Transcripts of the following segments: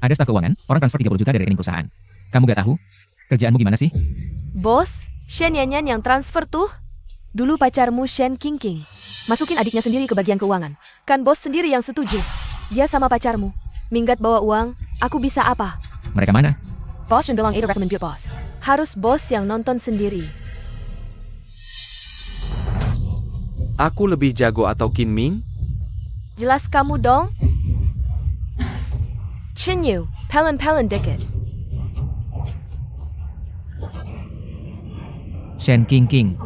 Ada staf keuangan, orang transfer 30 juta dari rekening perusahaan. Kamu gak tahu? Kerjaanmu gimana sih? Bos, Shen Yanyan yang transfer tuh. Dulu pacarmu Shen Qingqing. Masukin adiknya sendiri ke bagian keuangan. Kan bos sendiri yang setuju. Dia sama pacarmu. Minggat bawa uang, aku bisa apa? Mereka mana? Bos yang bilang itu recommend buat bos. Harus bos yang nonton sendiri. Aku lebih jago atau Qin Ming? Jelas kamu dong? Chen Yu, pelen dikit. Shen Qingqing.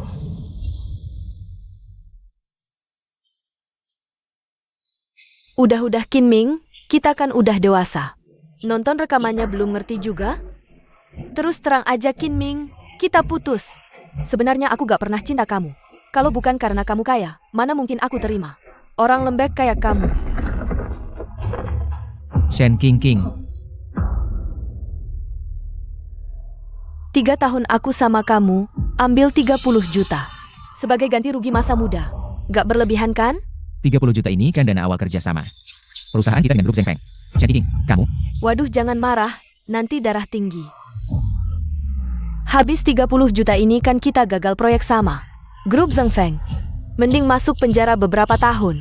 Udah Qin Ming, kita kan udah dewasa. Nonton rekamannya belum ngerti juga? Terus terang aja Qin Ming, kita putus. Sebenarnya aku gak pernah cinta kamu. Kalau bukan karena kamu kaya, mana mungkin aku terima. Orang lembek kayak kamu. Shen Qingqing. 3 tahun aku sama kamu, ambil 30 juta. Sebagai ganti rugi masa muda. Gak berlebihan kan? 30 juta ini kan dana awal kerja sama. Perusahaan kita dengan grup Zhengfeng. Shen Qingqing, kamu? Waduh jangan marah, nanti darah tinggi. Habis 30 juta ini kan kita gagal proyek sama. Grup Zhengfeng. Mending masuk penjara beberapa tahun.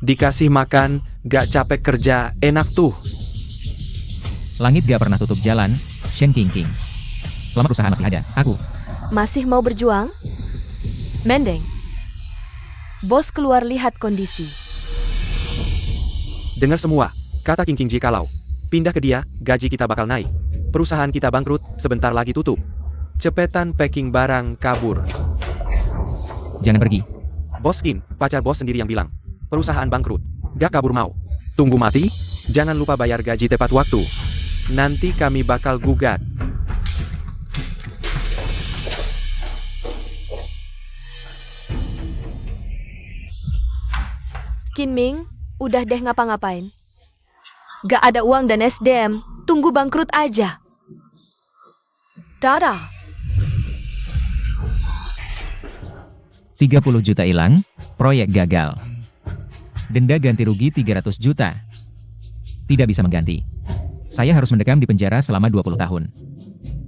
Dikasih makan, gak capek kerja, enak tuh. Langit gak pernah tutup jalan, Shen Qingqing. Selama perusahaan masih ada, aku. Masih mau berjuang? Mending. Bos keluar lihat kondisi. Dengar semua, kata King King jikalau pindah ke dia, gaji kita bakal naik. Perusahaan kita bangkrut, sebentar lagi tutup. Cepetan packing barang, kabur. Jangan pergi. Bos Qin, pacar bos sendiri yang bilang. Perusahaan bangkrut. Gak kabur mau. Tunggu mati, jangan lupa bayar gaji tepat waktu. Nanti kami bakal gugat. Qin Ming, udah deh ngapa-ngapain. Gak ada uang dan SDM, tunggu bangkrut aja. Dadah. 30 juta hilang, proyek gagal. Denda ganti rugi 300 juta. Tidak bisa mengganti. Saya harus mendekam di penjara selama 20 tahun.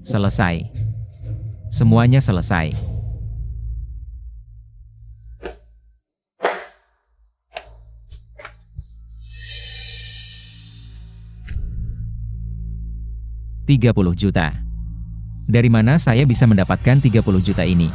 Selesai. Semuanya selesai. $30 juta. Dari mana saya bisa mendapatkan 30 juta ini?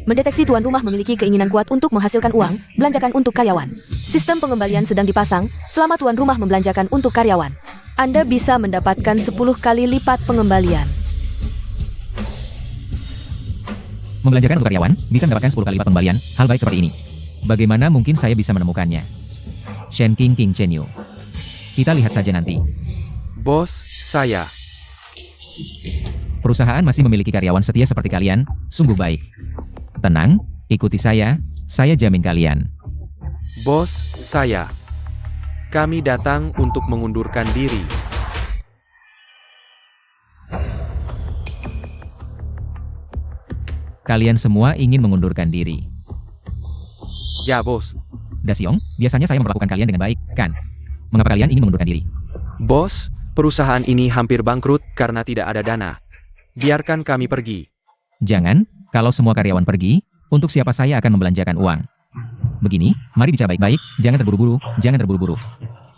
Mendeteksi tuan rumah memiliki keinginan kuat untuk menghasilkan uang, belanjakan untuk karyawan. Sistem pengembalian sedang dipasang, selama tuan rumah membelanjakan untuk karyawan. Anda bisa mendapatkan 10 kali lipat pengembalian. Membelanjakan untuk karyawan, bisa mendapatkan 10 kali lipat pengembalian, hal baik seperti ini. Bagaimana mungkin saya bisa menemukannya? Shen Qingqing Chen Yu. Kita lihat saja nanti. Bos, saya. Perusahaan masih memiliki karyawan setia seperti kalian, sungguh baik. Tenang, ikuti saya jamin kalian. Bos, saya. Kami datang untuk mengundurkan diri. Kalian semua ingin mengundurkan diri. Ya, bos. Daxiong, biasanya saya memperlakukan kalian dengan baik, kan? Mengapa kalian ingin mengundurkan diri? Bos, perusahaan ini hampir bangkrut karena tidak ada dana. Biarkan kami pergi. Jangan, kalau semua karyawan pergi, untuk siapa saya akan membelanjakan uang? Begini, mari bicara baik-baik, jangan terburu-buru.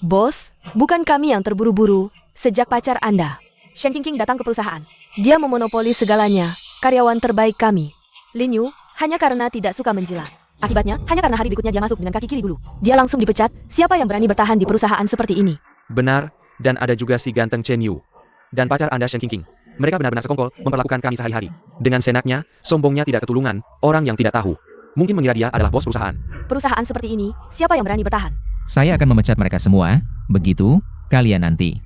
Bos, bukan kami yang terburu-buru. Sejak pacar Anda, Shen Qingqing datang ke perusahaan. Dia memonopoli segalanya, karyawan terbaik kami. Lin Yu, hanya karena tidak suka menjilat. Akibatnya, hanya karena hari berikutnya dia masuk dengan kaki kiri dulu. Dia langsung dipecat, siapa yang berani bertahan di perusahaan seperti ini? Benar, dan ada juga si ganteng Chen Yu. Dan pacar Anda Shen Qingqing. Mereka benar-benar sekongkol, memperlakukan kami sehari-hari. Dengan senaknya, sombongnya tidak ketulungan, orang yang tidak tahu. Mungkin mengira dia adalah bos perusahaan. Perusahaan seperti ini, siapa yang berani bertahan? Saya akan memecat mereka semua, begitu, kalian nanti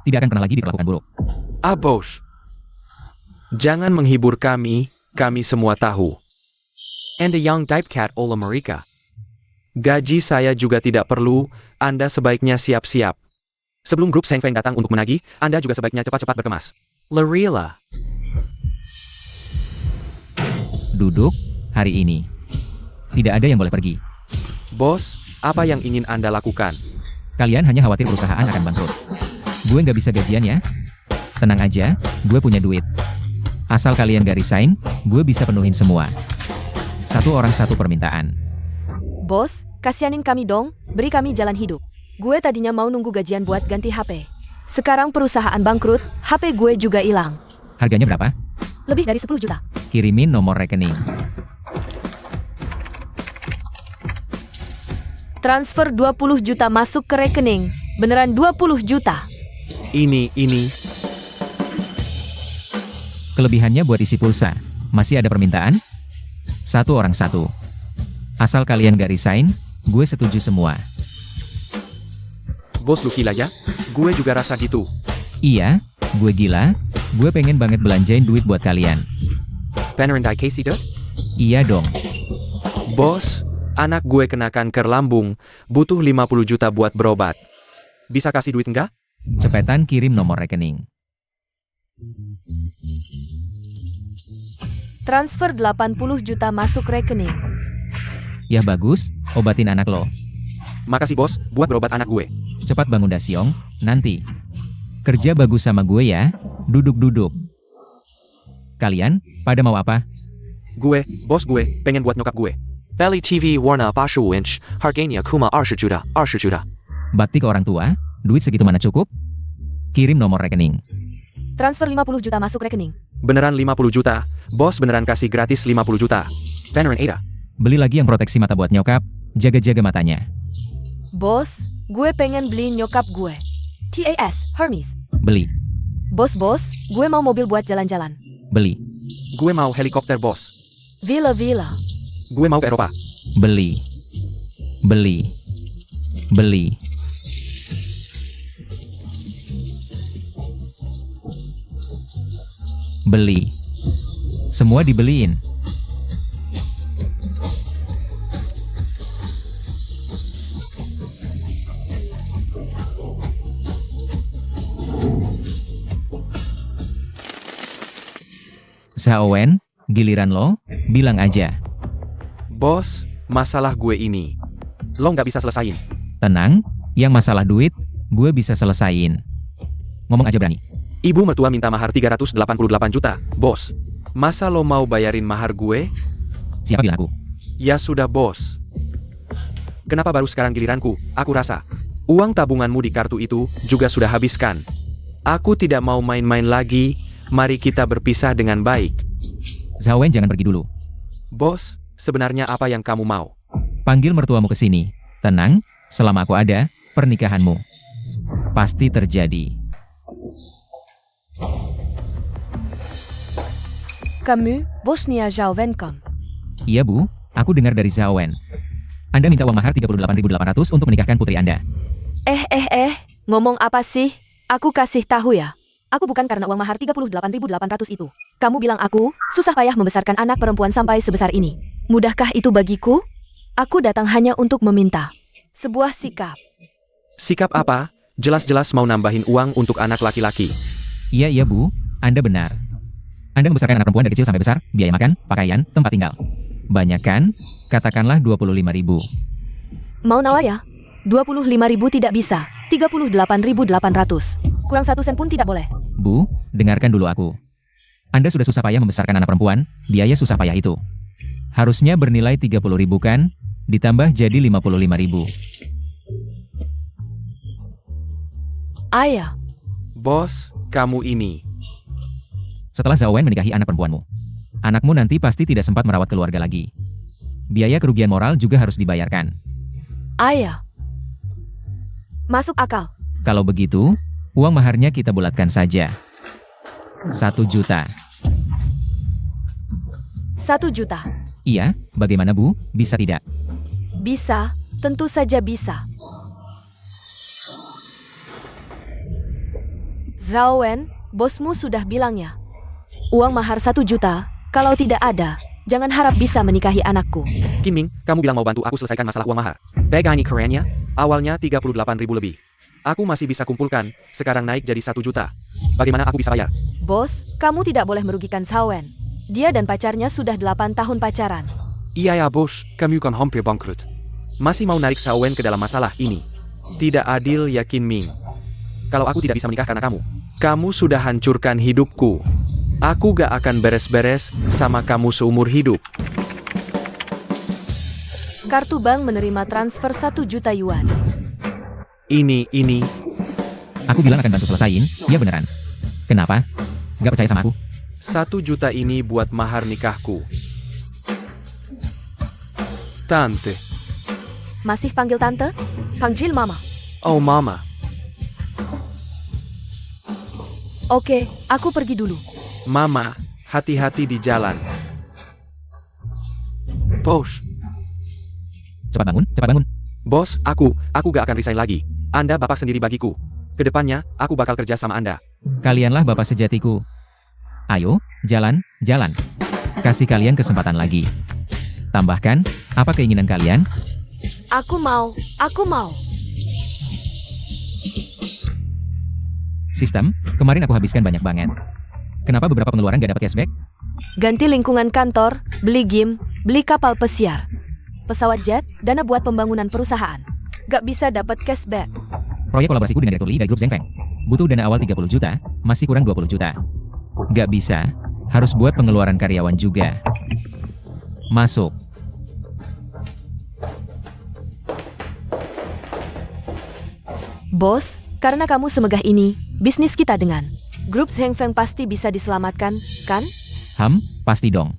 tidak akan pernah lagi diperlakukan buruk. Bos. Jangan menghibur kami semua tahu. And the young type cat all America. Gaji saya juga tidak perlu, Anda sebaiknya siap-siap. Sebelum grup Zhengfeng datang untuk menagih, Anda juga sebaiknya cepat-cepat berkemas. Larila. Duduk, hari ini. Tidak ada yang boleh pergi. Bos, apa yang ingin Anda lakukan? Kalian hanya khawatir perusahaan akan bangkrut. Gue nggak bisa gajian ya. Tenang aja, gue punya duit. Asal kalian gak resign, gue bisa penuhin semua. Satu orang satu permintaan. Bos, kasihanin kami dong, beri kami jalan hidup. Gue tadinya mau nunggu gajian buat ganti HP. Sekarang perusahaan bangkrut, HP gue juga hilang. Harganya berapa? Lebih dari 10 juta. Kirimin nomor rekening. Transfer 20 juta masuk ke rekening. Beneran 20 juta. Ini. Kelebihannya buat isi pulsa. Masih ada permintaan? Satu orang satu. Asal kalian gak resign, gue setuju semua. Bos lu gila ya? Gue juga rasa gitu. Iya, gue gila. Gue pengen banget belanjain duit buat kalian. Beneran die Casey deh? Iya dong. Bos, anak gue kena kanker lambung, butuh 50 juta buat berobat. Bisa kasih duit enggak? Cepetan kirim nomor rekening. Transfer 80 juta masuk rekening. Ya bagus, obatin anak lo. Makasih bos, buat berobat anak gue. Cepat bangun Dasyong, nanti. Kerja bagus sama gue ya, duduk-duduk. Kalian, pada mau apa? Gue, bos gue, pengen buat nyokap gue. Bally TV warna 85 inch, harganya kuma 20 juta, 20 juta. Bakti ke orang tua, duit segitu mana cukup? Kirim nomor rekening. Transfer 50 juta masuk rekening. Beneran 50 juta, bos beneran kasih gratis 50 juta. Beneran Ada. Beli lagi yang proteksi mata buat nyokap, jaga-jaga matanya. Bos, gue pengen beli nyokap gue. TAS, Hermes. Beli, Bos, gue mau mobil buat jalan-jalan. beli, Gue mau helikopter bos. Villa. Gue mau ke Eropa. beli, beli, beli. Beli. Semua dibeliin. Zaowen, giliran lo, bilang aja. Bos, masalah gue ini. Lo nggak bisa selesain. Tenang, yang masalah duit, gue bisa selesain. Ngomong aja berani. Ibu mertua minta mahar 388 juta, bos. Masa lo mau bayarin mahar gue? Siapa bilang aku? Ya sudah bos. Kenapa baru sekarang giliranku? Aku rasa uang tabunganmu di kartu itu juga sudah habiskan. Aku tidak mau main-main lagi. Mari kita berpisah dengan baik. Zaowen jangan pergi dulu. Bos, sebenarnya apa yang kamu mau? Panggil mertuamu ke sini. Tenang, selama aku ada, pernikahanmu pasti terjadi. Kamu, bosnya Zaowen kan? Iya bu, aku dengar dari Zaowen. Anda minta uang mahar 38.800 untuk menikahkan putri Anda. Ngomong apa sih? Aku kasih tahu ya. Aku bukan karena uang mahar 38.800 itu. Kamu bilang aku, susah payah membesarkan anak perempuan sampai sebesar ini. Mudahkah itu bagiku? Aku datang hanya untuk meminta sebuah sikap. Sikap apa? Jelas-jelas mau nambahin uang untuk anak laki-laki. Iya bu, Anda benar. Anda membesarkan anak perempuan dari kecil sampai besar, biaya makan, pakaian, tempat tinggal. Banyak kan? Katakanlah 25.000. Mau nawar ya? 25.000 tidak bisa. 38.800. Kurang 1 sen pun tidak boleh. Bu, dengarkan dulu aku. Anda sudah susah payah membesarkan anak perempuan, biaya susah payah itu harusnya bernilai 30.000 kan? Ditambah jadi 55.000. Ayah, Bos, kamu ini. Setelah Zaowen menikahi anak perempuanmu, anakmu nanti pasti tidak sempat merawat keluarga lagi. Biaya kerugian moral juga harus dibayarkan. ayah. Masuk akal. Kalau begitu, uang maharnya kita bulatkan saja. 1 juta. 1 juta. Iya, bagaimana Bu? Bisa tidak? Bisa, tentu saja bisa. Zaowen, bosmu sudah bilangnya. Uang mahar 1 juta, kalau tidak ada, jangan harap bisa menikahi anakku. Kiming, kamu bilang mau bantu aku selesaikan masalah uang mahar. Begini kerennya, awalnya 38.000 lebih. Aku masih bisa kumpulkan, sekarang naik jadi 1 juta. Bagaimana aku bisa bayar? Bos, kamu tidak boleh merugikan Zaowen. Dia dan pacarnya sudah 8 tahun pacaran. Iya ya bos, kami kan hampir bangkrut. Masih mau narik Sawen ke dalam masalah ini. Tidak adil ya Qin Ming. Kalau aku tidak bisa menikah karena kamu. Kamu sudah hancurkan hidupku. Aku gak akan beres-beres sama kamu seumur hidup. Kartu bank menerima transfer 1 juta yuan. Ini. Aku bilang akan bantu selesain, ya beneran. Kenapa? Gak percaya sama aku? 1 juta ini buat mahar nikahku. Tante. Masih panggil tante? Panggil mama. Oh mama. Oke, aku pergi dulu. Mama, hati-hati di jalan. Bos. Cepat bangun. Bos, aku gak akan resign lagi. Anda bapak sendiri bagiku. Kedepannya, aku bakal kerja sama Anda. Kalianlah bapak sejatiku. Ayo, jalan. Kasih kalian kesempatan lagi. Tambahkan, apa keinginan kalian? Aku mau. Sistem, kemarin aku habiskan banyak banget. Kenapa beberapa pengeluaran gak dapat cashback? Ganti lingkungan kantor, beli game, beli kapal pesiar, pesawat jet, dana buat pembangunan perusahaan. Gak bisa dapat cashback. Proyek kolaborasiku dengan Direktur Lee dari grup Zhengfeng. Butuh dana awal 30 juta, masih kurang 20 juta. Gak bisa, harus buat pengeluaran karyawan juga. Masuk. Bos, karena kamu semegah ini, bisnis kita dengan grup Zhengfeng pasti bisa diselamatkan, kan? Pasti dong.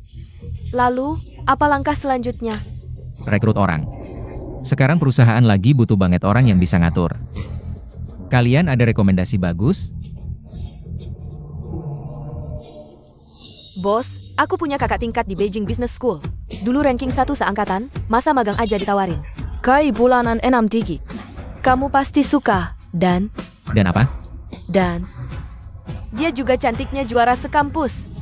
Lalu, apa langkah selanjutnya? Rekrut orang. Sekarang perusahaan lagi butuh banget orang yang bisa ngatur. Kalian ada rekomendasi bagus? Bos, aku punya kakak tingkat di Beijing Business School. Dulu ranking 1 seangkatan, masa magang aja ditawarin. Kai bulanan 6 tinggi. Kamu pasti suka, dan apa? dia juga cantiknya juara sekampus.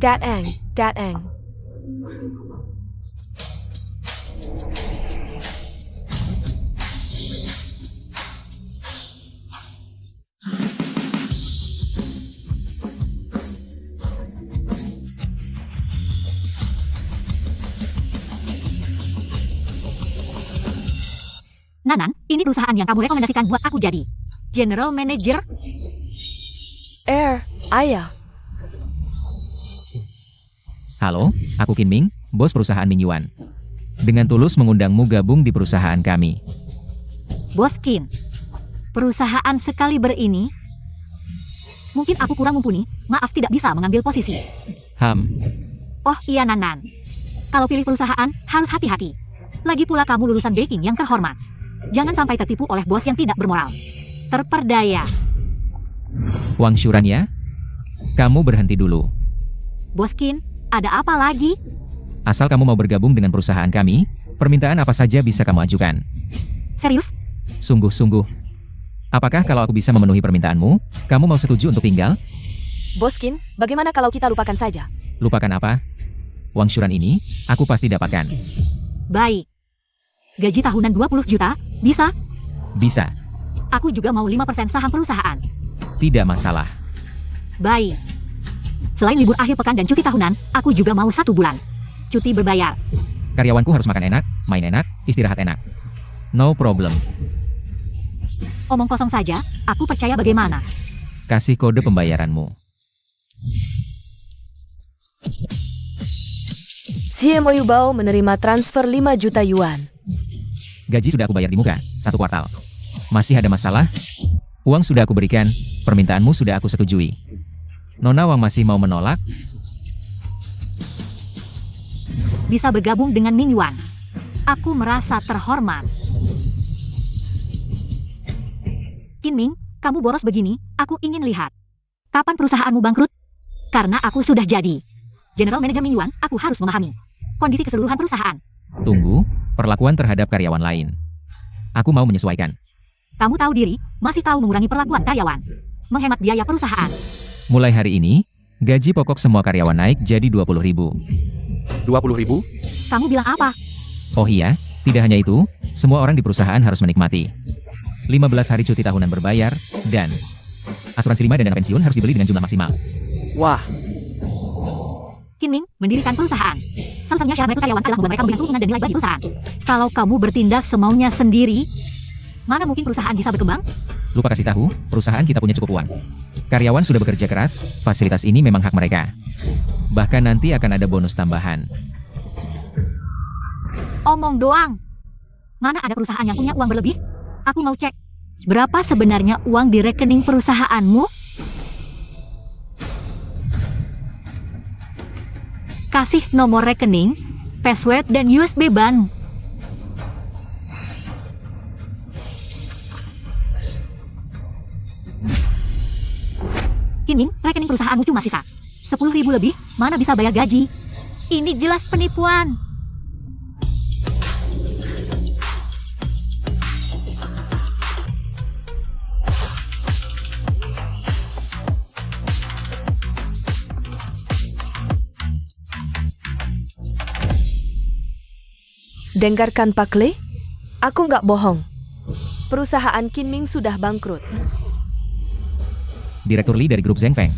Datang. Nanan, ini perusahaan yang kamu rekomendasikan buat aku jadi General Manager. Ayah. Halo, aku Qin Ming, bos perusahaan Ming Yuan. Dengan tulus mengundangmu gabung di perusahaan kami. Bos Qin, perusahaan sekaliber ini, mungkin aku kurang mumpuni, maaf tidak bisa mengambil posisi. Oh iya Nanan, kalau pilih perusahaan harus hati-hati. Lagi pula kamu lulusan Beijing yang terhormat. Jangan sampai tertipu oleh bos yang tidak bermoral. Terperdaya. Wang Shuran ya? Kamu berhenti dulu. Bos Qin, ada apa lagi? Asal kamu mau bergabung dengan perusahaan kami, permintaan apa saja bisa kamu ajukan. Serius? Sungguh-sungguh. Apakah kalau aku bisa memenuhi permintaanmu, kamu mau setuju untuk tinggal? Bos Qin, bagaimana kalau kita lupakan saja? Lupakan apa? Wang Shuran ini, aku pasti dapatkan. Baik. Gaji tahunan 20 juta, bisa? Bisa. Aku juga mau 5% saham perusahaan. Tidak masalah. Baik. Selain libur akhir pekan dan cuti tahunan, aku juga mau 1 bulan. Cuti berbayar. Karyawanku harus makan enak, main enak, istirahat enak. No problem. Omong kosong saja, aku percaya bagaimana. Kasih kode pembayaranmu. CMO Yubao menerima transfer 5 juta yuan. Gaji sudah aku bayar di muka, 1 kuartal. Masih ada masalah? Uang sudah aku berikan, permintaanmu sudah aku setujui. Nona Wang masih mau menolak? Bisa bergabung dengan Ming Yuan. Aku merasa terhormat. Qin Ming, kamu boros begini, aku ingin lihat. Kapan perusahaanmu bangkrut? Karena aku sudah jadi General Manager Ming Yuan, aku harus memahami kondisi keseluruhan perusahaan. Tunggu, perlakuan terhadap karyawan lain. Aku mau menyesuaikan. Kamu tahu diri, masih tahu mengurangi perlakuan karyawan. Menghemat biaya perusahaan. Mulai hari ini, gaji pokok semua karyawan naik jadi 20.000. 20.000? Kamu bilang apa? Oh iya, tidak hanya itu, semua orang di perusahaan harus menikmati 15 hari cuti tahunan berbayar, dan asuransi 5 dan dana pensiun harus dibeli dengan jumlah maksimal. Wah, Kinming, mendirikan perusahaan. Satu-satunya syarat rekrut karyawan adalah membuat mereka mempunyai keuntungan dan nilai bagi perusahaan. Kalau kamu bertindak semaunya sendiri, mana mungkin perusahaan bisa berkembang? Lupa kasih tahu, perusahaan kita punya cukup uang. Karyawan sudah bekerja keras, fasilitas ini memang hak mereka. Bahkan nanti akan ada bonus tambahan. Omong doang. Mana ada perusahaan yang punya uang berlebih? Aku mau cek. Berapa sebenarnya uang di rekening perusahaanmu? Kasih nomor rekening, password, dan USB ban. Kinming, rekening perusahaanmu cuma sisa 10.000 lebih, mana bisa bayar gaji? Ini jelas penipuan. Dengarkan Pak Le, aku nggak bohong. Perusahaan Kinming sudah bangkrut. Direktur Lee dari grup Zhengfeng.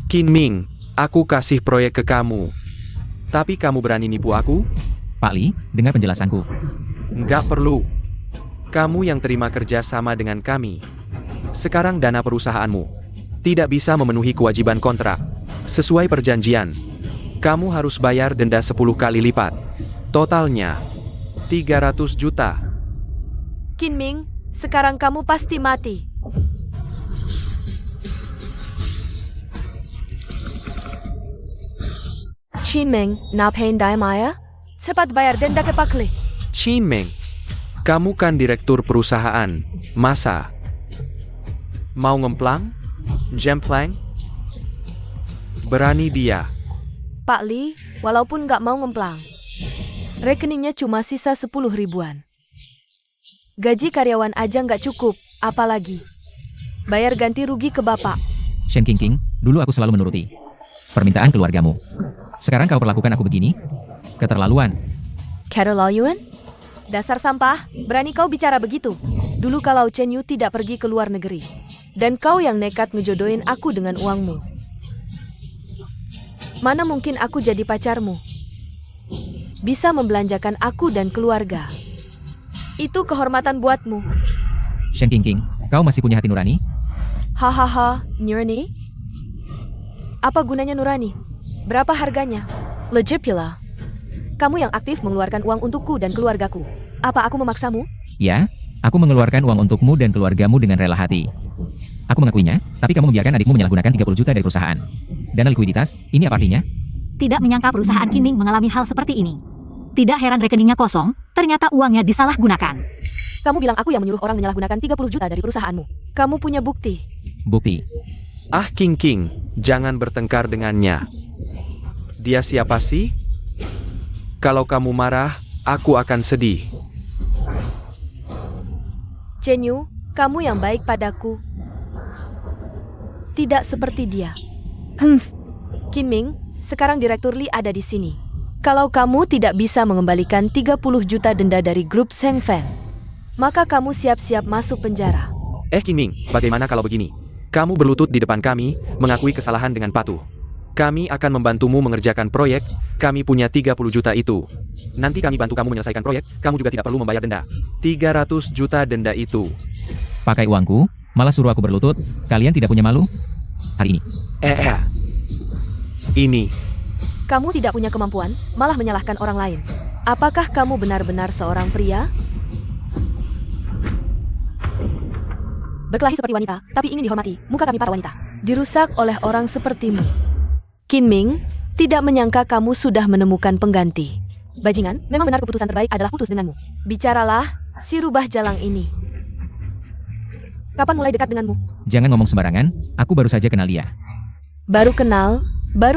Kinming, aku kasih proyek ke kamu. Tapi kamu berani nipu aku? Pak Lee, dengar penjelasanku. Nggak perlu. Kamu yang terima kerja sama dengan kami. Sekarang dana perusahaanmu tidak bisa memenuhi kewajiban kontrak. Sesuai perjanjian, kamu harus bayar denda 10 kali lipat. Totalnya 300 juta. Kinming, sekarang kamu pasti mati. Qinming, napain dai Maya? Cepat bayar denda ke Pak Le. Qinming, kamu kan direktur perusahaan. Masa mau ngemplang? Jemplang? Berani dia. Pak Li, walaupun nggak mau ngemplang, rekeningnya cuma sisa 10 ribuan. Gaji karyawan aja nggak cukup, apalagi bayar ganti rugi ke bapak. Shen Qingqing, dulu aku selalu menuruti permintaan keluargamu. Sekarang kau perlakukan aku begini? Keterlaluan. Keterlaluan? Dasar sampah, berani kau bicara begitu. Dulu kalau Chen Yu tidak pergi ke luar negeri, dan kau yang nekat ngejodohin aku dengan uangmu. Mana mungkin aku jadi pacarmu? Bisa membelanjakan aku dan keluarga. Itu kehormatan buatmu. Shen Qingqing, kau masih punya hati nurani? Hahaha, nurani? Apa gunanya nurani? Berapa harganya? Legit pula. Kamu yang aktif mengeluarkan uang untukku dan keluargaku. Apa aku memaksamu? Ya, aku mengeluarkan uang untukmu dan keluargamu dengan rela hati. Aku mengakuinya, tapi kamu membiarkan adikmu menyalahgunakan 30 juta dari perusahaan. Dana likuiditas, ini apa artinya? Tidak menyangka perusahaan Kinming mengalami hal seperti ini. Tidak heran rekeningnya kosong, ternyata uangnya disalahgunakan. Kamu bilang aku yang menyuruh orang menyalahgunakan 30 juta dari perusahaanmu. Kamu punya bukti. Bukti. Ah Qingqing, jangan bertengkar dengannya. Dia siapa sih? Kalau kamu marah, aku akan sedih. Chen Yu, kamu yang baik padaku. Tidak seperti dia. Kinming, sekarang Direktur Lee ada di sini. Kalau kamu tidak bisa mengembalikan 30 juta denda dari grup Zhengfeng, maka kamu siap-siap masuk penjara. Qingming, bagaimana kalau begini? Kamu berlutut di depan kami, mengakui kesalahan dengan patuh. Kami akan membantumu mengerjakan proyek, kami punya 30 juta itu. Nanti kami bantu kamu menyelesaikan proyek, kamu juga tidak perlu membayar denda. 300 juta denda itu. Pakai uangku, malah suruh aku berlutut, kalian tidak punya malu? Hari ini. Ini. Kamu tidak punya kemampuan, malah menyalahkan orang lain. Apakah kamu benar-benar seorang pria? Berkelahi seperti wanita, tapi ingin dihormati, muka kami para wanita dirusak oleh orang sepertimu. Kinming, tidak menyangka kamu sudah menemukan pengganti. Bajingan, memang benar keputusan terbaik adalah putus denganmu. Bicaralah, si rubah jalang ini. Kapan mulai dekat denganmu? Jangan ngomong sembarangan, aku baru saja kenal dia. Baru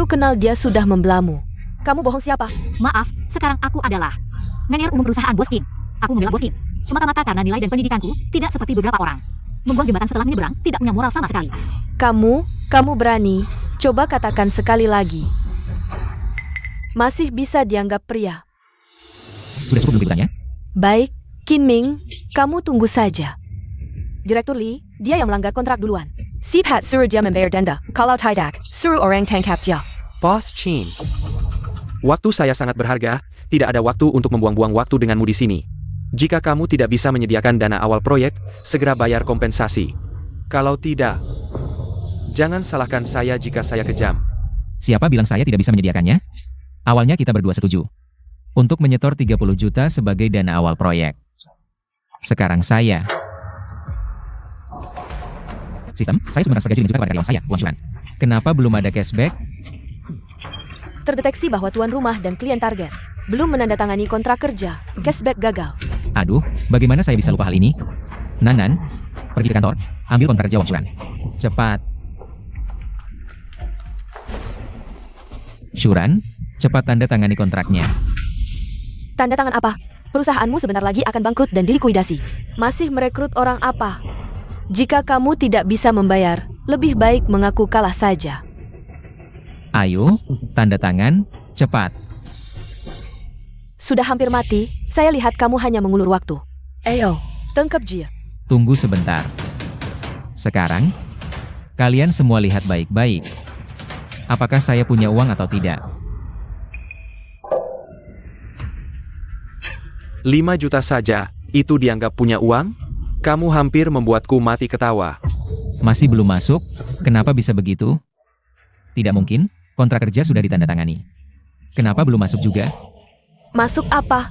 kenal dia sudah membelamu. Kamu bohong siapa? Maaf, sekarang aku adalah manajer umum perusahaan Boskin. Aku membela Boskin. Semata-mata karena nilai dan pendidikanku tidak seperti beberapa orang. Membuang jembatan setelah menyeberang tidak punya moral sama sekali. Kamu berani? Coba katakan sekali lagi. Masih bisa dianggap pria. Sudah cukup belum liputannya? Baik, Kinming, kamu tunggu saja. Direktur Lee, dia yang melanggar kontrak duluan. Siphat suruh dia membayar denda. Kalau tidak, suruh orang tangkap dia. Bos Chin. Waktu saya sangat berharga, tidak ada waktu untuk membuang-buang waktu denganmu di sini. Jika kamu tidak bisa menyediakan dana awal proyek, segera bayar kompensasi. Kalau tidak, jangan salahkan saya jika saya kejam. Siapa bilang saya tidak bisa menyediakannya? Awalnya kita berdua setuju untuk menyetor 30 juta sebagai dana awal proyek. Sekarang saya Sistem, saya sudah transfer gaji dan juga kepada karyawan saya, uang cuan. Kenapa belum ada cashback? Terdeteksi bahwa tuan rumah dan klien target belum menandatangani kontrak kerja. Cashback gagal. Aduh, bagaimana saya bisa lupa hal ini? Nanan, pergi ke kantor, ambil kontrak kerja uang cuan. Cepat. Syuran, cepat tanda tangani kontraknya. Tanda tangan apa? Perusahaanmu sebentar lagi akan bangkrut dan dilikuidasi. Masih merekrut orang apa? Jika kamu tidak bisa membayar, lebih baik mengaku kalah saja. Ayo, tanda tangan, cepat. Sudah hampir mati, saya lihat kamu hanya mengulur waktu. Ayo, tangkap dia. Tunggu sebentar. Sekarang, kalian semua lihat baik-baik. Apakah saya punya uang atau tidak? 5 juta saja, itu dianggap punya uang? Kamu hampir membuatku mati ketawa. Masih belum masuk? Kenapa bisa begitu? Tidak mungkin, kontrak kerja sudah ditandatangani. Kenapa belum masuk juga? Masuk apa?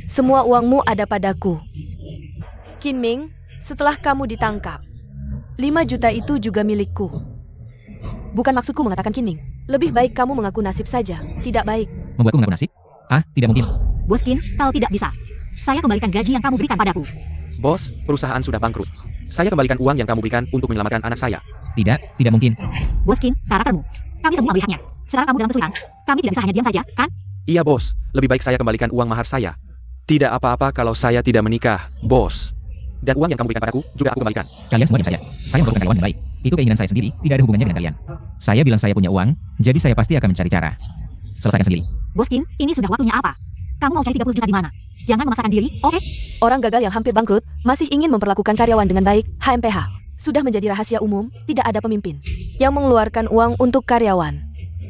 Semua uangmu ada padaku. Kinming, setelah kamu ditangkap, 5 juta itu juga milikku. Bukan maksudku mengatakan Kinming. Lebih baik kamu mengaku nasib saja. Tidak baik. Membuatku mengaku nasib? Ah, tidak mungkin. Bos Qin, kau tidak bisa. Saya kembalikan gaji yang kamu berikan padaku. Bos, perusahaan sudah bangkrut. Saya kembalikan uang yang kamu berikan untuk menyelamatkan anak saya. Tidak mungkin. Bos Qin, karaktermu. Kami semua melihatnya. Sekarang kamu dalam kesulitan. Kami tidak bisa hanya diam saja, kan? Iya bos, lebih baik saya kembalikan uang mahar saya. Tidak apa-apa kalau saya tidak menikah, bos. Dan uang yang kamu berikan padaku, juga aku kembalikan. Kalian semua diam saja. Saya memperlukan karyawan yang baik. Itu keinginan saya sendiri, tidak ada hubungannya dengan kalian. Saya bilang saya punya uang, jadi saya pasti akan mencari cara. Selesaikan sendiri. Bos Qin, ini sudah waktunya apa? Kamu mau cari 30 juta di mana? Jangan memaksakan diri, oke? Orang gagal yang hampir bangkrut masih ingin memperlakukan karyawan dengan baik. HMPH sudah menjadi rahasia umum, tidak ada pemimpin yang mengeluarkan uang untuk karyawan.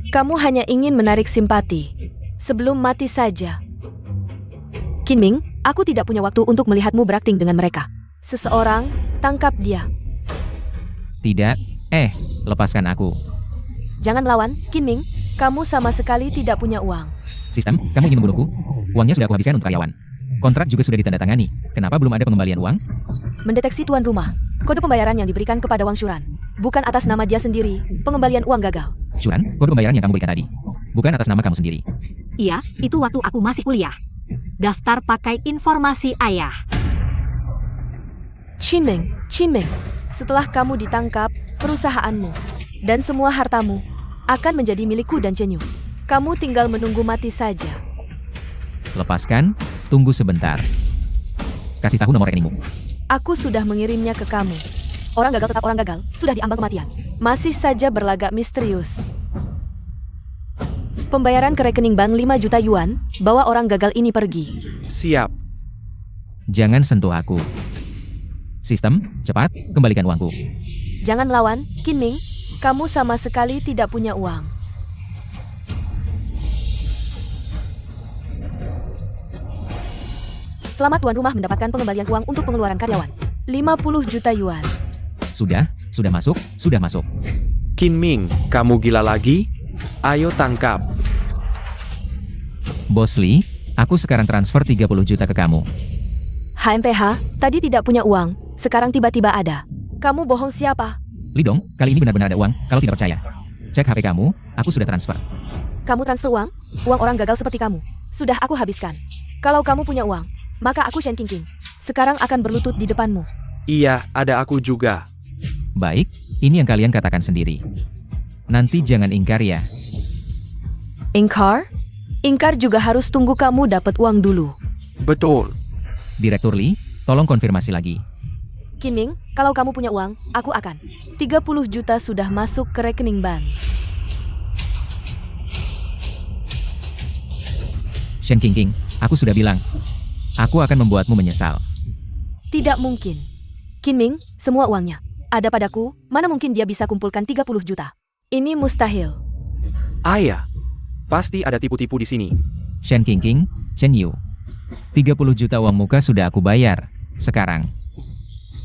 Kamu hanya ingin menarik simpati. Sebelum mati saja. Kinming, aku tidak punya waktu untuk melihatmu berakting dengan mereka. Seseorang, tangkap dia. Tidak, lepaskan aku. Jangan melawan, Kinming. Kamu sama sekali tidak punya uang. Sistem, kamu ingin membunuhku? Uangnya sudah aku habiskan untuk karyawan. Kontrak juga sudah ditandatangani. Kenapa belum ada pengembalian uang? Mendeteksi tuan rumah. Kode pembayaran yang diberikan kepada Wang Syuran. Bukan atas nama dia sendiri, pengembalian uang gagal. Syuran, kode pembayaran yang kamu berikan tadi. Bukan atas nama kamu sendiri. Iya, itu waktu aku masih kuliah. Daftar pakai informasi ayah. Qinming, setelah kamu ditangkap, perusahaanmu dan semua hartamu akan menjadi milikku dan Chen Yu. Kamu tinggal menunggu mati saja. Lepaskan, tunggu sebentar. Kasih tahu nomor rekeningmu. Aku sudah mengirimnya ke kamu. Orang gagal tetap orang gagal, sudah diambang kematian. Masih saja berlagak misterius. Pembayaran ke rekening bank 5 juta yuan, bawa orang gagal ini pergi. Siap. Jangan sentuh aku. Sistem, cepat, kembalikan uangku. Jangan melawan, Kinming. Kamu sama sekali tidak punya uang. Selamat tuan rumah mendapatkan pengembalian uang untuk pengeluaran karyawan. 50 juta yuan. Sudah masuk. Kinming, kamu gila lagi? Ayo tangkap. Bos Lee, aku sekarang transfer 30 juta ke kamu. HMPH, tadi tidak punya uang, sekarang tiba-tiba ada. Kamu bohong siapa? Lee dong, kali ini benar-benar ada uang, kalau tidak percaya. Cek HP kamu, aku sudah transfer. Kamu transfer uang? Uang orang gagal seperti kamu. Sudah aku habiskan. Kalau kamu punya uang, maka aku Shen Qingqing. Sekarang akan berlutut di depanmu. Iya, ada aku juga. Baik, ini yang kalian katakan sendiri. Nanti jangan ingkar ya. Ingkar? Ingkar juga harus tunggu kamu dapat uang dulu. Betul. Direktur Lee, Tolong konfirmasi lagi. Kinming, kalau kamu punya uang, aku akan. 30 juta sudah masuk ke rekening bank. Shen Qingqing, aku sudah bilang. Aku akan membuatmu menyesal. Tidak mungkin. Kinming, semua uangnya ada padaku, mana mungkin dia bisa kumpulkan 30 juta. Ini mustahil. Ayah, pasti ada tipu-tipu di sini. Shen Qingqing, Chen Yu. 30 juta uang muka sudah aku bayar. Sekarang,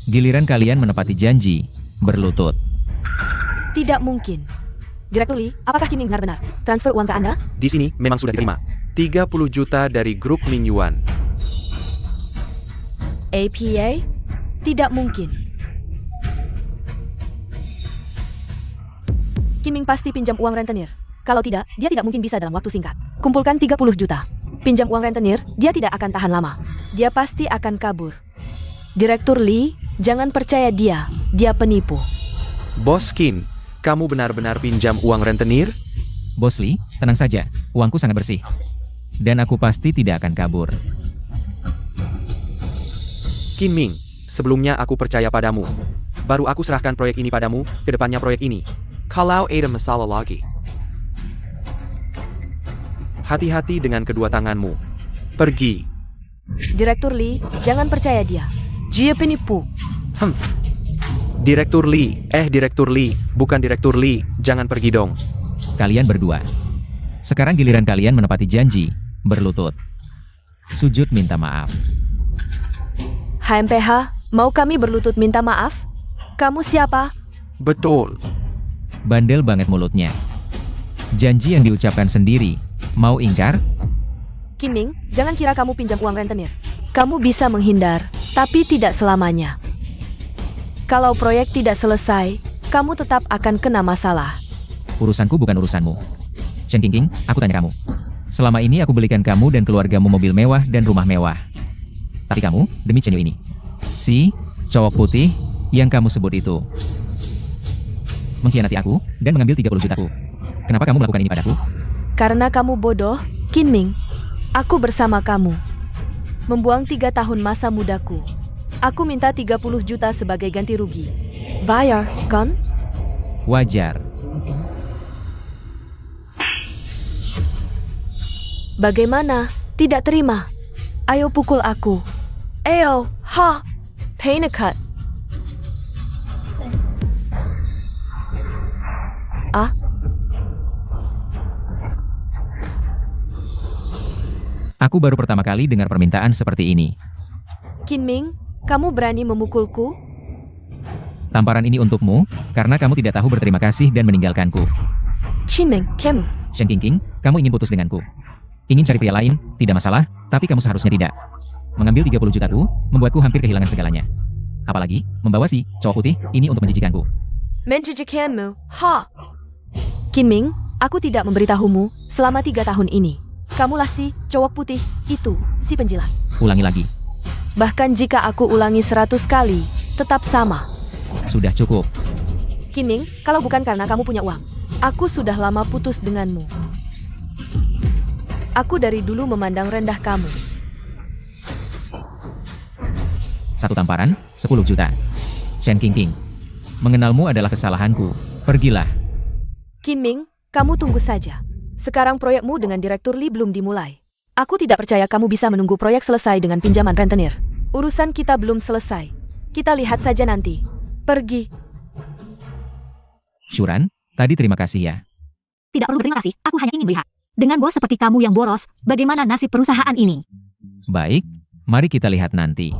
giliran kalian menepati janji, berlutut. Tidak mungkin. Direktur Lee, apakah Kinming benar-benar transfer uang ke Anda? Di sini memang sudah diterima. 30 juta dari grup Ming Yuan. APA? Tidak mungkin. Kinming pasti pinjam uang rentenir. Kalau tidak, dia tidak mungkin bisa dalam waktu singkat kumpulkan 30 juta. Pinjam uang rentenir, dia tidak akan tahan lama. Dia pasti akan kabur. Direktur Lee, jangan percaya dia. Dia penipu. Bos Qin, kamu benar-benar pinjam uang rentenir? Bos Lee, tenang saja. Uangku sangat bersih. Dan aku pasti tidak akan kabur. Kinming, sebelumnya aku percaya padamu. Baru aku serahkan proyek ini padamu, kedepannya proyek ini. Kalau ada masalah lagi. Hati-hati dengan kedua tanganmu. Pergi. Direktur Lee, jangan percaya dia. Dia penipu. Direktur Lee, bukan Direktur Lee, jangan pergi dong. Kalian berdua. Sekarang giliran kalian menepati janji, berlutut. Sujud minta maaf. HMPH, mau kami berlutut minta maaf? Kamu siapa? Betul. Bandel banget mulutnya. Janji yang diucapkan sendiri, mau ingkar? Kinming, jangan kira kamu pinjam uang rentenir. Kamu bisa menghindar, tapi tidak selamanya. Kalau proyek tidak selesai, kamu tetap akan kena masalah. Urusanku bukan urusanmu. Shen Qingqing, aku tanya kamu. Selama ini aku belikan kamu dan keluargamu mobil mewah dan rumah mewah. Tapi kamu, demi Chen Yu ini, si cowok putih yang kamu sebut itu, mengkhianati aku dan mengambil 30 jutaku. Kenapa kamu melakukan ini padaku? Karena kamu bodoh, Kinming. Aku bersama kamu. Membuang 3 tahun masa mudaku. Aku minta 30 juta sebagai ganti rugi. Bayar, kan? Wajar. Bagaimana? Tidak terima? Ayo pukul aku. Ayo, ha! Pain a cut. Ah? Aku baru pertama kali dengar permintaan seperti ini. Kinming, kamu berani memukulku? Tamparan ini untukmu, karena kamu tidak tahu berterima kasih dan meninggalkanku. Kinming, kamu. Shen Qingqing, kamu ingin putus denganku. Ingin cari pria lain, tidak masalah, tapi kamu seharusnya tidak. Mengambil 30 jutaku, membuatku hampir kehilangan segalanya. Apalagi, membawa si cowok putih ini untuk menjijikanku. Menjijikanmu, ha! Kinming, aku tidak memberitahumu selama 3 tahun ini. Kamulah si cowok putih itu, si penjilat. Ulangi lagi. Bahkan jika aku ulangi 100 kali, tetap sama. Sudah cukup. Kinming, kalau bukan karena kamu punya uang, aku sudah lama putus denganmu. Aku dari dulu memandang rendah kamu. 1 tamparan, 10 juta. Shen Qingqing, mengenalmu adalah kesalahanku. Pergilah. Kinming, kamu tunggu saja. Sekarang proyekmu dengan Direktur Lee belum dimulai. Aku tidak percaya kamu bisa menunggu proyek selesai dengan pinjaman rentenir. Urusan kita belum selesai. Kita lihat saja nanti. Pergi. Shuran, tadi terima kasih ya. Tidak perlu berterima kasih, aku hanya ingin melihat. Dengan bos seperti kamu yang boros, bagaimana nasib perusahaan ini? Baik, mari kita lihat nanti.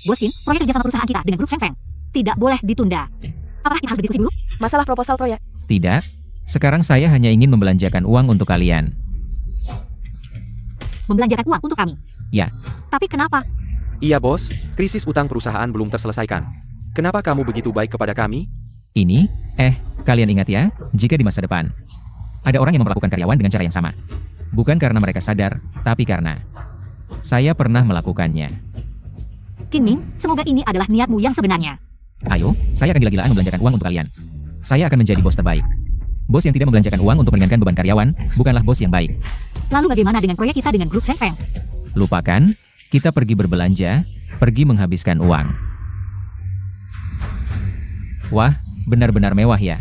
Bos Qin, proyek kerjasama perusahaan kita dengan grup Sheng Feng tidak boleh ditunda. Apakah kita harus berdiskusi dulu? Masalah proposal proyek. Tidak, sekarang saya hanya ingin membelanjakan uang untuk kalian. Membelanjakan uang untuk kami? Ya. Tapi kenapa? Iya bos, krisis utang perusahaan belum terselesaikan. Kenapa kamu begitu baik kepada kami? Ini, kalian ingat ya, jika di masa depan ada orang yang memperlakukan karyawan dengan cara yang sama. Bukan karena mereka sadar, tapi karena saya pernah melakukannya. Kinming, semoga ini adalah niatmu yang sebenarnya. Ayo, saya akan gila-gilaan membelanjakan uang untuk kalian. Saya akan menjadi bos terbaik. Bos yang tidak membelanjakan uang untuk meringankan beban karyawan, bukanlah bos yang baik. Lalu bagaimana dengan proyek kita dengan grup Sheng Feng? Lupakan, kita pergi berbelanja, pergi menghabiskan uang. Wah, benar-benar mewah ya.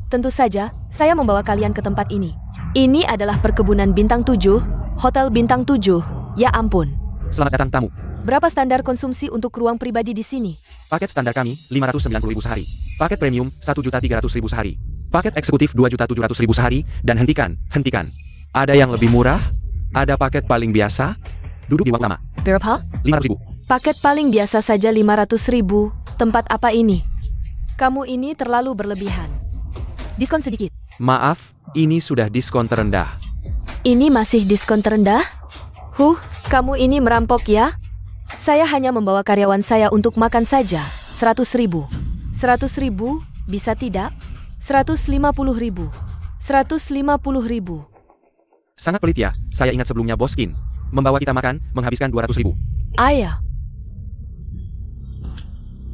Tentu saja, saya membawa kalian ke tempat ini. Ini adalah perkebunan bintang 7, hotel bintang 7. Ya ampun. Selamat datang tamu. Berapa standar konsumsi untuk ruang pribadi di sini? Paket standar kami, 590.000 sehari. Paket premium, 1.300.000 sehari. Paket eksekutif, 2.700.000 sehari. Dan hentikan. Ada yang lebih murah? Ada paket paling biasa? Duduk di waktu lama. Berapa? 500.000. Paket paling biasa saja 500.000. Tempat apa ini? Kamu ini terlalu berlebihan. Diskon sedikit. Maaf, ini sudah diskon terendah. Ini masih diskon terendah? Kamu ini merampok ya? Saya hanya membawa karyawan saya untuk makan saja. 100.000. 100.000, bisa tidak? 150.000. 150.000. Sangat pelit ya, saya ingat sebelumnya Boskin. Membawa kita makan, menghabiskan 200.000. Ayah.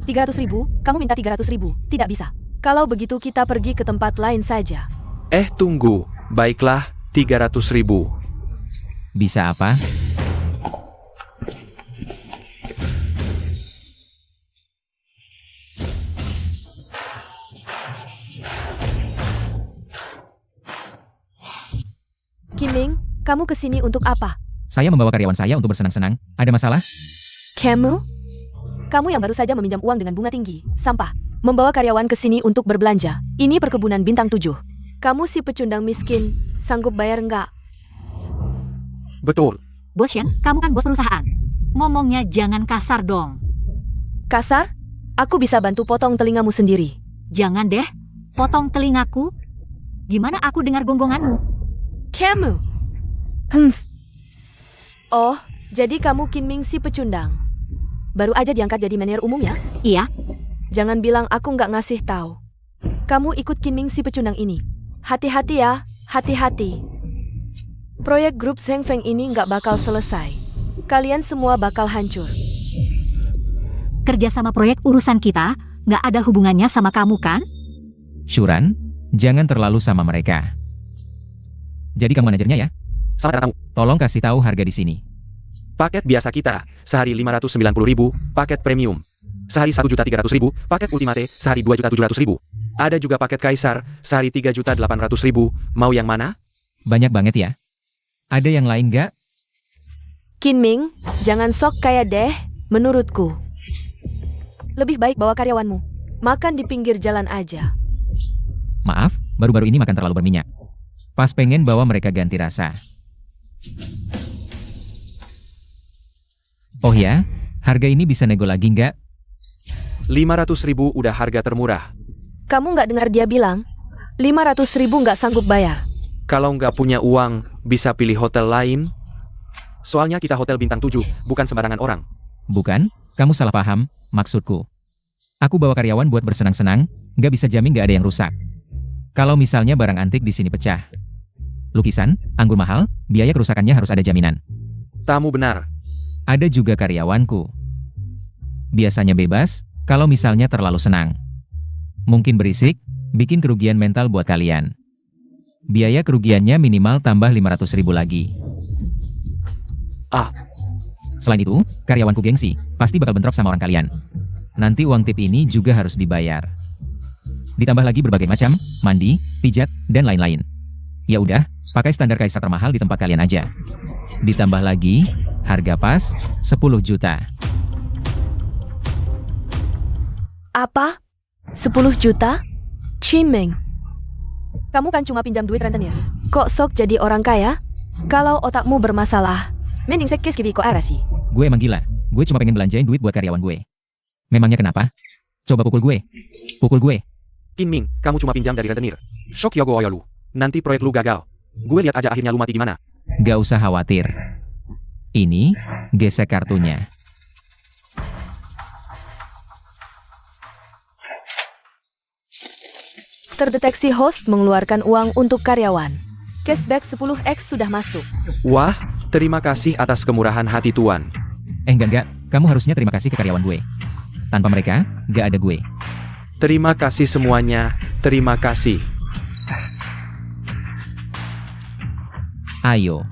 300.000, kamu minta 300.000. Tidak bisa. Kalau begitu kita pergi ke tempat lain saja. Tunggu. Baiklah, 300.000. Bisa apa? Kiming, kamu kesini untuk apa? Saya membawa karyawan saya untuk bersenang-senang. Ada masalah? Kamu? Kamu yang baru saja meminjam uang dengan bunga tinggi. Sampah. Membawa karyawan ke sini untuk berbelanja. Ini perkebunan bintang 7. Kamu si pecundang miskin. Sanggup bayar enggak? Betul. Bos Shen, kamu kan bos perusahaan. Ngomongnya jangan kasar dong. Kasar? Aku bisa bantu potong telingamu sendiri. Jangan deh, potong telingaku. Gimana aku dengar gonggonganmu? Kamu? Oh, jadi kamu Kiming si pecundang. Baru aja diangkat jadi manajer umum ya? Iya. Jangan bilang aku nggak ngasih tahu. Kamu ikut Kiming si pecundang ini. Hati-hati ya, hati-hati. Proyek grup Zheng Feng ini nggak bakal selesai. Kalian semua bakal hancur. Kerjasama proyek urusan kita, nggak ada hubungannya sama kamu kan? Shuran, jangan terlalu sama mereka. Jadi kamu manajernya ya? Selamat datang. Tolong kasih tahu harga di sini. Paket biasa kita, sehari 590.000, paket premium. Sehari 1.300.000, paket ultimate, sehari 2.700.000. Ada juga paket kaisar, sehari 3.800.000. Mau yang mana? Banyak banget ya. Ada yang lain nggak? Kiming, jangan sok kaya deh, menurutku. Lebih baik bawa karyawanmu. Makan di pinggir jalan aja. Maaf, baru-baru ini makan terlalu berminyak. Pas pengen bawa mereka ganti rasa. Oh ya, harga ini bisa nego lagi nggak? 500.000 udah harga termurah. Kamu nggak dengar dia bilang? 500.000 nggak sanggup bayar. Kalau nggak punya uang, bisa pilih hotel lain. Soalnya kita hotel bintang 7, bukan sembarangan orang. Bukan, kamu salah paham, maksudku. Aku bawa karyawan buat bersenang-senang, nggak bisa jamin nggak ada yang rusak. Kalau misalnya barang antik di sini pecah. Lukisan, anggur mahal, biaya kerusakannya harus ada jaminan. Tamu benar. Ada juga karyawanku. Biasanya bebas, kalau misalnya terlalu senang. Mungkin berisik, bikin kerugian mental buat kalian. Biaya kerugiannya minimal tambah 500.000 lagi. Selain itu, karyawanku gengsi, pasti bakal bentrok sama orang kalian. Nanti uang tip ini juga harus dibayar. Ditambah lagi berbagai macam, mandi, pijat, dan lain-lain. Ya udah, pakai standar kaisar termahal di tempat kalian aja. Ditambah lagi, harga pas, 10 juta. Apa? 10 juta? Cimeng. Kamu kan cuma pinjam duit rentenir. Kok sok jadi orang kaya? Kalau otakmu bermasalah, mending sekis kivi ko arasi. Gue emang gila, gue cuma pengen belanjain duit buat karyawan gue. Memangnya kenapa? Coba pukul gue. Pukul gue. Kiming, kamu cuma pinjam dari rentenir. Shock yogo oyolu. Nanti proyek lu gagal. Gue lihat aja akhirnya lu mati gimana. Gak usah khawatir. Ini, gesek kartunya. Terdeteksi host mengeluarkan uang untuk karyawan. Cashback 10x sudah masuk. Wah, terima kasih atas kemurahan hati tuan. Enggak. Kamu harusnya terima kasih ke karyawan gue. Tanpa mereka, gak ada gue. Terima kasih semuanya, terima kasih. Ayo.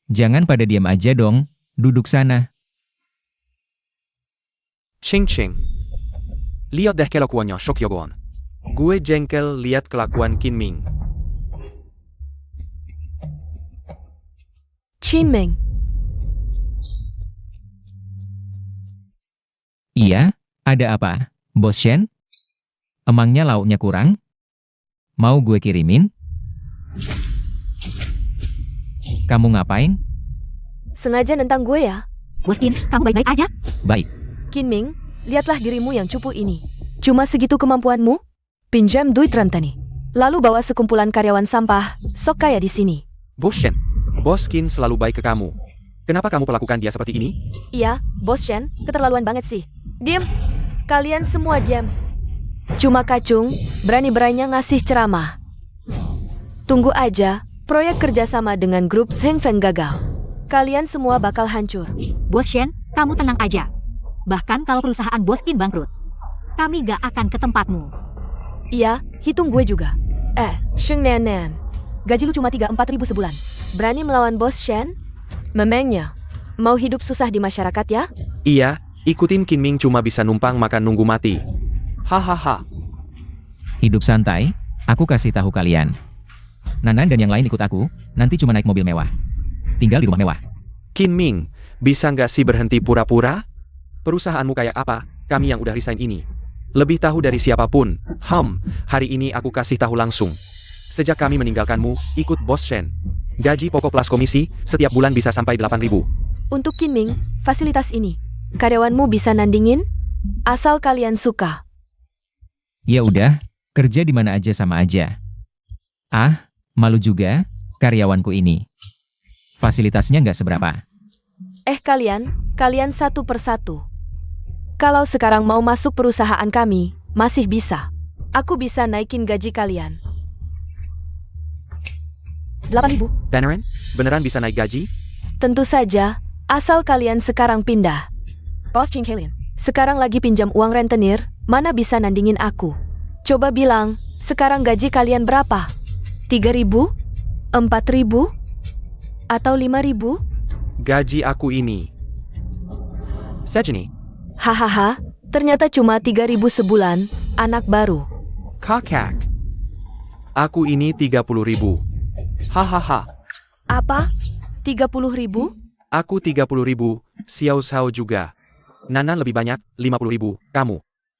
Jangan pada diam aja dong, duduk sana. Ching Ching. Lihat deh kelakuannya, Shok Yogon. Gue jengkel lihat kelakuan Qin Ming. Qin Ming, Iya, ada apa, Bos Shen? Emangnya lauknya kurang? Mau gue kirimin? Kamu ngapain? sengaja nentang gue ya? Bos Qin, kamu baik-baik aja? Baik, Qin Ming, lihatlah dirimu yang cupu ini. Cuma segitu kemampuanmu? Pinjam duit Rantani. Lalu bawa sekumpulan karyawan sampah, sok kaya di sini. Bos Shen, Bos Qin selalu baik ke kamu. Kenapa kamu perlakukan dia seperti ini? Iya, Bos Shen, keterlaluan banget sih. Diam. Kalian semua diam. Cuma Kacung, berani-beraninya ngasih ceramah. Tunggu aja, proyek kerjasama dengan grup Zheng Feng gagal. Kalian semua bakal hancur. Bos Shen, kamu tenang aja. Bahkan kalau perusahaan Bos Qin bangkrut, kami gak akan ke tempatmu. Iya, hitung gue juga. Sheng Nenen. Gaji lu cuma 3-4 ribu sebulan. Berani melawan Bos Shen? Memangnya, mau hidup susah di masyarakat ya? Iya, ikutin Qin Ming cuma bisa numpang makan nunggu mati. Hahaha. hidup santai, aku kasih tahu kalian. Nanan dan yang lain ikut aku, nanti cuma naik mobil mewah. Tinggal di rumah mewah. Qin Ming, bisa nggak sih berhenti pura-pura? Perusahaanmu kayak apa? Kami yang udah resign ini. Lebih tahu dari siapapun. Hari ini aku kasih tahu langsung. Sejak kami meninggalkanmu, ikut Bos Shen. Gaji pokok plus komisi, setiap bulan bisa sampai 8.000. Untuk Qin Ming, fasilitas ini, karyawanmu bisa nandingin? Asal kalian suka. Ya udah, kerja di mana aja sama aja. Ah, malu juga, karyawanku ini. Fasilitasnya nggak seberapa. Kalian satu persatu. Kalau sekarang mau masuk perusahaan kami, masih bisa. Aku bisa naikin gaji kalian. 8.000? Beneran bisa naik gaji? Tentu saja, asal kalian sekarang pindah. Bos Ching Helin, sekarang lagi pinjam uang rentenir, mana bisa nandingin aku? Coba bilang, sekarang gaji kalian berapa? 3.000? 4.000? Atau 5.000? Gaji aku ini. Sejeni, Hahaha, ternyata cuma 3.000 sebulan, anak baru. kakak. Aku ini 30.000. Hahaha. Apa? 30.000? Aku 30.000, Xiao Xiao juga. Nanan lebih banyak, 50.000. Kamu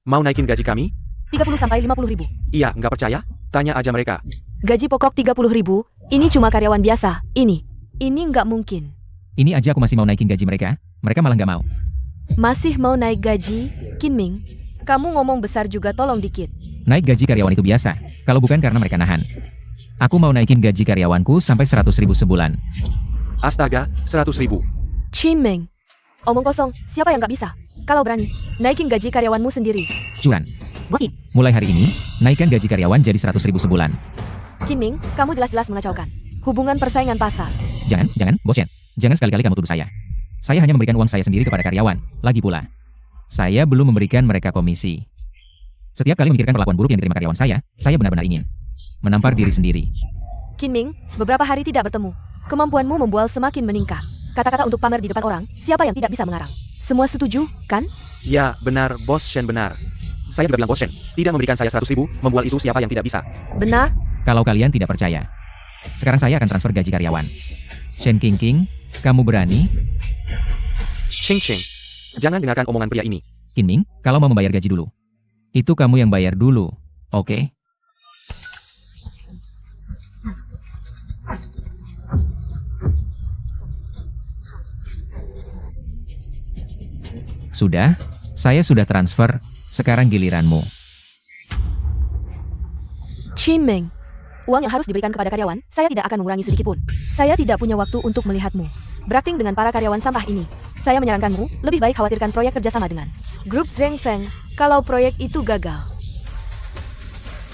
mau naikin gaji kami? 30 sampai 50.000. Iya, nggak percaya? Tanya aja mereka. Gaji pokok 30.000, ini cuma karyawan biasa, ini nggak mungkin. Ini aja aku masih mau naikin gaji mereka, mereka malah nggak mau. Masih mau naik gaji? Qin Ming, kamu ngomong besar juga tolong dikit. Naik gaji karyawan itu biasa, kalau bukan karena mereka nahan. Aku mau naikin gaji karyawanku sampai 100.000 sebulan. Astaga, 100.000. Qin Ming, omong kosong, siapa yang nggak bisa? Kalau berani, naikin gaji karyawanmu sendiri. Cuan, Bos Qin, mulai hari ini, naikkan gaji karyawan jadi 100.000 sebulan. Qin Ming, kamu jelas-jelas mengacaukan hubungan persaingan pasar. Jangan, Bos Shen. Jangan sekali-kali kamu tuduh saya. Saya hanya memberikan uang saya sendiri kepada karyawan. Lagi pula, saya belum memberikan mereka komisi. Setiap kali memikirkan perlakuan buruk yang diterima karyawan saya benar-benar ingin menampar diri sendiri. Qin Ming, beberapa hari tidak bertemu. Kemampuanmu membual semakin meningkat. Kata-kata untuk pamer di depan orang, siapa yang tidak bisa mengarang? Semua setuju, kan? Ya, benar, Bos Shen benar. Saya juga bilang Bos Shen, tidak memberikan saya 100.000, membual itu siapa yang tidak bisa. Benar? Kalau kalian tidak percaya, sekarang saya akan transfer gaji karyawan. Shen King, kamu berani? Ching Ching, jangan dengarkan omongan pria ini. Qin Ming, kalau mau membayar gaji dulu. Itu kamu yang bayar dulu, oke? Sudah, saya sudah transfer, sekarang giliranmu. Qin Ming, uang yang harus diberikan kepada karyawan, saya tidak akan mengurangi sedikit pun. Saya tidak punya waktu untuk melihatmu berakting dengan para karyawan sampah ini. Saya menyarankanmu, lebih baik khawatirkan proyek kerjasama dengan grup Zheng Feng, kalau proyek itu gagal.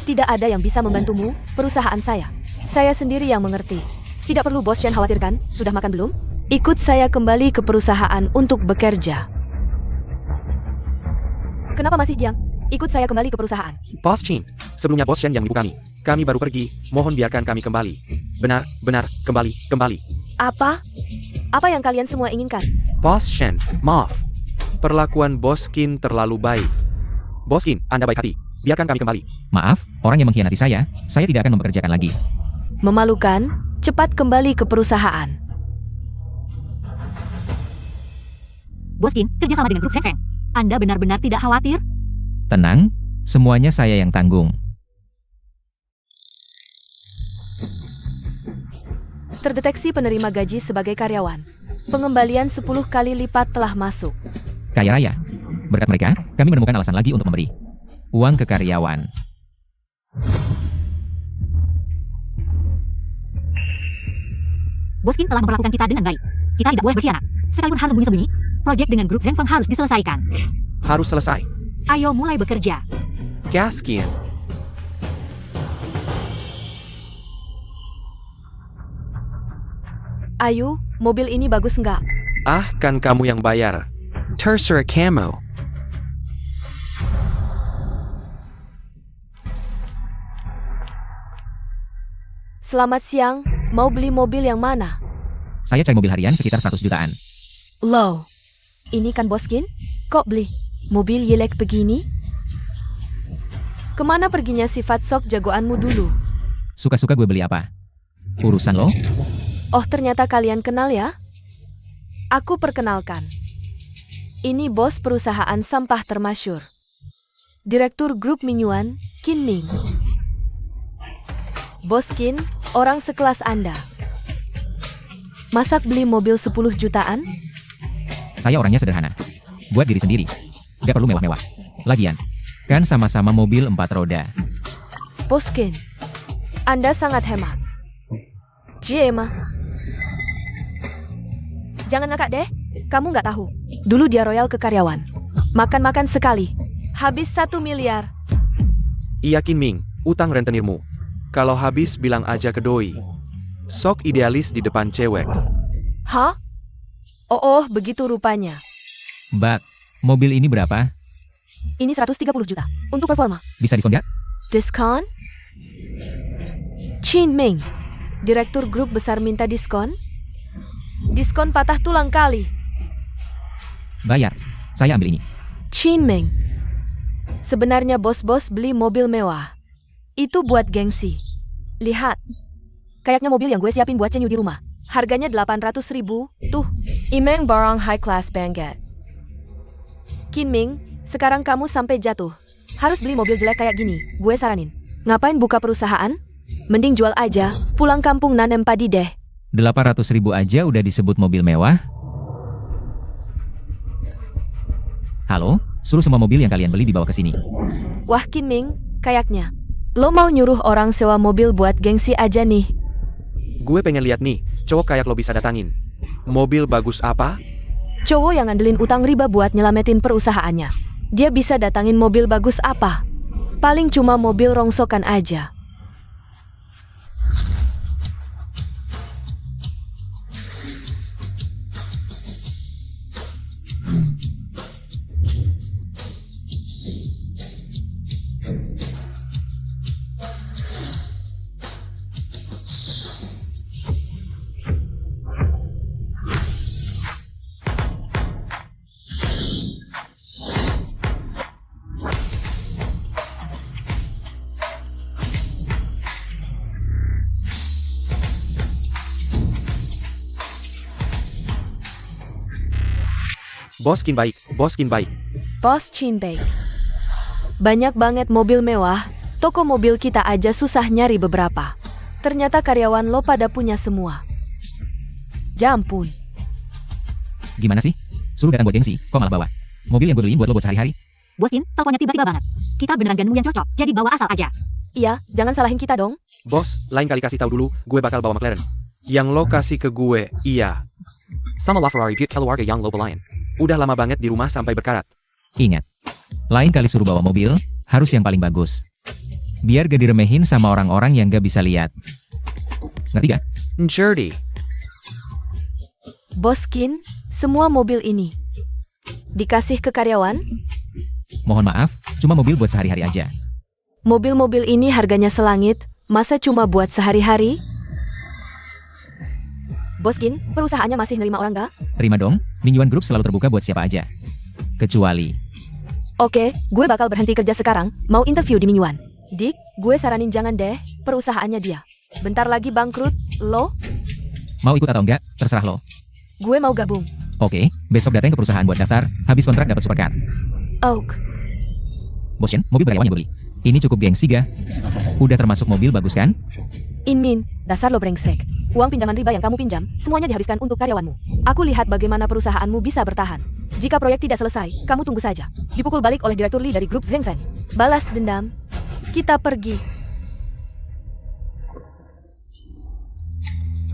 Tidak ada yang bisa membantumu, perusahaan saya. Saya sendiri yang mengerti. Tidak perlu Bos Shen khawatirkan, sudah makan belum? Ikut saya kembali ke perusahaan untuk bekerja. Kenapa masih diam? Ikut saya kembali ke perusahaan. Bos Chin, sebelumnya Bos Shen yang menipu kami. Kami baru pergi, mohon biarkan kami kembali. Benar, kembali. Apa? Apa yang kalian semua inginkan? Bos Shen, maaf. Perlakuan Bos Qin terlalu baik. Bos Qin, Anda baik hati. Biarkan kami kembali. Maaf, orang yang mengkhianati saya tidak akan mempekerjakan lagi. Memalukan, cepat kembali ke perusahaan. Bos Qin, kerjasama dengan grup Zheng. Anda benar-benar tidak khawatir? Tenang, semuanya saya yang tanggung. Terdeteksi penerima gaji sebagai karyawan. Pengembalian 10 kali lipat telah masuk. Kaya raya. Berkat mereka, kami menemukan alasan lagi untuk memberi uang ke karyawan. Bos Qin telah memperlakukan kita dengan baik. Kita tidak boleh berkhianat. Sekalipun harus sembunyi-sembunyi, proyek dengan grup Zheng harus diselesaikan. Harus selesai. Ayo mulai bekerja. Gas Qin. Ayu, mobil ini bagus nggak? Ah, kan kamu yang bayar. Terserah kamu. Selamat siang, mau beli mobil yang mana? Saya cari mobil harian sekitar 100 jutaan. Low, ini kan Bos Qin? Kok beli mobil yelek begini? Kemana perginya sifat sok jagoanmu dulu? Suka-suka gue beli apa? Urusan lo? Oh, ternyata kalian kenal ya? Aku perkenalkan. Ini bos perusahaan sampah termasyur. Direktur grup Minyuan, Qin Ming. Bos Qin, orang sekelas Anda. Masak beli mobil 10 jutaan? Saya orangnya sederhana. Buat diri sendiri. Gak perlu mewah-mewah. Lagian, kan sama-sama mobil 4 roda. Bos Qin, Anda sangat hemat. Jema. Jangan ngakak deh, kamu nggak tahu. Dulu dia royal ke karyawan. Makan-makan sekali. Habis 1 miliar. Iya Qin Ming, utang rentenirmu. Kalau habis bilang aja ke doi. Sok idealis di depan cewek. Hah? Oh, begitu rupanya. Mbak, mobil ini berapa? Ini 130 juta. Untuk performa. Bisa diskon gak? Diskon? Qin Ming, direktur grup besar minta diskon? Diskon patah tulang kali. Bayar. Saya ambil ini. Qin Ming, sebenarnya bos-bos beli mobil mewah. Itu buat gengsi. Lihat. Kayaknya mobil yang gue siapin buat Cenyu di rumah. Harganya 800.000. Tuh, imeng barang high class banget. Qin Ming, sekarang kamu sampai jatuh. Harus beli mobil jelek kayak gini. Gue saranin. Ngapain buka perusahaan? Mending jual aja. Pulang kampung nanem padi deh. 800.000 aja udah disebut mobil mewah? Halo, suruh semua mobil yang kalian beli dibawa ke sini. Wah Qin Ming, kayaknya lo mau nyuruh orang sewa mobil buat gengsi aja nih. Gue pengen lihat nih, cowok kayak lo bisa datangin. Mobil bagus apa? Cowok yang ngandelin utang riba buat nyelamatin perusahaannya. Dia bisa datangin mobil bagus apa? Paling cuma mobil rongsokan aja. Bos Qin baik, Bos Qin baik. Bos Qin baik. Banyak banget mobil mewah, toko mobil kita aja susah nyari beberapa. Ternyata karyawan lo pada punya semua. Jampun. Gimana sih? Suruh datang buat gengsi, kok malah bawa mobil yang gue beliin buat lo buat sehari-hari? Bos Qin, teleponnya tiba-tiba banget. Kita beneran gak nemu yang cocok, jadi bawa asal aja. Iya, jangan salahin kita dong. Bos, lain kali kasih tahu dulu, gue bakal bawa McLaren. Yang lo kasih ke gue, iya. Sama Ferrari Buick keluarga yang lo belain. Udah lama banget di rumah sampai berkarat. Ingat, lain kali suruh bawa mobil, harus yang paling bagus. Biar gak diremehin sama orang-orang yang gak bisa lihat. Ngerti gak? Jerdy. Bos Qin, semua mobil ini dikasih ke karyawan? Mohon maaf, cuma mobil buat sehari-hari aja. Mobil-mobil ini harganya selangit, masa cuma buat sehari-hari? Boskin, perusahaannya masih nerima orang gak? Terima dong, Mingyuan Group selalu terbuka buat siapa aja. Kecuali, Oke, gue bakal berhenti kerja sekarang, mau interview di Mingyuan. Dick, gue saranin jangan deh, perusahaannya dia. Bentar lagi bangkrut, lo? mau ikut atau enggak, terserah lo. Gue mau gabung. Oke, besok datang ke perusahaan buat daftar, habis kontrak dapat supercar. Oak. Bosien, mobil karyawan yang beli. Ini cukup gengsi ga? Udah termasuk mobil bagus kan? Inmin, dasar lo brengsek. Uang pinjaman riba yang kamu pinjam, semuanya dihabiskan untuk karyawanmu. Aku lihat bagaimana perusahaanmu bisa bertahan. Jika proyek tidak selesai, kamu tunggu saja. Dipukul balik oleh Direktur Lee dari grup Zwengfen. Balas dendam. Kita pergi.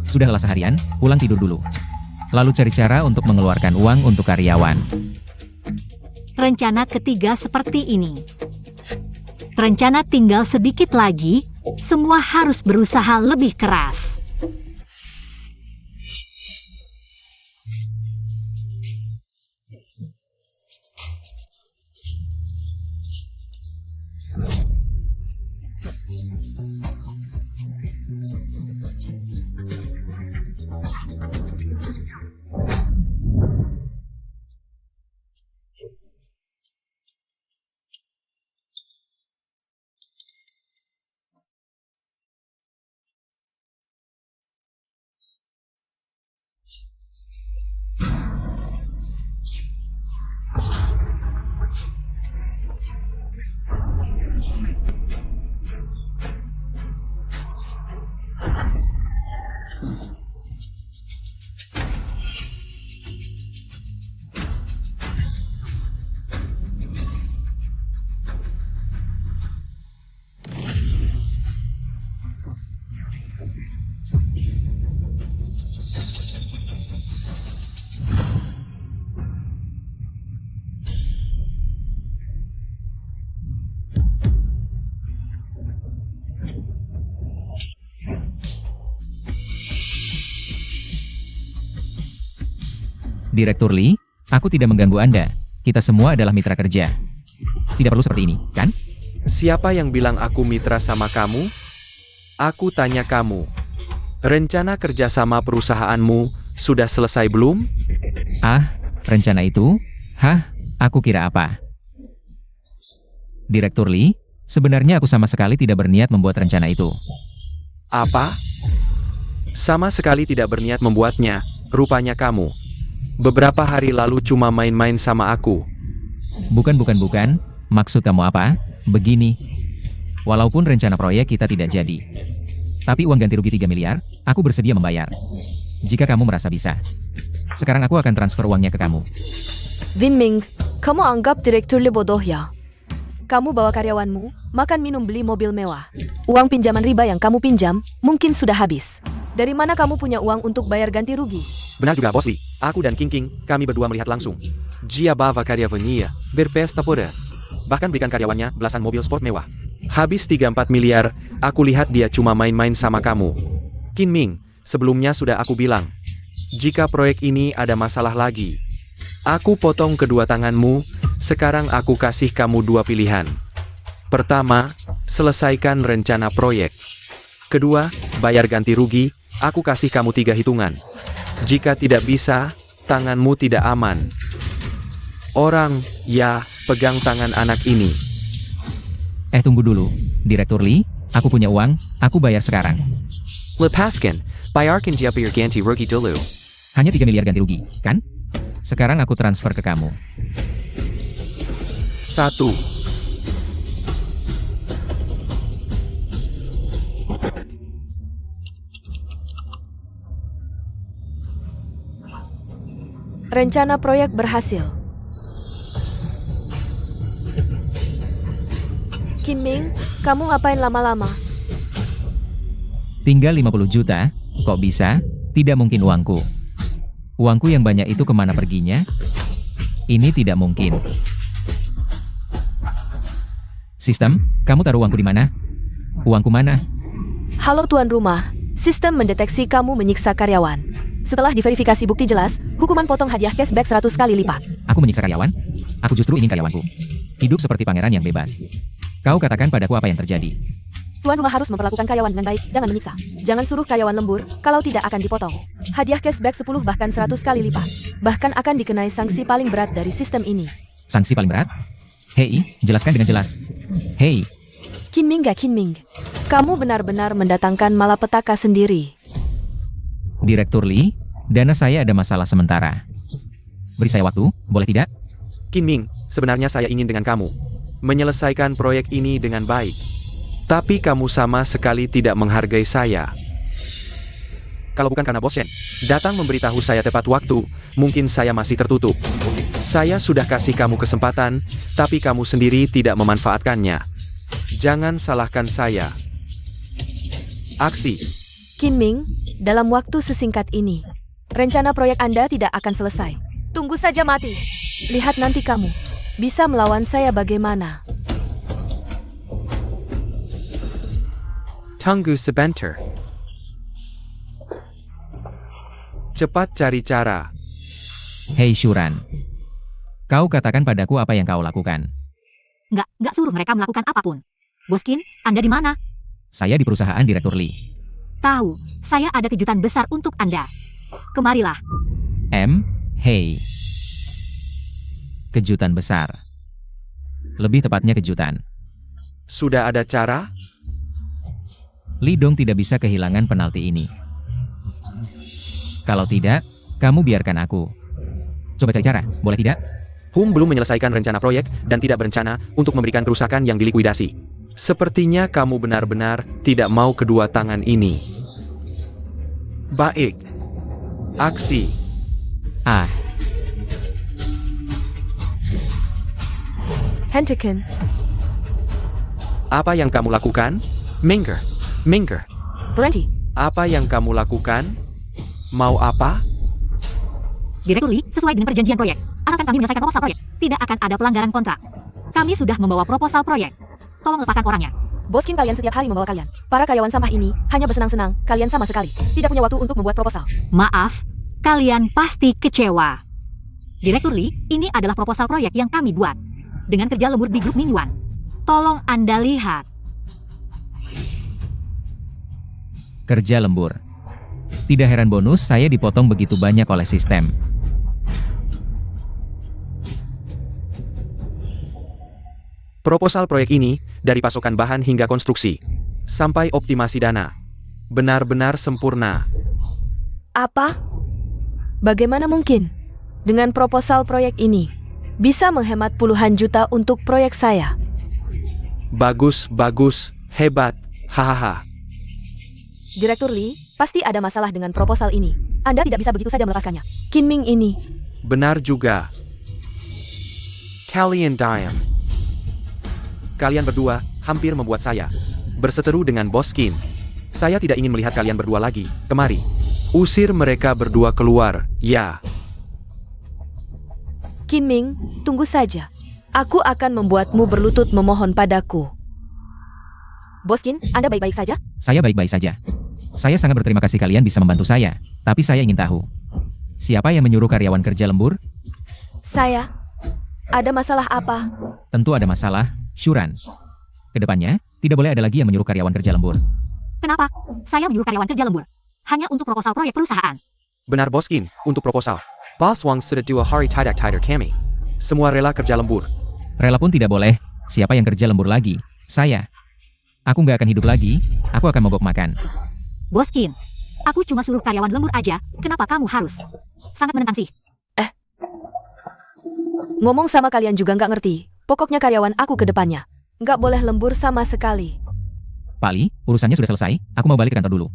Sudah lelah seharian, pulang tidur dulu. Lalu cari cara untuk mengeluarkan uang untuk karyawan. Rencana ketiga seperti ini. Rencana tinggal sedikit lagi, semua harus berusaha lebih keras. Direktur Lee, aku tidak mengganggu Anda. Kita semua adalah mitra kerja. Tidak perlu seperti ini, kan? Siapa yang bilang aku mitra sama kamu? Aku tanya kamu. Rencana kerjasama perusahaanmu sudah selesai belum? Ah, rencana itu? Hah? Aku kira apa? Direktur Lee, sebenarnya aku sama sekali tidak berniat membuat rencana itu. Apa? Sama sekali tidak berniat membuatnya, rupanya kamu. Beberapa hari lalu cuma main-main sama aku. Bukan. Maksud kamu apa? Begini. Walaupun rencana proyek kita tidak jadi. Tapi uang ganti rugi 3 miliar, aku bersedia membayar. Jika kamu merasa bisa. Sekarang aku akan transfer uangnya ke kamu. Winming, kamu anggap Direktur Lee bodoh ya? Kamu bawa karyawanmu, makan minum beli mobil mewah. Uang pinjaman riba yang kamu pinjam, mungkin sudah habis. Dari mana kamu punya uang untuk bayar ganti rugi? Benar juga Bos Lee, aku dan King, kami berdua melihat langsung. Jia bava karyavanya, berpesta pada. Bahkan berikan karyawannya belasan mobil sport mewah. Habis 3-4 miliar, aku lihat dia cuma main-main sama kamu. Qin Ming, sebelumnya sudah aku bilang. Jika proyek ini ada masalah lagi, aku potong kedua tanganmu, sekarang aku kasih kamu 2 pilihan. Pertama, selesaikan rencana proyek. Kedua, bayar ganti rugi, aku kasih kamu 3 hitungan. Jika tidak bisa, tanganmu tidak aman. Orang, ya, pegang tangan anak ini. Tunggu dulu. Direktur Lee, aku punya uang, aku bayar sekarang. Lepaskan, bayarkan dia bayar ganti rugi dulu. Hanya 3 miliar ganti rugi, kan? Sekarang aku transfer ke kamu. 1. Rencana proyek berhasil. Qin Ming, kamu ngapain lama-lama? Tinggal 50 juta, kok bisa? Tidak mungkin uangku. Uangku yang banyak itu kemana perginya? Ini tidak mungkin. Sistem, kamu taruh uangku di mana? Uangku mana? Halo tuan rumah, sistem mendeteksi kamu menyiksa karyawan. Setelah diverifikasi bukti jelas, hukuman potong hadiah cashback 100 kali lipat. Aku menyiksa karyawan? Aku justru ingin karyawanku hidup seperti pangeran yang bebas. Kau katakan padaku apa yang terjadi. Tuan rumah harus memperlakukan karyawan dengan baik, jangan menyiksa. Jangan suruh karyawan lembur, kalau tidak akan dipotong. Hadiah cashback 10 bahkan 100 kali lipat. Bahkan akan dikenai sanksi paling berat dari sistem ini. Sanksi paling berat? Hei, jelaskan dengan jelas. Hei, Kinming gak Kinming? Kamu benar-benar mendatangkan malapetaka sendiri. Direktur Lee, dana saya ada masalah sementara. Beri saya waktu, boleh tidak? Kinming, sebenarnya saya ingin dengan kamu menyelesaikan proyek ini dengan baik. Tapi kamu sama sekali tidak menghargai saya. Kalau bukan karena Bos Shen datang memberitahu saya tepat waktu, mungkin saya masih tertutup. Saya sudah kasih kamu kesempatan, tapi kamu sendiri tidak memanfaatkannya. Jangan salahkan saya. Aksi. Kinming, dalam waktu sesingkat ini, rencana proyek Anda tidak akan selesai. Tunggu saja mati. Lihat nanti kamu bisa melawan saya bagaimana. Tunggu sebentar. Cepat cari cara. Hei Shuran, kau katakan padaku apa yang kau lakukan. Nggak suruh mereka melakukan apapun. Boskin, Anda di mana? Saya di perusahaan Direktur Lee. Tahu, saya ada kejutan besar untuk Anda. Kemarilah. Hei. Kejutan besar. Lebih tepatnya kejutan. Sudah ada cara? Lee Dong tidak bisa kehilangan penalti ini. Kalau tidak, kamu biarkan aku. Coba cari cara, boleh tidak? Hum belum menyelesaikan rencana proyek dan tidak berencana untuk memberikan kerusakan yang dilikuidasi. Sepertinya kamu benar-benar tidak mau kedua tangan ini. Baik. Aksi. Hentikan. Apa yang kamu lakukan? Minggir. Berhenti. Apa yang kamu lakukan? Mau apa? Direktur Lee, sesuai dengan perjanjian proyek, asalkan kami menyelesaikan proposal proyek, tidak akan ada pelanggaran kontrak. Kami sudah membawa proposal proyek. Tolong lepaskan orangnya. Boskin, kalian setiap hari membawa kalian. Para karyawan sampah ini hanya bersenang-senang, kalian sama sekali tidak punya waktu untuk membuat proposal. Maaf, kalian pasti kecewa. Direktur Lee, ini adalah proposal proyek yang kami buat. Dengan kerja lembur di grup mingguan. Tolong Anda lihat. Kerja lembur. Tidak heran bonus saya dipotong begitu banyak oleh sistem. Proposal proyek ini, dari pasokan bahan hingga konstruksi, sampai optimasi dana, benar-benar sempurna. Apa? Bagaimana mungkin? Dengan proposal proyek ini, bisa menghemat puluhan juta untuk proyek saya. Bagus, hebat, hahaha. Direktur Lee, pasti ada masalah dengan proposal ini. Anda tidak bisa begitu saja melepaskannya. Kinming ini. Benar juga. Kalian diam. Kalian berdua hampir membuat saya berseteru dengan Boskin. Saya tidak ingin melihat kalian berdua lagi. Kemari. Usir mereka berdua keluar, ya. Kinming, tunggu saja. Aku akan membuatmu berlutut memohon padaku. Boskin, Anda baik-baik saja? Saya baik-baik saja. Saya sangat berterima kasih kalian bisa membantu saya. Tapi saya ingin tahu, siapa yang menyuruh karyawan kerja lembur? Saya. Ada masalah apa? Tentu ada masalah, Shuran. Kedepannya, tidak boleh ada lagi yang menyuruh karyawan kerja lembur. Kenapa? Saya menyuruh karyawan kerja lembur. Hanya untuk proposal proyek perusahaan. Benar Boskin, untuk proposal. Boss Wang sudah 2 hari tidak tidur kami. Semua rela kerja lembur. Rela pun tidak boleh. Siapa yang kerja lembur lagi? Saya. Aku nggak akan hidup lagi, aku akan mogok makan. Boskin, aku cuma suruh karyawan lembur aja, kenapa kamu harus? Sangat menentang sih. Ngomong sama kalian juga nggak ngerti. Pokoknya karyawan aku ke depannya. Nggak boleh lembur sama sekali. Pak Lee, urusannya sudah selesai, aku mau balik ke kantor dulu.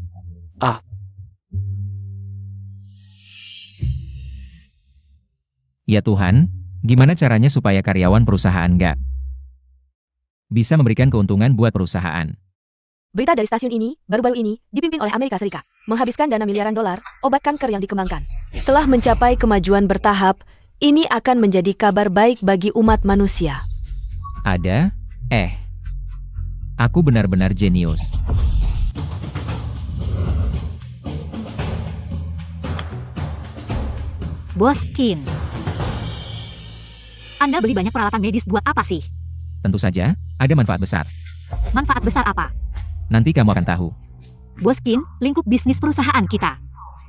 Ya Tuhan, gimana caranya supaya karyawan perusahaan nggak bisa memberikan keuntungan buat perusahaan? Berita dari stasiun ini, baru-baru ini, dipimpin oleh Amerika Serikat. Menghabiskan dana miliaran dolar, obat kanker yang dikembangkan. Telah mencapai kemajuan bertahap, ini akan menjadi kabar baik bagi umat manusia. Ada? Aku benar-benar jenius. Boskin. Anda beli banyak peralatan medis buat apa sih? Tentu saja, ada manfaat besar. Manfaat besar apa? Nanti kamu akan tahu. Boskin, lingkup bisnis perusahaan kita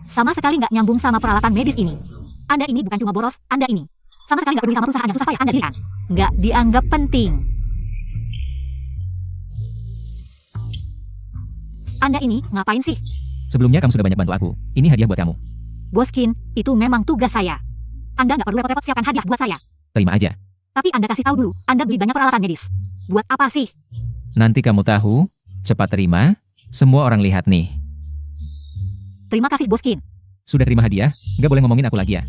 sama sekali nggak nyambung sama peralatan medis ini. Anda ini bukan cuma boros, Anda ini sama sekali nggak peduli sama perusahaan yang susah payah Anda dirikan. Nggak dianggap penting. Anda ini ngapain sih? Sebelumnya kamu sudah banyak bantu aku. Ini hadiah buat kamu. Boskin, itu memang tugas saya. Anda nggak perlu repot-repot siapkan hadiah buat saya. Terima aja. Tapi Anda kasih tahu dulu, Anda beli banyak peralatan medis. Buat apa sih? Nanti kamu tahu. Cepat terima. Semua orang lihat nih. Terima kasih Boskin. Sudah terima hadiah, nggak boleh ngomongin aku lagi ya.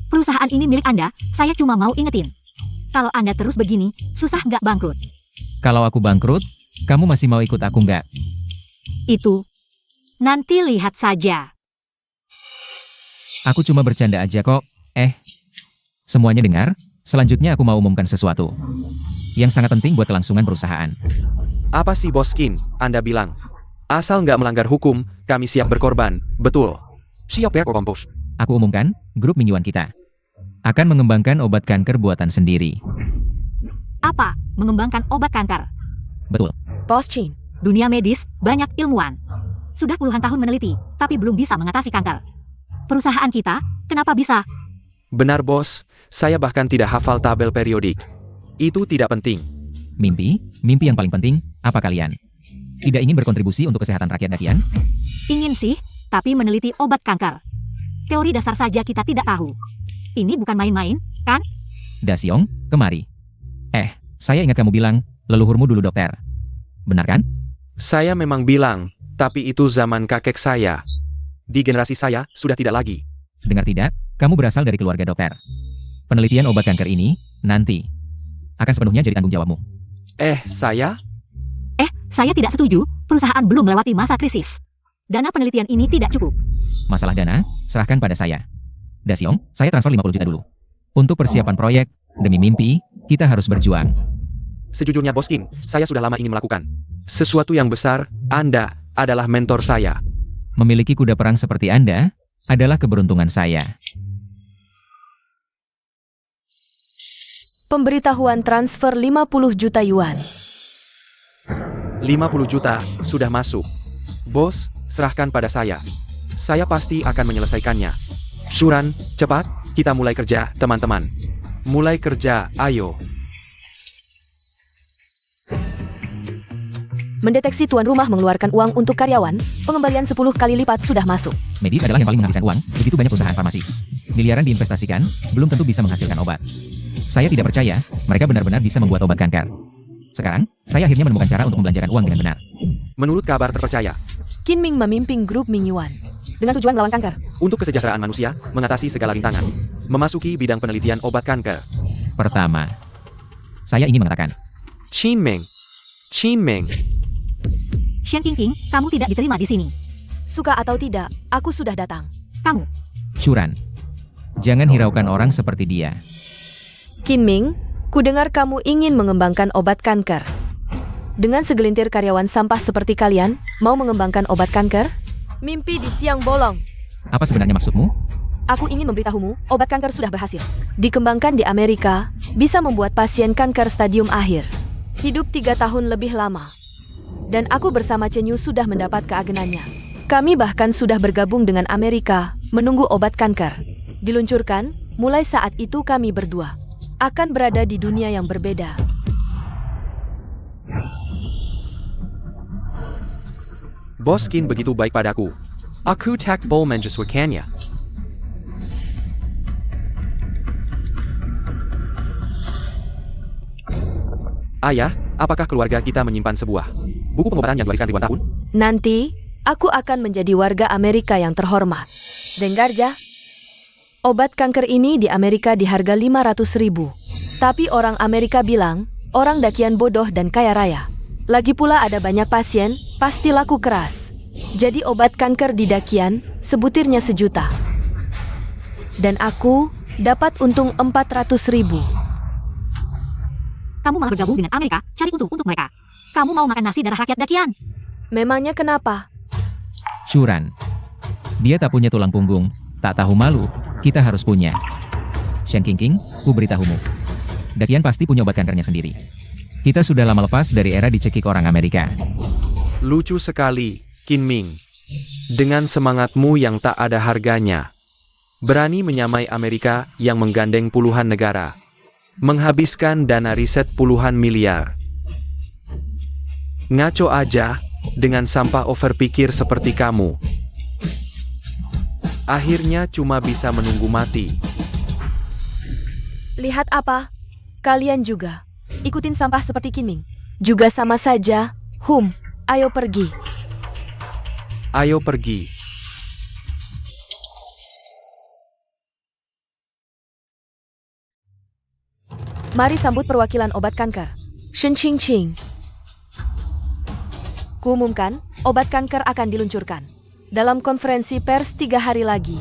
Perusahaan ini milik Anda, saya cuma mau ingetin. Kalau Anda terus begini, susah nggak bangkrut. Kalau aku bangkrut, kamu masih mau ikut aku nggak? Itu. Nanti lihat saja. Aku cuma bercanda aja kok. Semuanya dengar. Selanjutnya aku mau umumkan sesuatu yang sangat penting buat kelangsungan perusahaan. Apa sih Boskin? Anda bilang. Asal nggak melanggar hukum, kami siap berkorban. Betul. Siap ya kompos. Aku umumkan, grup Mingyuan kita akan mengembangkan obat kanker buatan sendiri. Apa? Mengembangkan obat kanker? Betul. Bos Chin, Dunia medis, banyak ilmuwan. Sudah puluhan tahun meneliti, tapi belum bisa mengatasi kanker. Perusahaan kita, kenapa bisa? Benar bos, saya bahkan tidak hafal tabel periodik. Itu tidak penting. Mimpi yang paling penting, apa kalian? Tidak ingin berkontribusi untuk kesehatan rakyat Dakian? Ingin sih, tapi meneliti obat kanker. Teori dasar saja kita tidak tahu. Ini bukan main-main, kan? Dasyong, kemari. Saya ingat kamu bilang, leluhurmu dulu dokter. Benar kan? Saya memang bilang, tapi itu zaman kakek saya. Di generasi saya, sudah tidak lagi. Dengar tidak, kamu berasal dari keluarga dokter. Penelitian obat kanker ini, nanti akan sepenuhnya jadi tanggung jawabmu. Saya tidak setuju, perusahaan belum melewati masa krisis. Dana penelitian ini tidak cukup. Masalah dana, serahkan pada saya. Dasyong, saya transfer 50 juta dulu. Untuk persiapan proyek, demi mimpi, kita harus berjuang. Sejujurnya Boskin, saya sudah lama ingin melakukan sesuatu yang besar. Anda adalah mentor saya. Memiliki kuda perang seperti Anda, adalah keberuntungan saya. pemberitahuan transfer 50 juta yuan. 50 juta, sudah masuk. Bos, serahkan pada saya. Saya pasti akan menyelesaikannya. Shuran, cepat, kita mulai kerja, teman-teman. Mulai kerja, ayo. Mendeteksi tuan rumah mengeluarkan uang untuk karyawan, pengembalian 10 kali lipat sudah masuk. Medis adalah yang paling menghabiskan uang, begitu banyak perusahaan farmasi. Miliaran diinvestasikan, belum tentu bisa menghasilkan obat. Saya tidak percaya, mereka benar-benar bisa membuat obat kanker. Sekarang, saya akhirnya menemukan cara untuk membelanjakan uang dengan benar. Menurut kabar terpercaya, Qin Ming memimpin grup Mingyuan dengan tujuan melawan kanker. untuk kesejahteraan manusia, mengatasi segala rintangan, memasuki bidang penelitian obat kanker. Pertama, saya ingin mengatakan, Qin Ming. Shen Qingqing, kamu tidak diterima di sini. Suka atau tidak, aku sudah datang. Kamu, Shuran, jangan hiraukan orang seperti dia. Qin Ming, kudengar kamu ingin mengembangkan obat kanker. Dengan segelintir karyawan sampah seperti kalian, mau mengembangkan obat kanker? Mimpi di siang bolong. Apa sebenarnya maksudmu? Aku ingin memberitahumu, obat kanker sudah berhasil. Dikembangkan di Amerika, bisa membuat pasien kanker stadium akhir hidup 3 tahun lebih lama. Dan aku bersama Chen Yu sudah mendapat keagenannya. Kami bahkan sudah bergabung dengan Amerika, menunggu obat kanker diluncurkan. Mulai saat itu kami berdua akan berada di dunia yang berbeda. Bos Qin begitu baik padaku. Aku tak boleh menyesuaikannya. Ayah, apakah keluarga kita menyimpan sebuah buku pengobatan yang diwariskan ribuan tahun? Nanti, aku akan menjadi warga Amerika yang terhormat. Dengar ya? Obat kanker ini di Amerika di harga 500.000. Tapi orang Amerika bilang, orang Dakian bodoh dan kaya raya. Lagi pula ada banyak pasien, pasti laku keras. Jadi obat kanker di Dakian, sebutirnya 1 juta. Dan aku dapat untung 400.000. kamu malah bergabung dengan Amerika, cari untung untuk mereka. Kamu mau makan nasi darah rakyat Dakian? Memangnya kenapa? Shuran, dia tak punya tulang punggung, tak tahu malu, kita harus punya. Shen Qingqing, ku beritahumu. Dakian pasti punya obat kankernya sendiri. Kita sudah lama lepas dari era dicekik orang Amerika. Lucu sekali, Qin Ming. Dengan semangatmu yang tak ada harganya. Berani menyamai Amerika yang menggandeng puluhan negara. Menghabiskan dana riset puluhan miliar. Ngaco aja, dengan sampah overpikir seperti kamu. Akhirnya cuma bisa menunggu mati. Lihat apa? Kalian juga. Ikutin sampah seperti Qin Ming. Juga sama saja. Ayo pergi. Ayo pergi. Mari sambut perwakilan obat kanker. Shen Qingqing. Kuumumkan, obat kanker akan diluncurkan. Dalam konferensi pers 3 hari lagi.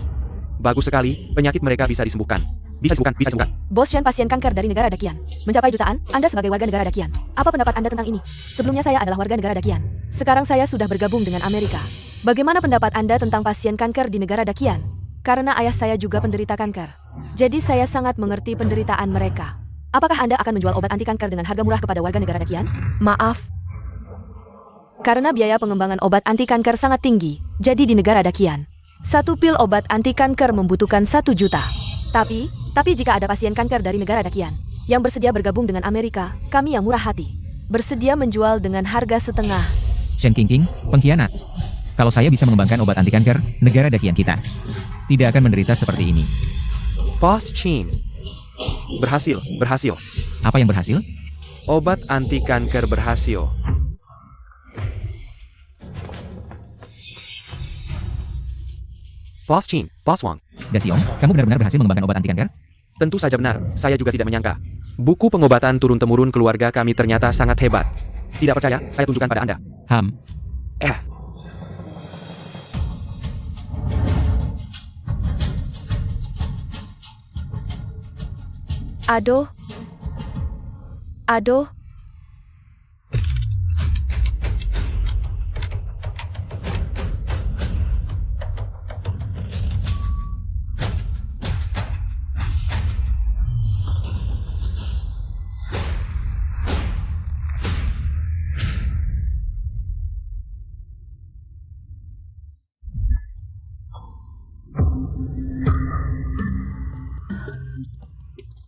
Bagus sekali, penyakit mereka bisa disembuhkan. Bisa disembuhkan. Bos Shen, pasien kanker dari negara Dakian. Mencapai jutaan, Anda sebagai warga negara Dakian. Apa pendapat Anda tentang ini? Sebelumnya saya adalah warga negara Dakian. Sekarang saya sudah bergabung dengan Amerika. Bagaimana pendapat Anda tentang pasien kanker di negara Dakian? Karena ayah saya juga penderita kanker. Jadi saya sangat mengerti penderitaan mereka. Apakah Anda akan menjual obat anti kanker dengan harga murah kepada warga negara Dakian? Maaf. Karena biaya pengembangan obat anti kanker sangat tinggi, jadi di negara Dakian, 1 pil obat anti kanker membutuhkan 1 juta. Tapi jika ada pasien kanker dari negara Dakian yang bersedia bergabung dengan Amerika, kami yang murah hati, bersedia menjual dengan harga setengah. Shen Qingqing, pengkhianat. Kalau saya bisa mengembangkan obat anti kanker, negara Dakian kita tidak akan menderita seperti ini. Bos Qin. Berhasil. Apa yang berhasil? Obat anti kanker berhasil. Bos Qin, Bos Wang. Daxiong, kamu benar-benar berhasil mengembangkan obat anti kanker? Tentu saja benar, saya juga tidak menyangka. Buku pengobatan turun-temurun keluarga kami ternyata sangat hebat. Tidak percaya, saya tunjukkan pada Anda. Aduh.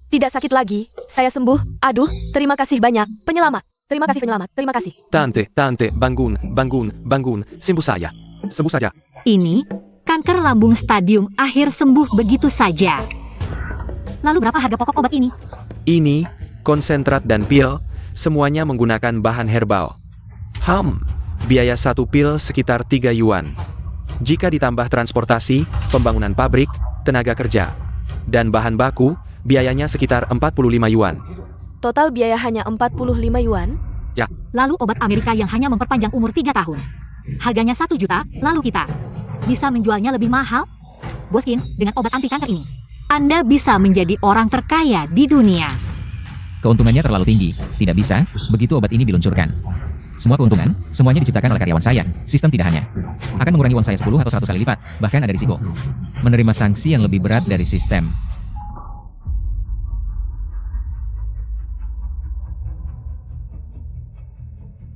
Tidak sakit lagi, saya sembuh. Aduh, terima kasih banyak, penyelamat. Terima kasih. Tante, bangun, sembuh saja. Ini, kanker lambung stadium akhir sembuh begitu saja. Lalu berapa harga pokok obat ini? Ini, konsentrat dan pil, semuanya menggunakan bahan herbal. Biaya 1 pil sekitar 3 yuan. Jika ditambah transportasi, pembangunan pabrik, tenaga kerja, dan bahan baku, biayanya sekitar 45 yuan. Total biaya hanya 45 yuan? Ya. Lalu obat Amerika yang hanya memperpanjang umur 3 tahun. Harganya 1 juta, lalu kita bisa menjualnya lebih mahal? Bos Qin, dengan obat anti kanker ini, Anda bisa menjadi orang terkaya di dunia. Keuntungannya terlalu tinggi, tidak bisa, begitu obat ini diluncurkan. Semua keuntungan, semuanya diciptakan oleh karyawan saya. Sistem tidak hanya akan mengurangi uang saya 10 atau 100 kali lipat, bahkan ada risiko menerima sanksi yang lebih berat dari sistem.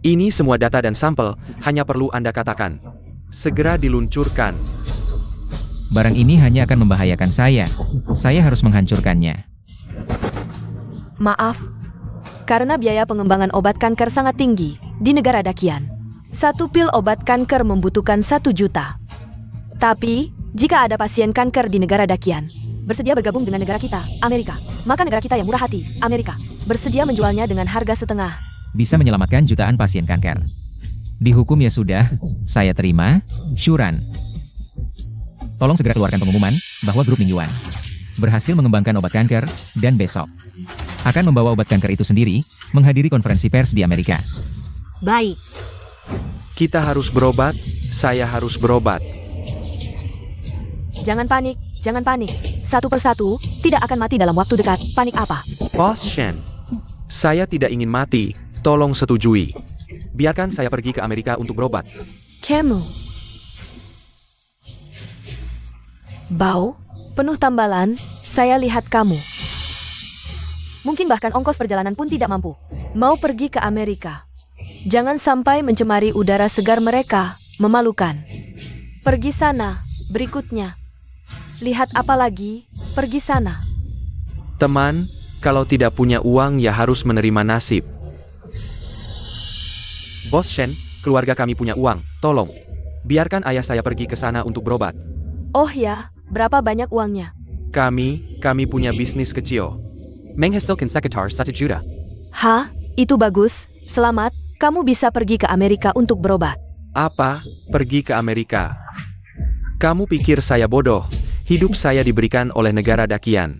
Ini semua data dan sampel, hanya perlu Anda katakan. Segera diluncurkan. Barang ini hanya akan membahayakan saya. Saya harus menghancurkannya. Maaf, karena biaya pengembangan obat kanker sangat tinggi di negara Dakian. 1 pil obat kanker membutuhkan 1 juta. Tapi, jika ada pasien kanker di negara Dakian bersedia bergabung dengan negara kita, Amerika, maka negara kita yang murah hati, Amerika, bersedia menjualnya dengan harga setengah. Bisa menyelamatkan jutaan pasien kanker. Dihukum ya sudah, saya terima, Shuran. Tolong segera keluarkan pengumuman bahwa grup Ning Yuan berhasil mengembangkan obat kanker, dan besok akan membawa obat kanker itu sendiri, menghadiri konferensi pers di Amerika. Baik. Kita harus berobat, saya harus berobat. Jangan panik. Satu persatu, tidak akan mati dalam waktu dekat. Panik apa? Bos Shen, saya tidak ingin mati, tolong setujui. Biarkan saya pergi ke Amerika untuk berobat. Kamu. Bau, penuh tambalan, saya lihat kamu. Mungkin bahkan ongkos perjalanan pun tidak mampu. Mau pergi ke Amerika. Jangan sampai mencemari udara segar mereka, memalukan. Pergi sana, berikutnya. Lihat apa lagi, pergi sana. Teman, kalau tidak punya uang ya harus menerima nasib. Bos Shen, keluarga kami punya uang, tolong. Biarkan ayah saya pergi ke sana untuk berobat. Oh ya, berapa banyak uangnya? Kami punya bisnis kecil. Menghasilkan sekitar 1 juta. Hah, itu bagus, selamat, kamu bisa pergi ke Amerika untuk berobat. Apa? Pergi ke Amerika? Kamu pikir saya bodoh? Hidup saya diberikan oleh negara dakian.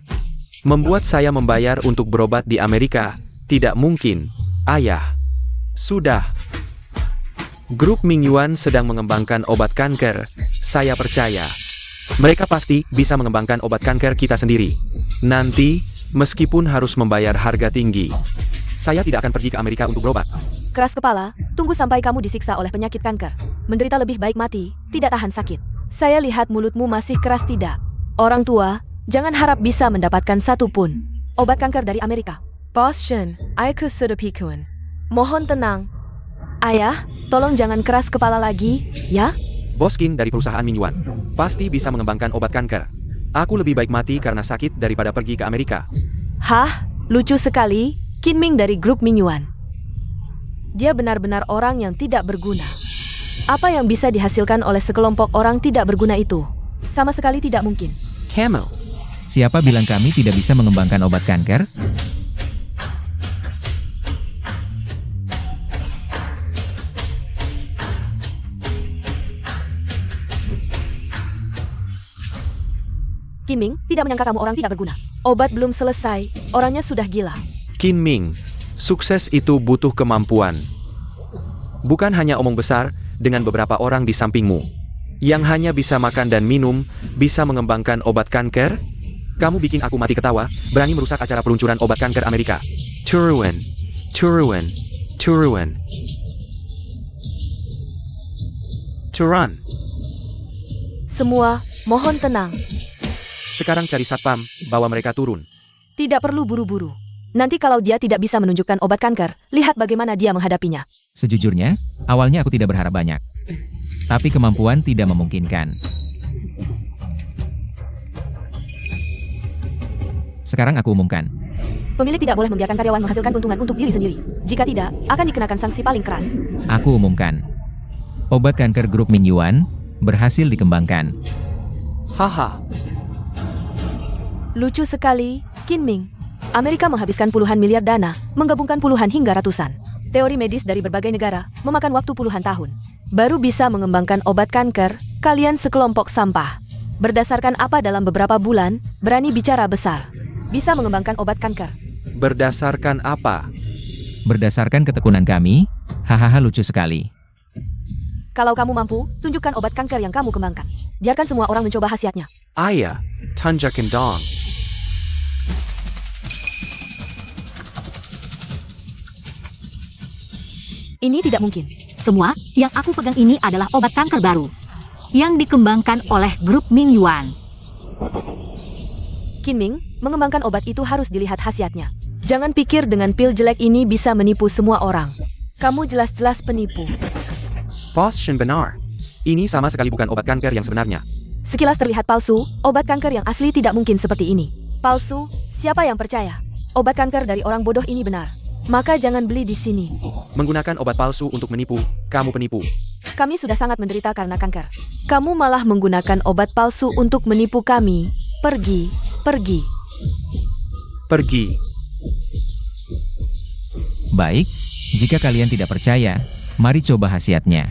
Membuat saya membayar untuk berobat di Amerika? Tidak mungkin, ayah. Sudah. Grup Mingyuan sedang mengembangkan obat kanker. Saya percaya. Mereka pasti bisa mengembangkan obat kanker kita sendiri. Nanti, meskipun harus membayar harga tinggi, saya tidak akan pergi ke Amerika untuk berobat. Keras kepala, tunggu sampai kamu disiksa oleh penyakit kanker. Menderita lebih baik mati, tidak tahan sakit. Saya lihat mulutmu masih keras tidak? Orang tua, jangan harap bisa mendapatkan satu pun obat kanker dari Amerika. Bos Shen, aku sudah pikun. Mohon tenang. Ayah, tolong jangan keras kepala lagi, ya? Bos Qin dari perusahaan Mingyuan pasti bisa mengembangkan obat kanker. Aku lebih baik mati karena sakit daripada pergi ke Amerika. Hah, lucu sekali, Qin Ming dari grup Mingyuan. Dia benar-benar orang yang tidak berguna. Apa yang bisa dihasilkan oleh sekelompok orang tidak berguna itu? Sama sekali tidak mungkin. Camel. Siapa bilang kami tidak bisa mengembangkan obat kanker? Qin Ming, tidak menyangka kamu orang tidak berguna. Obat belum selesai, orangnya sudah gila. Qin Ming, sukses itu butuh kemampuan. Bukan hanya omong besar, dengan beberapa orang di sampingmu. Yang hanya bisa makan dan minum, bisa mengembangkan obat kanker? Kamu bikin aku mati ketawa, berani merusak acara peluncuran obat kanker Amerika. Turuan. Turan. Semua, mohon tenang. Sekarang cari satpam, bawa mereka turun. Tidak perlu buru-buru. Nanti kalau dia tidak bisa menunjukkan obat kanker, lihat bagaimana dia menghadapinya. Sejujurnya, awalnya aku tidak berharap banyak. Tapi kemampuan tidak memungkinkan. Sekarang aku umumkan. Pemilik tidak boleh membiarkan karyawan menghasilkan keuntungan untuk diri sendiri. Jika tidak, akan dikenakan sanksi paling keras. Aku umumkan. Obat kanker grup Mingyuan berhasil dikembangkan. Haha. Lucu sekali, Qin Ming. Amerika menghabiskan puluhan miliar dana, menggabungkan puluhan hingga ratusan teori medis dari berbagai negara, memakan waktu puluhan tahun. Baru bisa mengembangkan obat kanker, kalian sekelompok sampah. Berdasarkan apa dalam beberapa bulan, berani bicara besar. Bisa mengembangkan obat kanker. Berdasarkan apa? Berdasarkan ketekunan kami, hahaha lucu sekali. Kalau kamu mampu, tunjukkan obat kanker yang kamu kembangkan. Biarkan semua orang mencoba khasiatnya. Ayah, Tanjakan Dong. Ini tidak mungkin. Semua yang aku pegang ini adalah obat kanker baru yang dikembangkan oleh grup Mingyuan. Qin Ming, mengembangkan obat itu harus dilihat khasiatnya. Jangan pikir dengan pil jelek ini bisa menipu semua orang. Kamu jelas-jelas penipu. Bos Shen benar. Ini sama sekali bukan obat kanker yang sebenarnya. Sekilas terlihat palsu, obat kanker yang asli tidak mungkin seperti ini. Palsu? Siapa yang percaya? Obat kanker dari orang bodoh ini benar. Maka jangan beli di sini. Menggunakan obat palsu untuk menipu, kamu penipu. Kami sudah sangat menderita karena kanker. Kamu malah menggunakan obat palsu untuk menipu kami. Pergi. Baik, jika kalian tidak percaya, mari coba khasiatnya.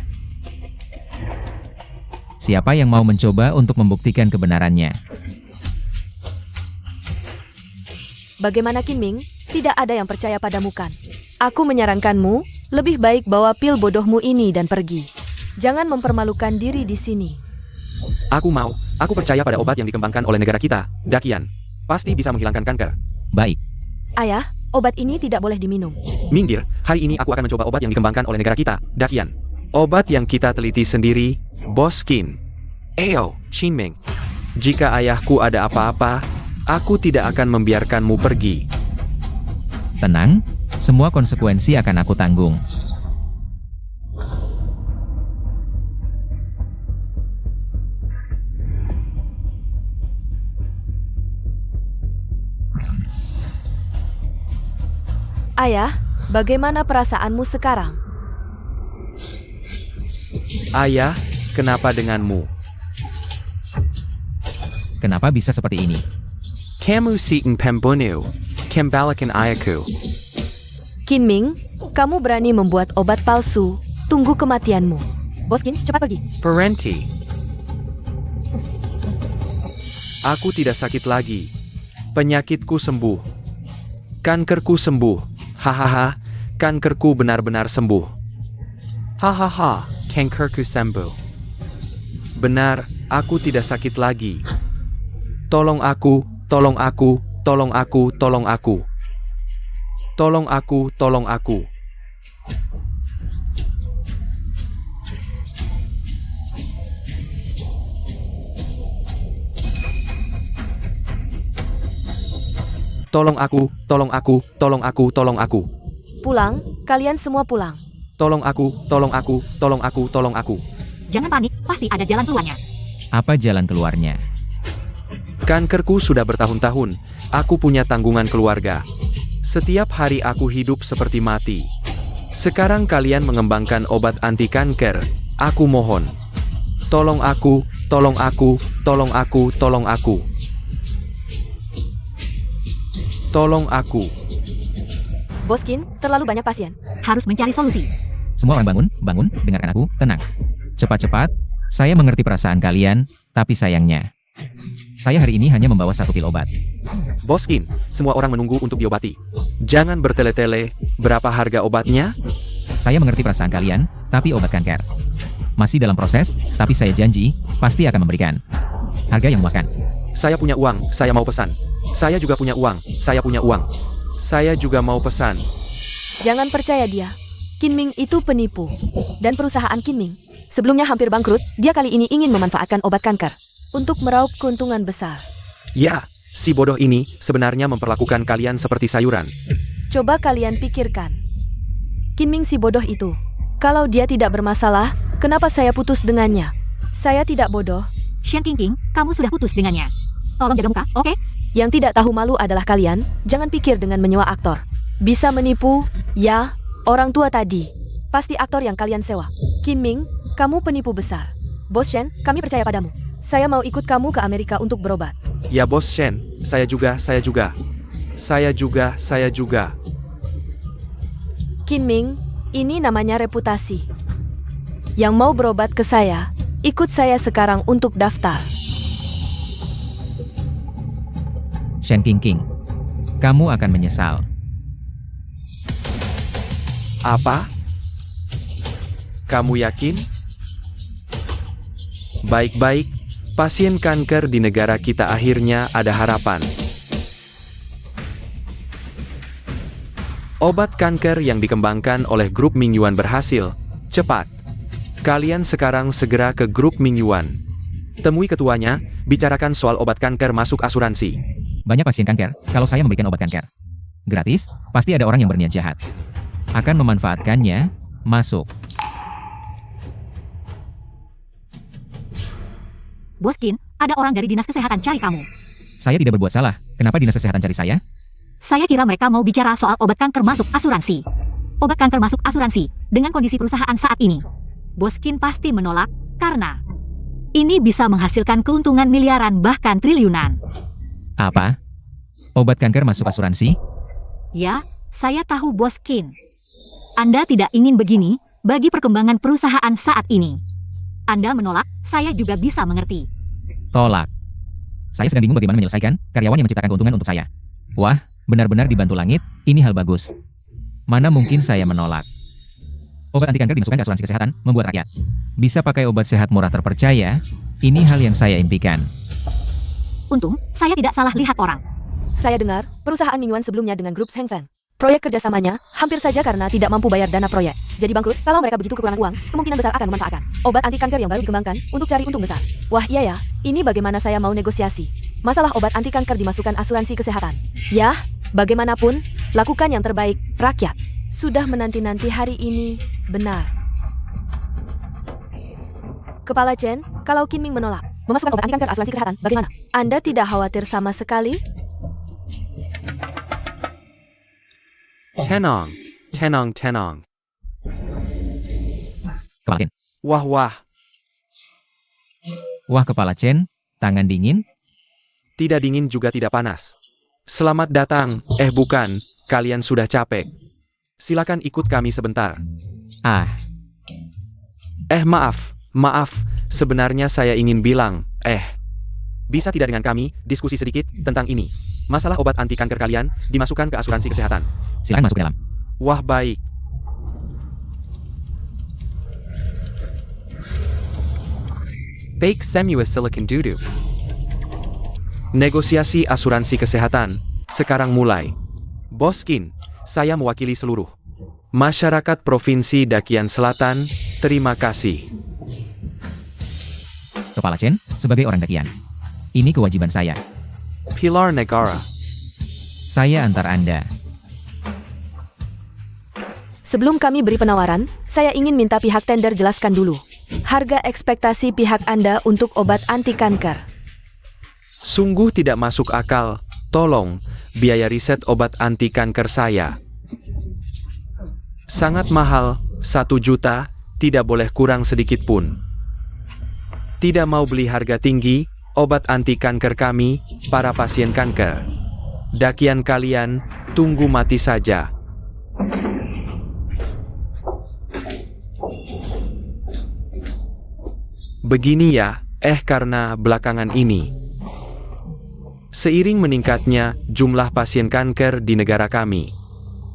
Siapa yang mau mencoba untuk membuktikan kebenarannya? Bagaimana Qin Ming? Tidak ada yang percaya padamu kan? Aku menyarankanmu, lebih baik bawa pil bodohmu ini dan pergi. Jangan mempermalukan diri di sini. Aku percaya pada obat yang dikembangkan oleh negara kita, Dakian. Pasti bisa menghilangkan kanker. Baik. Ayah, obat ini tidak boleh diminum. Minggir, hari ini aku akan mencoba obat yang dikembangkan oleh negara kita, Dakian. Obat yang kita teliti sendiri, Bos Qin. Eyo, Qin Ming. Jika ayahku ada apa-apa, aku tidak akan membiarkanmu pergi. Tenang, semua konsekuensi akan aku tanggung. Ayah, bagaimana perasaanmu sekarang? Ayah, kenapa denganmu? Kenapa bisa seperti ini? Kamu siang pembunuh. Kembalikan ayahku. Kinming, kamu berani membuat obat palsu. Tunggu kematianmu. Boskin, cepat pergi. Berhenti. Aku tidak sakit lagi. Penyakitku sembuh. Kankerku sembuh. Hahaha, kankerku benar-benar sembuh. Hahaha, kankerku sembuh. Benar, aku tidak sakit lagi. Tolong aku, tolong aku, tolong aku, tolong aku. Tolong aku, tolong aku. Tolong aku, tolong aku, tolong aku, tolong aku. Pulang, kalian semua pulang. Tolong aku, tolong aku, tolong aku, tolong aku. Jangan panik, pasti ada jalan keluarnya. Apa jalan keluarnya? Kankerku sudah bertahun-tahun, aku punya tanggungan keluarga. Setiap hari aku hidup seperti mati. Sekarang kalian mengembangkan obat anti kanker, aku mohon. Tolong aku, tolong aku, tolong aku, tolong aku. Tolong aku. Boskin, terlalu banyak pasien. Harus mencari solusi. Semua orang bangun, bangun, dengarkan aku, tenang. Cepat-cepat, saya mengerti perasaan kalian, tapi sayangnya, saya hari ini hanya membawa 1 pil obat. Boskin, semua orang menunggu untuk diobati. Jangan bertele-tele, berapa harga obatnya? Saya mengerti perasaan kalian, tapi obat kanker masih dalam proses, tapi saya janji, pasti akan memberikan harga yang memuaskan. Saya punya uang, saya mau pesan. Saya juga punya uang, saya punya uang. Saya juga mau pesan. Jangan percaya dia. Kinming itu penipu. Dan perusahaan Kinming, sebelumnya hampir bangkrut, dia kali ini ingin memanfaatkan obat kanker untuk meraup keuntungan besar. Ya, si bodoh ini sebenarnya memperlakukan kalian seperti sayuran. Coba kalian pikirkan. Kinming si bodoh itu. Kalau dia tidak bermasalah, kenapa saya putus dengannya? Saya tidak bodoh. Shen Qingqing, kamu sudah putus dengannya. Tolong jaga muka, oke? Yang tidak tahu malu adalah kalian. Jangan pikir dengan menyewa aktor. Bisa menipu, ya, orang tua tadi. Pasti aktor yang kalian sewa. Kinming, kamu penipu besar. Bos Shen, kami percaya padamu. Saya mau ikut kamu ke Amerika untuk berobat. Ya Bos Shen, saya juga. Kinming, ini namanya reputasi. Yang mau berobat ke saya, ikut saya sekarang untuk daftar. Shen Qingqing, kamu akan menyesal. Apa? Kamu yakin? Baik-baik, pasien kanker di negara kita akhirnya ada harapan. Obat kanker yang dikembangkan oleh grup Mingyuan berhasil. Cepat. Kalian sekarang segera ke grup Mingyuan. Temui ketuanya, bicarakan soal obat kanker masuk asuransi. Banyak pasien kanker, kalau saya memberikan obat kanker gratis, pasti ada orang yang berniat jahat. Akan memanfaatkannya, masuk. Boskin, ada orang dari Dinas Kesehatan cari kamu. Saya tidak berbuat salah, kenapa Dinas Kesehatan cari saya? Saya kira mereka mau bicara soal obat kanker masuk asuransi. Obat kanker masuk asuransi, dengan kondisi perusahaan saat ini. Boskin pasti menolak, karena ini bisa menghasilkan keuntungan miliaran bahkan triliunan. Apa? Obat kanker masuk asuransi? Ya, saya tahu Boskin. Anda tidak ingin begini, bagi perkembangan perusahaan saat ini. Anda menolak, saya juga bisa mengerti. Tolak. Saya sedang bingung bagaimana menyelesaikan karyawan yang menciptakan keuntungan untuk saya. Wah, benar-benar dibantu langit, ini hal bagus. Mana mungkin saya menolak? Obat anti kanker dimasukkan ke asuransi kesehatan, membuat rakyat bisa pakai obat sehat murah terpercaya, ini hal yang saya impikan. Untung, saya tidak salah lihat orang. Saya dengar, perusahaan Mingyuan sebelumnya dengan grup Hengfen. Proyek kerjasamanya, hampir saja karena tidak mampu bayar dana proyek. Jadi bangkrut, kalau mereka begitu kekurangan uang, kemungkinan besar akan memanfaatkan obat anti kanker yang baru dikembangkan, untuk cari untung besar. Wah iya ya, ini bagaimana saya mau negosiasi. Masalah obat anti kanker dimasukkan asuransi kesehatan. Ya, bagaimanapun, lakukan yang terbaik, rakyat. Sudah menanti-nanti hari ini, benar. Kepala Chen, kalau Kinming menolak memasukkan obat anti kanker asuransi kesehatan, bagaimana? Anda tidak khawatir sama sekali? Tenang, tenang, tenang. Kepala Chen. Wah, wah. Wah, Kepala Chen, tangan dingin? Tidak dingin juga tidak panas. Selamat datang. Bukan, kalian sudah capek. Silakan ikut kami sebentar. Ah, Maaf. Sebenarnya saya ingin bilang, bisa tidak dengan kami diskusi sedikit tentang ini? Masalah obat anti kanker kalian dimasukkan ke asuransi kesehatan. silakan masuk ke dalam. Wah, baik. Fake Samuel Silicon Dudu. Negosiasi asuransi kesehatan sekarang mulai. Boskin, saya mewakili seluruh masyarakat Provinsi Dakian Selatan. Terima kasih. Kepala Chen, sebagai orang Dakian. Ini kewajiban saya. Pilar Negara. Saya antar Anda. Sebelum kami beri penawaran, saya ingin minta pihak tender jelaskan dulu harga ekspektasi pihak Anda untuk obat anti kanker. Sungguh tidak masuk akal. Tolong, biaya riset obat anti kanker saya sangat mahal, 1 juta, tidak boleh kurang sedikit pun. Tidak mau beli harga tinggi, obat anti kanker kami, para pasien kanker. Dakian kalian, tunggu mati saja. Begini ya, karena belakangan ini, seiring meningkatnya jumlah pasien kanker di negara kami,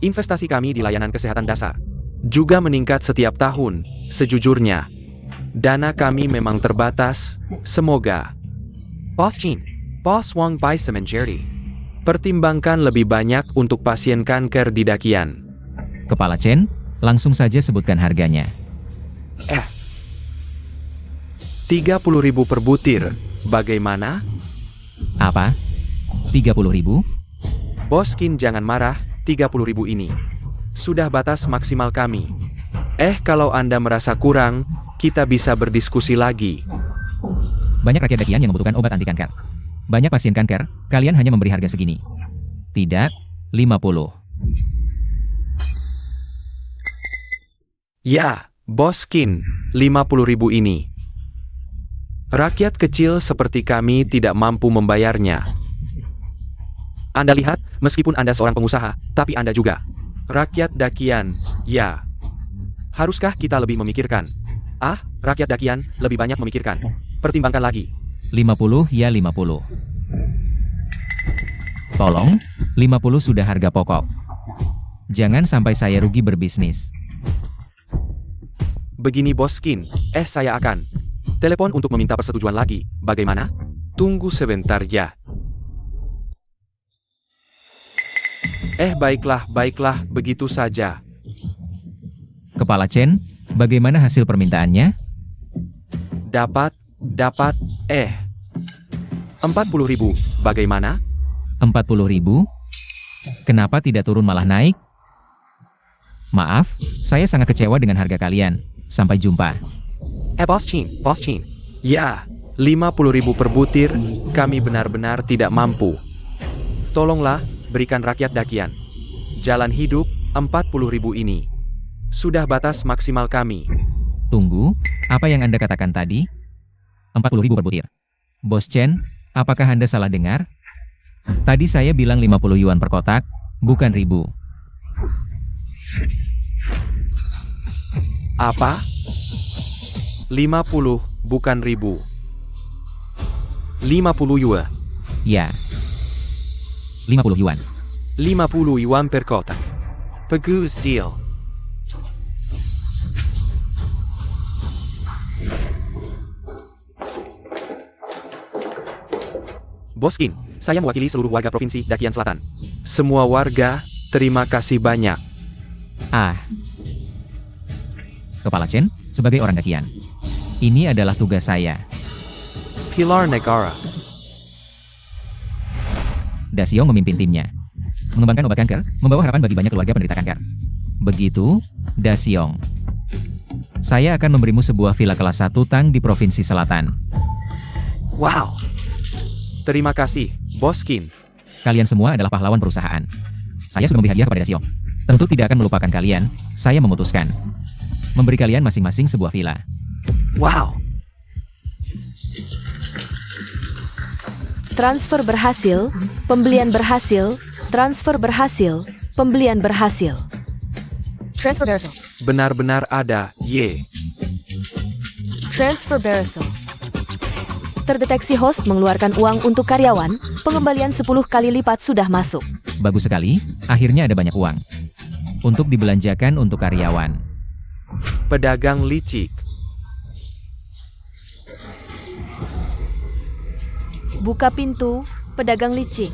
investasi kami di layanan kesehatan dasar juga meningkat setiap tahun. Sejujurnya, dana kami memang terbatas. Semoga Boss Chin, Boss Wang Bai Semenjeri, pertimbangkan lebih banyak untuk pasien kanker di Dakian. Kepala Chen, langsung saja sebutkan harganya. 30.000 per butir, bagaimana? Apa? 30.000? Boskin jangan marah, 30.000 ini sudah batas maksimal kami. Kalau Anda merasa kurang, kita bisa berdiskusi lagi. Banyak rakyat Dakian yang membutuhkan obat anti kanker. Banyak pasien kanker, kalian hanya memberi harga segini. Tidak, 50. Ya, Boskin, 50.000 ini. Rakyat kecil seperti kami tidak mampu membayarnya. Anda lihat, meskipun Anda seorang pengusaha, tapi Anda juga rakyat Dakian, ya. Haruskah kita lebih memikirkan? Rakyat Dakian lebih banyak memikirkan. Pertimbangkan lagi. 50 ya 50. Tolong, 50 sudah harga pokok. Jangan sampai saya rugi berbisnis. Begini Boskin, saya akan telepon untuk meminta persetujuan lagi, bagaimana? Tunggu sebentar ya. Baiklah, begitu saja. Kepala Chen, bagaimana hasil permintaannya? Dapat, 40.000, bagaimana? 40.000? Kenapa tidak turun malah naik? Maaf, saya sangat kecewa dengan harga kalian. Sampai jumpa. Boss Chin. Ya, 50.000 per butir, kami benar-benar tidak mampu. Tolonglah, berikan rakyat Dakian jalan hidup. 40.000 ini sudah batas maksimal kami. Tunggu, apa yang Anda katakan tadi? 40.000 per butir. Bos Chen, apakah Anda salah dengar? Tadi saya bilang 50 yuan per kotak, bukan ribu. Apa? 50, bukan ribu. 50 yuan. Ya. 50 yuan. 50 yuan per kotak. Bagus deal. Boskin, saya mewakili seluruh warga Provinsi Dakian Selatan. Semua warga, terima kasih banyak. Kepala Chen, sebagai orang Dakian, ini adalah tugas saya. Pilar Negara. Daxiong memimpin timnya. Mengembangkan obat kanker, membawa harapan bagi banyak keluarga penderita kanker. Begitu, Daxiong. Saya akan memberimu sebuah villa kelas 1 Tang di Provinsi Selatan. Wow. Terima kasih, Boskin. Kalian semua adalah pahlawan perusahaan. Saya sudah memberi hadiah kepada Daxiong. Tentu tidak akan melupakan kalian, saya memutuskan memberi kalian masing-masing sebuah villa. Wow. Transfer berhasil, pembelian berhasil, transfer berhasil, pembelian berhasil. Transfer berhasil. Benar-benar ada, ye. Transfer berhasil. Terdeteksi host mengeluarkan uang untuk karyawan, pengembalian 10 kali lipat sudah masuk. Bagus sekali, akhirnya ada banyak uang untuk dibelanjakan untuk karyawan. Pedagang licik. Buka pintu, pedagang licik.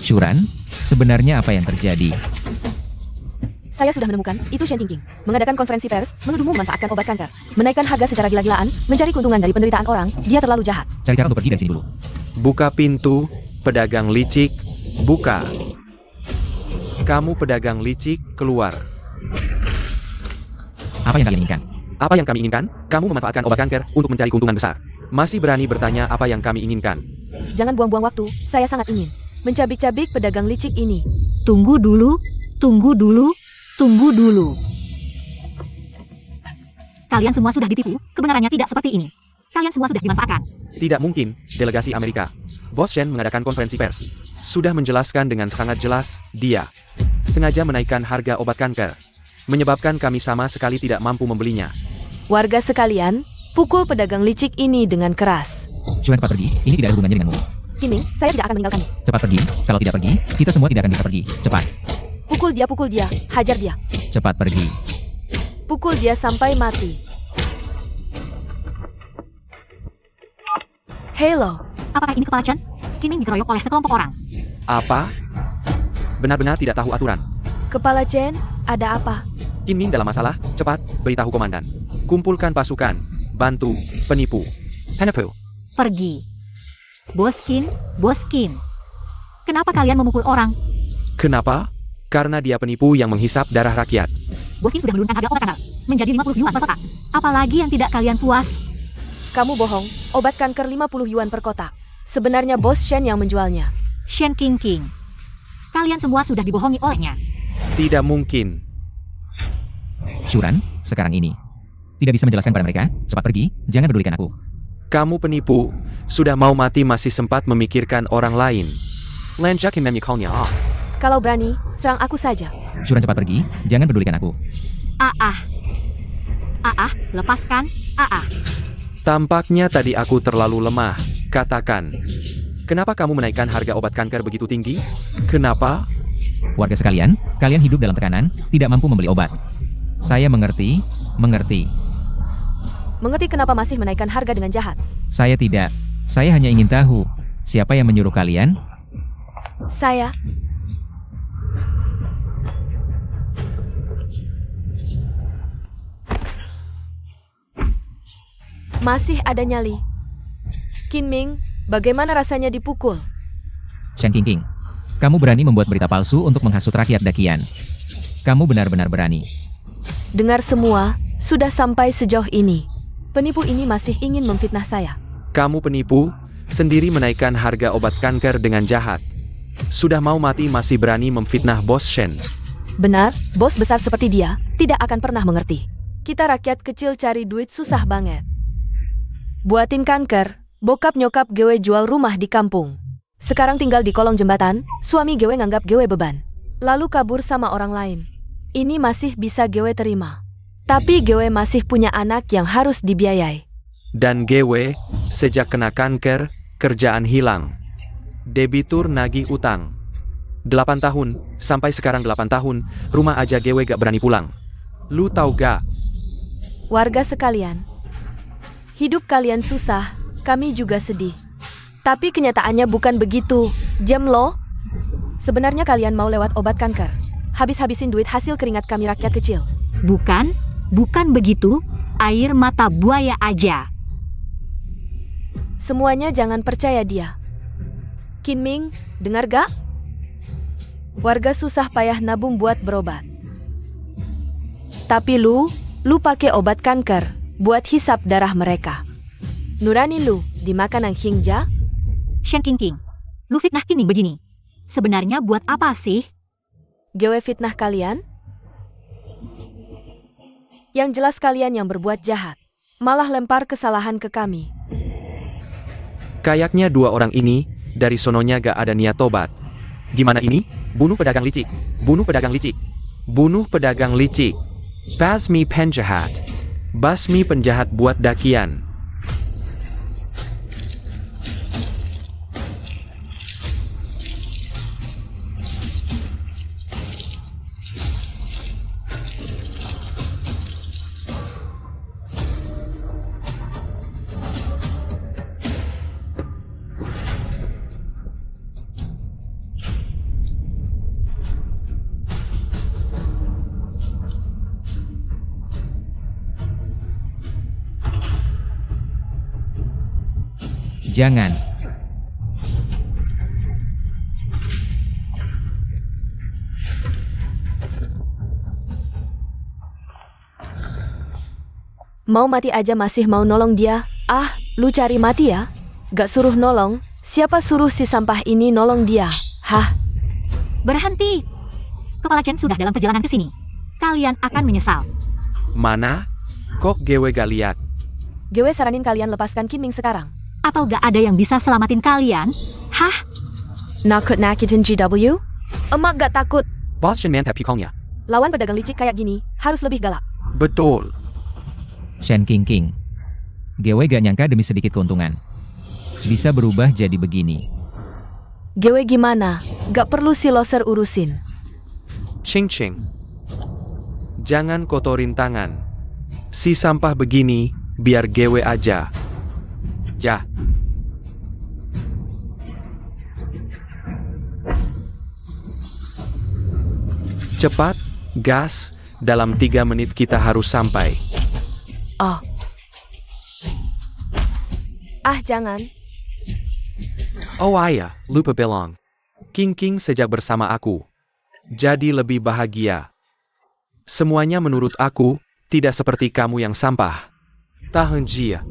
Shuran, sebenarnya apa yang terjadi? Saya sudah menemukan, itu Shen Qingqing. Mengadakan konferensi pers, menuduhmu memanfaatkan obat kanker. Menaikkan harga secara gila-gilaan, mencari keuntungan dari penderitaan orang, dia terlalu jahat. Cari cara untuk pergi dari sini dulu. Buka pintu, pedagang licik. Buka. Kamu pedagang licik, keluar. Apa yang kalian inginkan? Apa yang kami inginkan? Kamu memanfaatkan obat kanker untuk mencari keuntungan besar. Masih berani bertanya apa yang kami inginkan. Jangan buang-buang waktu, saya sangat ingin mencabik-cabik pedagang licik ini. Tunggu dulu, tunggu dulu, tunggu dulu. Kalian semua sudah ditipu, kebenarannya tidak seperti ini. Kalian semua sudah dimanfaatkan. Tidak mungkin, delegasi Amerika. Bos Shen mengadakan konferensi pers. Sudah menjelaskan dengan sangat jelas, dia sengaja menaikkan harga obat kanker. Menyebabkan kami sama sekali tidak mampu membelinya. Warga sekalian, pukul pedagang licik ini dengan keras. Shuran, cepat pergi, ini tidak ada hubungannya denganmu. Qingming, saya tidak akan meninggalkanmu. Cepat pergi, kalau tidak pergi, kita semua tidak akan bisa pergi. Cepat, Pukul dia, hajar dia. cepat pergi. Pukul dia sampai mati. Hello, Apakah ini kepala Chen? Qingming dikeroyok oleh sekelompok orang. Apa? Benar-benar tidak tahu aturan. Kepala Chen, ada apa? Qingming dalam masalah, cepat, beritahu komandan. Kumpulkan pasukan, bantu, penipu. Penipu. Pergi. Boskin, Boskin. Kenapa kalian memukul orang? Kenapa? Karena dia penipu yang menghisap darah rakyat. Boskin sudah menurunkan harga obat kanker menjadi 50 yuan per kotak. Apalagi yang tidak kalian puas? Kamu bohong, obat kanker 50 yuan per kotak. Sebenarnya Bos Shen yang menjualnya. Shen Qingqing. Kalian semua sudah dibohongi olehnya. Tidak mungkin. Shuran, sekarang ini. Tidak bisa menjelaskan pada mereka, cepat pergi, jangan pedulikan aku. Kamu penipu, sudah mau mati masih sempat memikirkan orang lain. Lanjak memikirkannya. Kalau berani, serang aku saja. Shuran, cepat pergi, jangan pedulikan aku. Lepaskan, Tampaknya tadi aku terlalu lemah. Katakan. Kenapa kamu menaikkan harga obat kanker begitu tinggi? Kenapa? Warga sekalian, kalian hidup dalam tekanan, tidak mampu membeli obat. Saya mengerti. Mengerti kenapa masih menaikkan harga dengan jahat? Saya tidak. Saya hanya ingin tahu, siapa yang menyuruh kalian? Saya. Masih ada nyali. Qingming, bagaimana rasanya dipukul? Shen Qingqing, kamu berani membuat berita palsu untuk menghasut rakyat Dakian. Kamu benar-benar berani. Dengar semua, sudah sampai sejauh ini. Penipu ini masih ingin memfitnah saya. Kamu penipu, sendiri menaikkan harga obat kanker dengan jahat. Sudah mau mati masih berani memfitnah Bos Shen. Benar, bos besar seperti dia, tidak akan pernah mengerti. Kita rakyat kecil cari duit susah banget. Buatin kanker, bokap nyokap gue jual rumah di kampung. Sekarang tinggal di kolong jembatan, suami gue nganggap gue beban. Lalu kabur sama orang lain. Ini masih bisa gue terima. Tapi gue masih punya anak yang harus dibiayai. Dan GW, sejak kena kanker, kerjaan hilang. Debitur nagih utang. 8 tahun, sampai sekarang 8 tahun, rumah aja GW gak berani pulang. Lu tahu gak? Warga sekalian, hidup kalian susah, kami juga sedih. Tapi kenyataannya bukan begitu, jam lo. Sebenarnya kalian mau lewat obat kanker. Habis-habisin duit hasil keringat kami rakyat kecil. Bukan begitu, air mata buaya aja. Semuanya jangan percaya dia. Qingming, dengar gak? Warga susah payah nabung buat berobat. Tapi lu pakai obat kanker buat hisap darah mereka. Nurani lu dimakan ang Hingja? Shen Qingqing, lu fitnah Qingming begini. Sebenarnya buat apa sih? Gewe fitnah kalian? Yang jelas kalian yang berbuat jahat. Malah lempar kesalahan ke kami. Kayaknya dua orang ini, dari sononya gak ada niat tobat. Gimana ini? Bunuh pedagang licik. Bunuh pedagang licik. Bunuh pedagang licik. Basmi penjahat. Basmi penjahat buat dakian. Jangan. Mau mati aja masih mau nolong dia? Ah, lu cari mati ya? Gak suruh nolong, siapa suruh si sampah ini nolong dia? Hah? Berhenti! Kepala Chen sudah dalam perjalanan ke sini. Kalian akan menyesal. Mana? Kok Gewe gak lihat? Gewe saranin kalian lepaskan Kim Ming sekarang. Atau gak ada yang bisa selamatin kalian? Hah? Nakut nakitin GW? Emak gak takut. Bos Shen mantap pukongnya. Lawan pedagang licik kayak gini, harus lebih galak. Betul. Shen King King. Gewe gak nyangka demi sedikit keuntungan bisa berubah jadi begini. Gewe gimana? Gak perlu si loser urusin. Ching Ching. Jangan kotorin tangan. Si sampah begini, biar Gewe aja. Ya. Cepat, gas, dalam 3 menit kita harus sampai. Oh. Ah, jangan. Oh ayah, lupa bilang. King King sejak bersama aku. Jadi lebih bahagia. Semuanya menurut aku, tidak seperti kamu yang sampah. Tahan jia.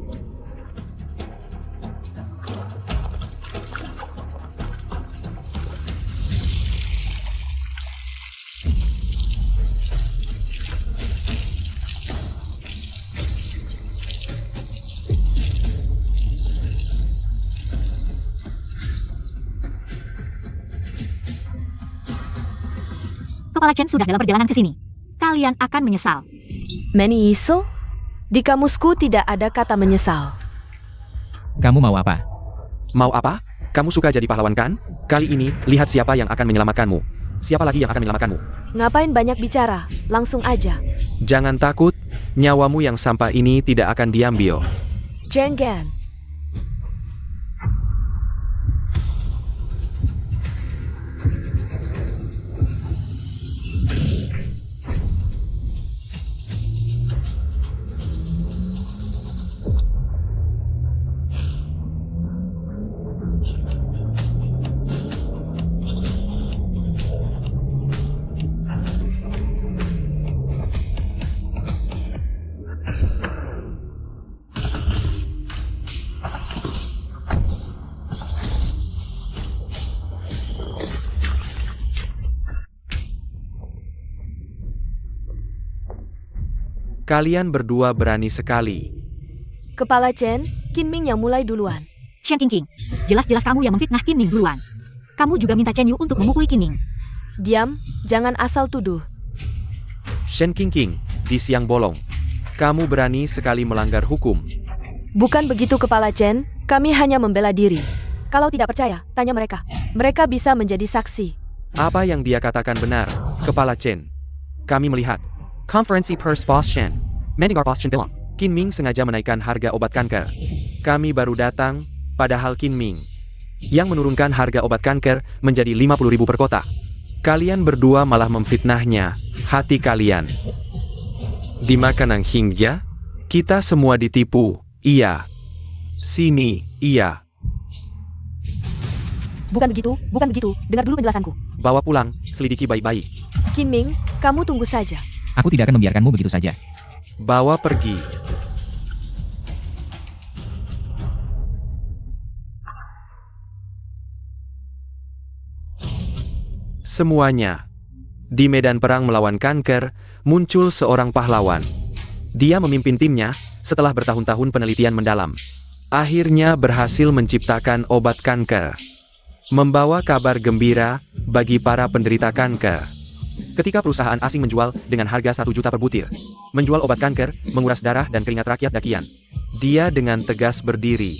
Kepala Chen sudah dalam perjalanan ke sini. Kalian akan menyesal. Meni iso? Di kamusku tidak ada kata menyesal. Kamu mau apa? Mau apa? Kamu suka jadi pahlawan kan? Kali ini, lihat siapa yang akan menyelamatkanmu. Siapa lagi yang akan menyelamatkanmu? Ngapain banyak bicara? Langsung aja. Jangan takut, nyawamu yang sampah ini tidak akan diambil. Jenggan. Kalian berdua berani sekali. Kepala Chen, Kim Ming yang mulai duluan. Shen King King, jelas-jelas kamu yang memfitnah Qin Ming duluan. Kamu juga minta Chen Yu untuk memukuli Qin Ming. Diam, jangan asal tuduh. Shen King King, di siang bolong. Kamu berani sekali melanggar hukum. Bukan begitu Kepala Chen, kami hanya membela diri. Kalau tidak percaya, tanya mereka. Mereka bisa menjadi saksi. Apa yang dia katakan benar, Kepala Chen. Kami melihat. Konferensi pers Bos Shen. Mendengar Bos Shen bilang, Qin Ming sengaja menaikkan harga obat kanker. Kami baru datang, padahal Qin Ming yang menurunkan harga obat kanker menjadi 50.000 per kotak. Kalian berdua malah memfitnahnya. Hati kalian dimakan ang hingga? Kita semua ditipu. Iya. Sini, iya. Bukan begitu, bukan begitu. Dengar dulu penjelasanku. Bawa pulang, selidiki baik-baik. Qin Ming, kamu tunggu saja. Aku tidak akan membiarkanmu begitu saja. Bawa pergi. Semuanya. Di medan perang melawan kanker, muncul seorang pahlawan. Dia memimpin timnya, setelah bertahun-tahun penelitian mendalam. Akhirnya berhasil menciptakan obat kanker. Membawa kabar gembira bagi para penderita kanker. Ketika perusahaan asing menjual dengan harga 1 juta per butir, menjual obat kanker, menguras darah dan keringat rakyat Dakian. Dia dengan tegas berdiri.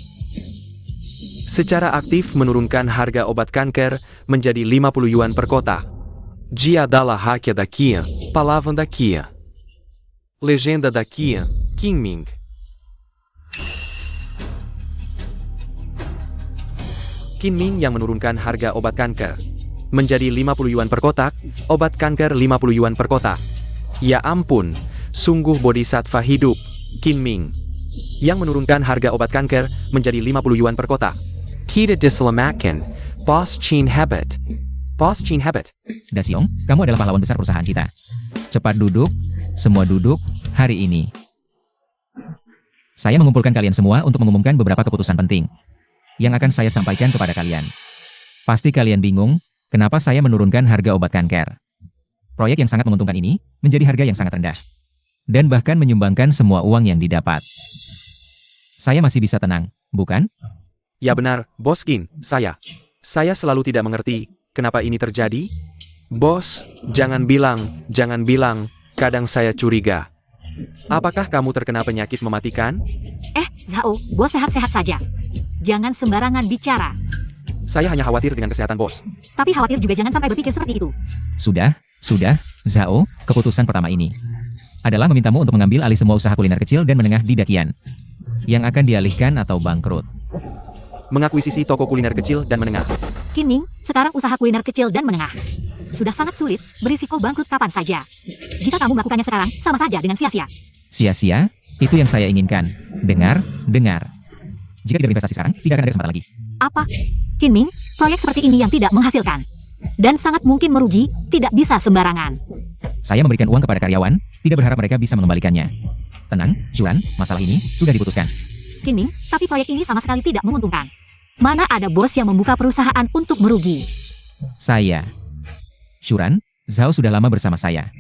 Secara aktif menurunkan harga obat kanker menjadi 50 yuan per kotak. Dia adalah rakyat Dakian, palavra Dakian. Legenda Dakian, Qingming. Qingming yang menurunkan harga obat kanker menjadi 50 yuan per kotak, obat kanker 50 yuan per kotak. Ya ampun, sungguh bodhisattva hidup, Qingming. Yang menurunkan harga obat kanker menjadi 50 yuan per kotak. Tidak diselamatkan, Bos Chin Hebat. Bos Chin Hebat. Daxiong, kamu adalah pahlawan besar perusahaan kita. Cepat duduk, semua duduk, hari ini. Saya mengumpulkan kalian semua untuk mengumumkan beberapa keputusan penting yang akan saya sampaikan kepada kalian. Pasti kalian bingung, kenapa saya menurunkan harga obat kanker. Proyek yang sangat menguntungkan ini, menjadi harga yang sangat rendah. Dan bahkan menyumbangkan semua uang yang didapat. Saya masih bisa tenang, bukan? Ya benar, Bos Qin, saya selalu tidak mengerti, kenapa ini terjadi? Bos, jangan bilang, kadang saya curiga. Apakah kamu terkena penyakit mematikan? Zhao, bos sehat-sehat saja. Jangan sembarangan bicara. Saya hanya khawatir dengan kesehatan bos. Tapi khawatir juga jangan sampai berpikir seperti itu. Sudah, Zhao, keputusan pertama ini adalah memintamu untuk mengambil alih semua usaha kuliner kecil dan menengah di Dakian yang akan dialihkan atau bangkrut. Mengakuisisi toko kuliner kecil dan menengah. Qingming, sekarang usaha kuliner kecil dan menengah sudah sangat sulit, berisiko bangkrut kapan saja. Jika kamu melakukannya sekarang, sama saja dengan sia-sia. Sia-sia? Itu yang saya inginkan. Dengar. Jika tidak berinvestasi sekarang, tidak akan ada kesempatan lagi. Apa? Qingming, proyek seperti ini yang tidak menghasilkan dan sangat mungkin merugi, tidak bisa sembarangan. Saya memberikan uang kepada karyawan, tidak berharap mereka bisa mengembalikannya. Tenang, Xuan, masalah ini sudah diputuskan. Qingming, tapi proyek ini sama sekali tidak menguntungkan. Mana ada bos yang membuka perusahaan untuk merugi? Saya. Xuan, Zhao sudah lama bersama saya.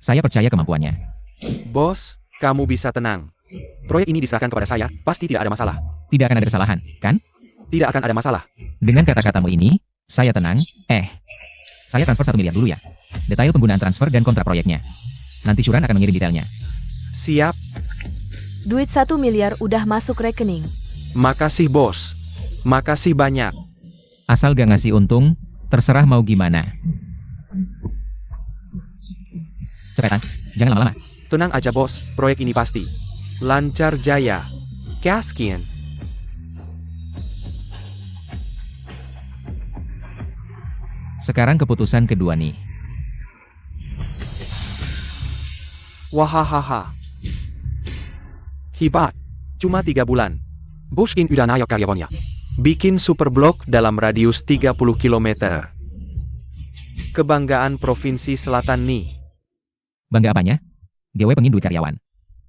Saya percaya kemampuannya. Bos, kamu bisa tenang. Proyek ini diserahkan kepada saya, pasti tidak ada masalah. Tidak akan ada kesalahan, kan? Tidak akan ada masalah. Dengan kata-katamu ini, saya tenang. Saya transfer 1 miliar dulu ya. Detail penggunaan transfer dan kontrak proyeknya. Nanti Xuan akan mengirim detailnya. Siap. Duit 1 miliar udah masuk rekening. Makasih bos. Makasih banyak. Asal gak ngasih untung, terserah mau gimana. Cepetan, jangan lama-lama. Tenang aja bos, proyek ini pasti lancar jaya. Kaskian. Sekarang keputusan kedua nih. Wahahaha. Hebat. Cuma 3 bulan. Boskin udah naik karyawannya. Bikin super blok dalam radius 30 km. Kebanggaan Provinsi Selatan nih. Bangga apanya? GW pengen duit karyawan.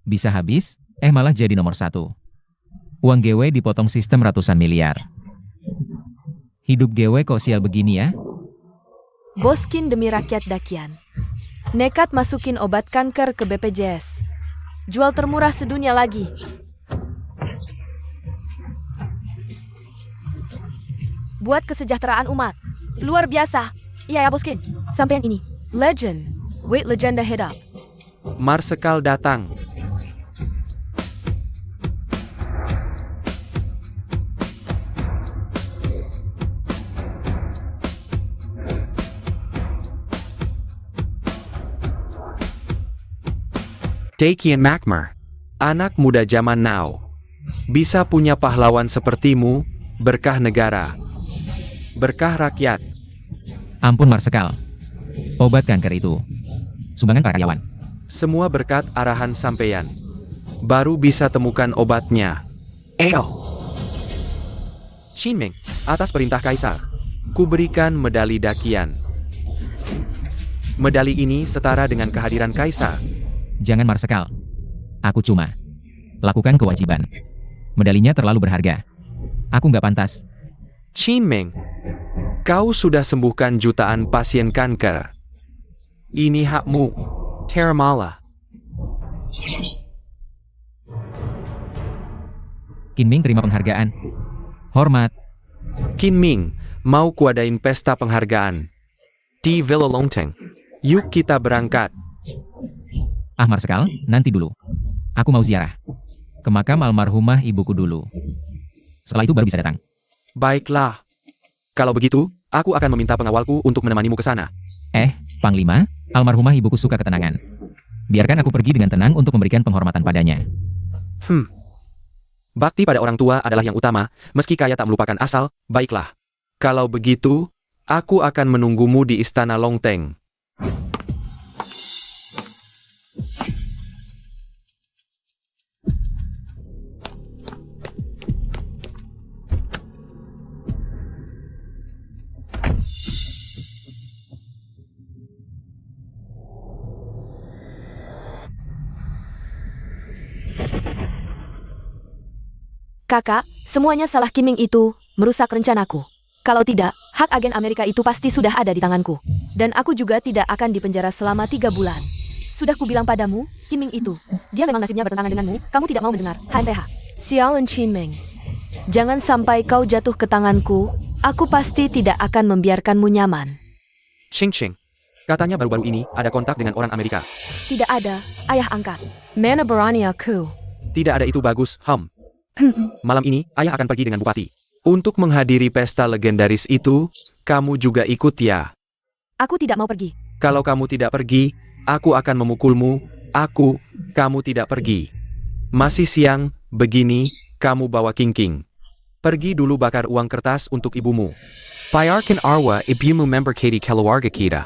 Bisa habis, malah jadi nomor 1. Uang GW dipotong sistem ratusan miliar. Hidup GW kok sial begini ya? Bos Qin demi rakyat Dakian. Nekat masukin obat kanker ke BPJS. Jual termurah sedunia lagi. Buat kesejahteraan umat. Luar biasa. Iya ya Bos Qin. Sampean ini. Legend. Wait, legenda head up. Marsekal datang. Dakian Makmur, anak muda zaman now. Bisa punya pahlawan sepertimu, berkah negara. Berkah rakyat. Ampun Marsekal. Obat kanker itu sumbangan para karyawan. Semua berkat arahan sampeyan. Baru bisa temukan obatnya. Qingming, atas perintah Kaisar, kuberikan medali Dakian. Medali ini setara dengan kehadiran Kaisar. Jangan Marsekal. Aku cuma lakukan kewajiban. Medalinya terlalu berharga. Aku nggak pantas. Qingming, Kau sudah sembuhkan jutaan pasien kanker. Ini hakmu, Terramala. Kinming terima penghargaan. Hormat. Kinming, mau kuadain pesta penghargaan di Villa Longteng. Yuk kita berangkat. Ah Marsekal, nanti dulu. Aku mau ziarah ke makam almarhumah ibuku dulu. Setelah itu baru bisa datang. Baiklah. Kalau begitu, aku akan meminta pengawalku untuk menemanimu ke sana. Panglima, almarhumah ibuku suka ketenangan. Biarkan aku pergi dengan tenang untuk memberikan penghormatan padanya. Bakti pada orang tua adalah yang utama, meski kaya tak melupakan asal. Baiklah. Kalau begitu, aku akan menunggumu di Istana Longteng. Kakak, semuanya salah Kinming itu, merusak rencanaku. Kalau tidak, hak agen Amerika itu pasti sudah ada di tanganku. Dan aku juga tidak akan dipenjara selama 3 bulan. Sudah kubilang padamu, Kinming itu. Dia memang nasibnya bertentangan denganmu, kamu tidak mau mendengar. HMPH. Xiaolan Kinming. Jangan sampai kau jatuh ke tanganku, aku pasti tidak akan membiarkanmu nyaman. Ching Ching. Katanya baru-baru ini ada kontak dengan orang Amerika. Tidak ada, ayah angkat. Mana berani aku? Tidak ada itu bagus, Malam ini, ayah akan pergi dengan bupati. Untuk menghadiri pesta legendaris itu, kamu juga ikut ya? Aku tidak mau pergi. Kalau kamu tidak pergi, aku akan memukulmu. Kamu tidak pergi. Masih siang, begini, kamu bawa King. Pergi dulu bakar uang kertas untuk ibumu. Bayarkan arwah ibumu member Katie keluarga kita.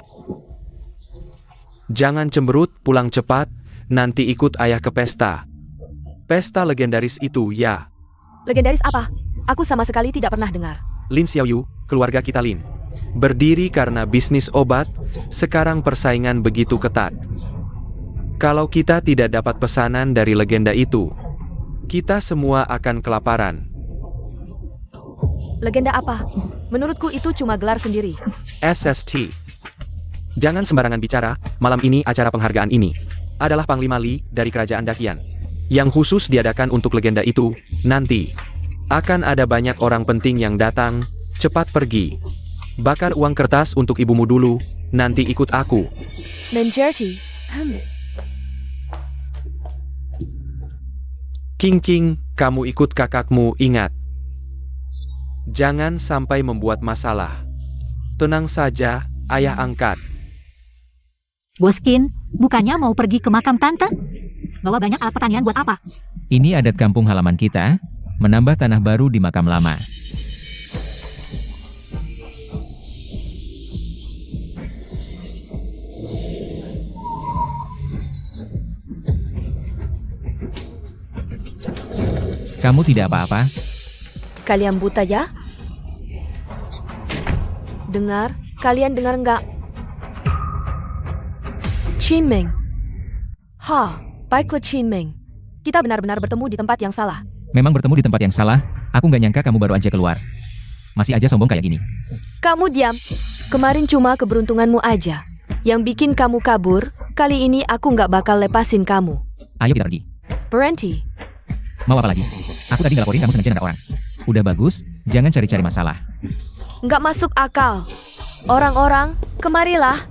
Jangan cemberut, pulang cepat, nanti ikut ayah ke pesta. Pesta legendaris itu ya. Legendaris apa? Aku sama sekali tidak pernah dengar. Lin Xiaoyu, keluarga kita Lin. Berdiri karena bisnis obat, sekarang persaingan begitu ketat. Kalau kita tidak dapat pesanan dari legenda itu, kita semua akan kelaparan. Legenda apa? Menurutku itu cuma gelar sendiri. SST. Jangan sembarangan bicara, malam ini acara penghargaan ini adalah Panglima Li dari Kerajaan Dakian. Yang khusus diadakan untuk legenda itu, nanti akan ada banyak orang penting yang datang, cepat pergi. Bakar uang kertas untuk ibumu dulu, nanti ikut aku. Menjerti. King, kamu ikut kakakmu, ingat. Jangan sampai membuat masalah. Tenang saja, ayah angkat. Boskin, bukannya mau pergi ke makam tante? Bawa banyak alat pertanian buat apa? Ini adat kampung halaman kita, menambah tanah baru di makam lama. Kamu tidak apa-apa? Kalian buta ya? Dengar? Kalian dengar enggak? Qinming. Baiklah Qinming. Kita benar-benar bertemu di tempat yang salah. Memang bertemu di tempat yang salah, aku nggak nyangka kamu baru aja keluar. Masih aja sombong kayak gini. Kamu diam. Kemarin cuma keberuntunganmu aja yang bikin kamu kabur. Kali ini aku nggak bakal lepasin kamu. Ayo kita pergi. Berhenti. Mau apa lagi? Aku tadi ngelaporin kamu sengaja nabrak orang. Udah bagus, jangan cari-cari masalah. Nggak masuk akal. Orang-orang, kemarilah.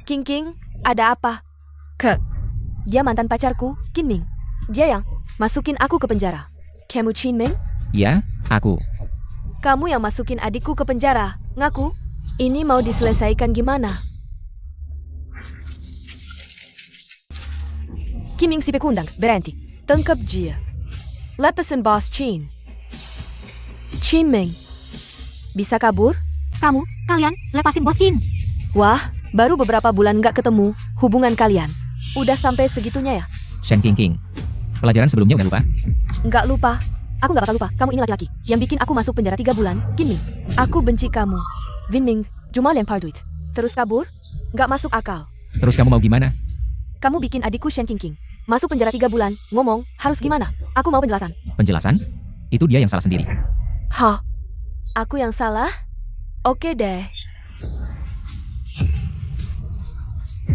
King, ada apa? Dia mantan pacarku, Kinming. Dia yang masukin aku ke penjara. Kamu Qinming? Ya, aku. Kamu yang masukin adikku ke penjara. Ngaku? Ini mau diselesaikan gimana? Kinming si pekundang, berhenti. Tangkap dia. Lepasin bos Qin. Qinming. Bisa kabur? Kalian, lepasin Boskin. Wah, baru beberapa bulan nggak ketemu, hubungan kalian udah sampai segitunya ya? Shen King. Pelajaran sebelumnya udah lupa? Nggak lupa. Aku nggak bakal lupa. Kamu ini laki-laki yang bikin aku masuk penjara 3 bulan. Kinming, aku benci kamu. Vinming, cuma lempar duit. Terus kabur? Nggak masuk akal. Terus kamu mau gimana? Kamu bikin adikku Shen King. Masuk penjara 3 bulan, ngomong, harus gimana? Aku mau penjelasan. Penjelasan? Itu dia yang salah sendiri. Hah? Aku yang salah? Oke deh.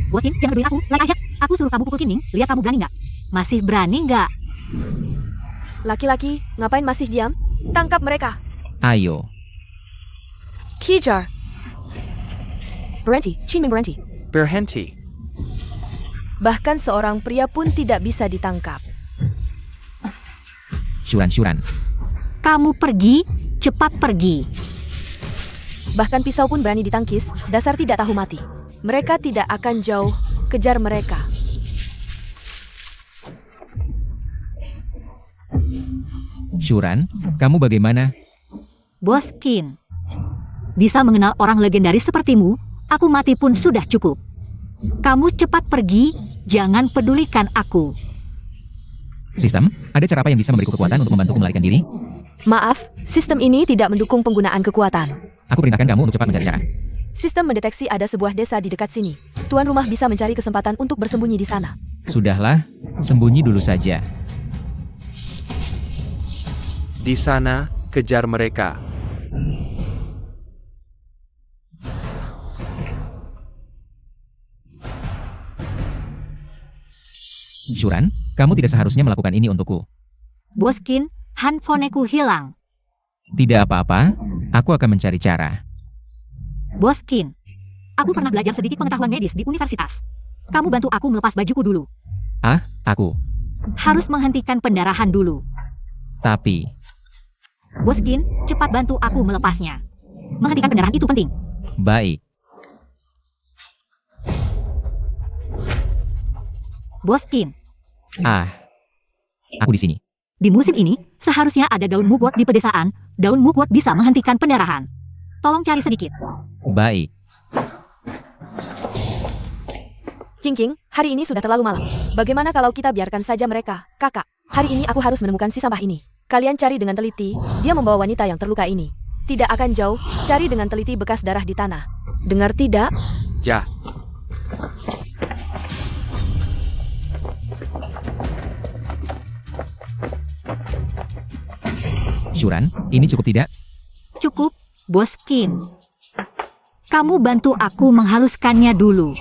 Boskin, jangan peduliin aku, lari aja. Aku suruh kamu pukul Kinming, lihat kamu berani nggak? Masih berani nggak? Laki-laki, ngapain masih diam? Tangkap mereka. Ayo. Kejar. Berhenti, Qinming berhenti. Berhenti. Bahkan seorang pria pun tidak bisa ditangkap. Syuran. Kamu pergi, cepat pergi. Bahkan pisau pun berani ditangkis, dasar tidak tahu mati. Mereka tidak akan jauh, kejar mereka. Syuran, kamu bagaimana? Boskin, bisa mengenal orang legendaris sepertimu, aku mati pun sudah cukup. Kamu cepat pergi, jangan pedulikan aku. Sistem, ada cara apa yang bisa memberiku kekuatan untuk membantuku melarikan diri? Maaf, sistem ini tidak mendukung penggunaan kekuatan. Aku perintahkan kamu untuk cepat mencari cara. Sistem mendeteksi ada sebuah desa di dekat sini. Tuan rumah bisa mencari kesempatan untuk bersembunyi di sana. Sudahlah, sembunyi dulu saja. Di sana, kejar mereka. Syuran, kamu tidak seharusnya melakukan ini untukku. Boskin, handphoneku hilang. Tidak apa-apa, aku akan mencari cara. Boskin, aku pernah belajar sedikit pengetahuan medis di universitas. Kamu bantu aku melepas bajuku dulu. Ah, aku. Harus menghentikan pendarahan dulu. Tapi, Boskin, cepat bantu aku melepasnya. Menghentikan pendarahan itu penting. baik. Boskin, Ah, aku di sini. di musim ini, seharusnya ada daun mugwort di pedesaan. Daun mugwort bisa menghentikan pendarahan. Tolong cari sedikit. Baik. King, hari ini sudah terlalu malam. Bagaimana kalau kita biarkan saja mereka? Kakak, hari ini aku harus menemukan si sampah ini. Kalian cari dengan teliti, dia membawa wanita yang terluka ini. Tidak akan jauh, cari dengan teliti bekas darah di tanah. Dengar tidak? Ya. Syuran, ini cukup tidak? Cukup, Boskin. Kamu bantu aku menghaluskannya dulu.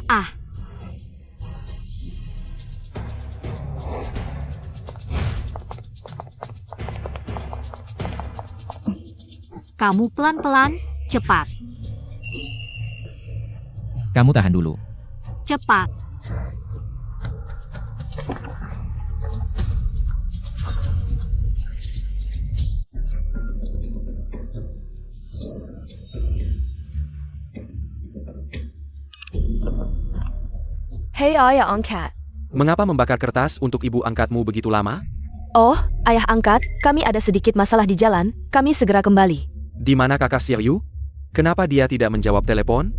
Ah. Kamu pelan-pelan, cepat. Kamu tahan dulu. Cepat. Hei ayah angkat. Mengapa membakar kertas untuk ibu angkatmu begitu lama? Oh, ayah angkat, kami ada sedikit masalah di jalan, kami segera kembali. Di mana kakak Xiaoyu? Kenapa dia tidak menjawab telepon?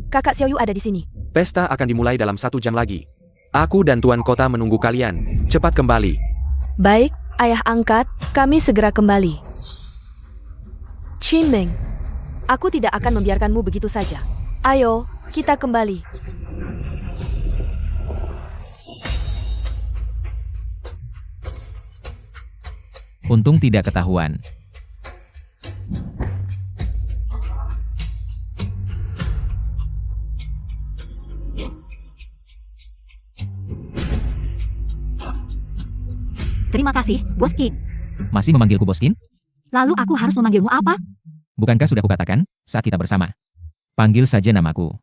Kakak Xiaoyu ada di sini. Pesta akan dimulai dalam 1 jam lagi. Aku dan tuan kota menunggu kalian. Cepat kembali. Baik, ayah angkat, kami segera kembali. Qinming, aku tidak akan membiarkanmu begitu saja. Ayo, kita kembali. Untung tidak ketahuan. Terima kasih, Boskin. Masih memanggilku Boskin? Lalu aku harus memanggilmu apa? Bukankah sudah kukatakan saat kita bersama? Panggil saja namaku.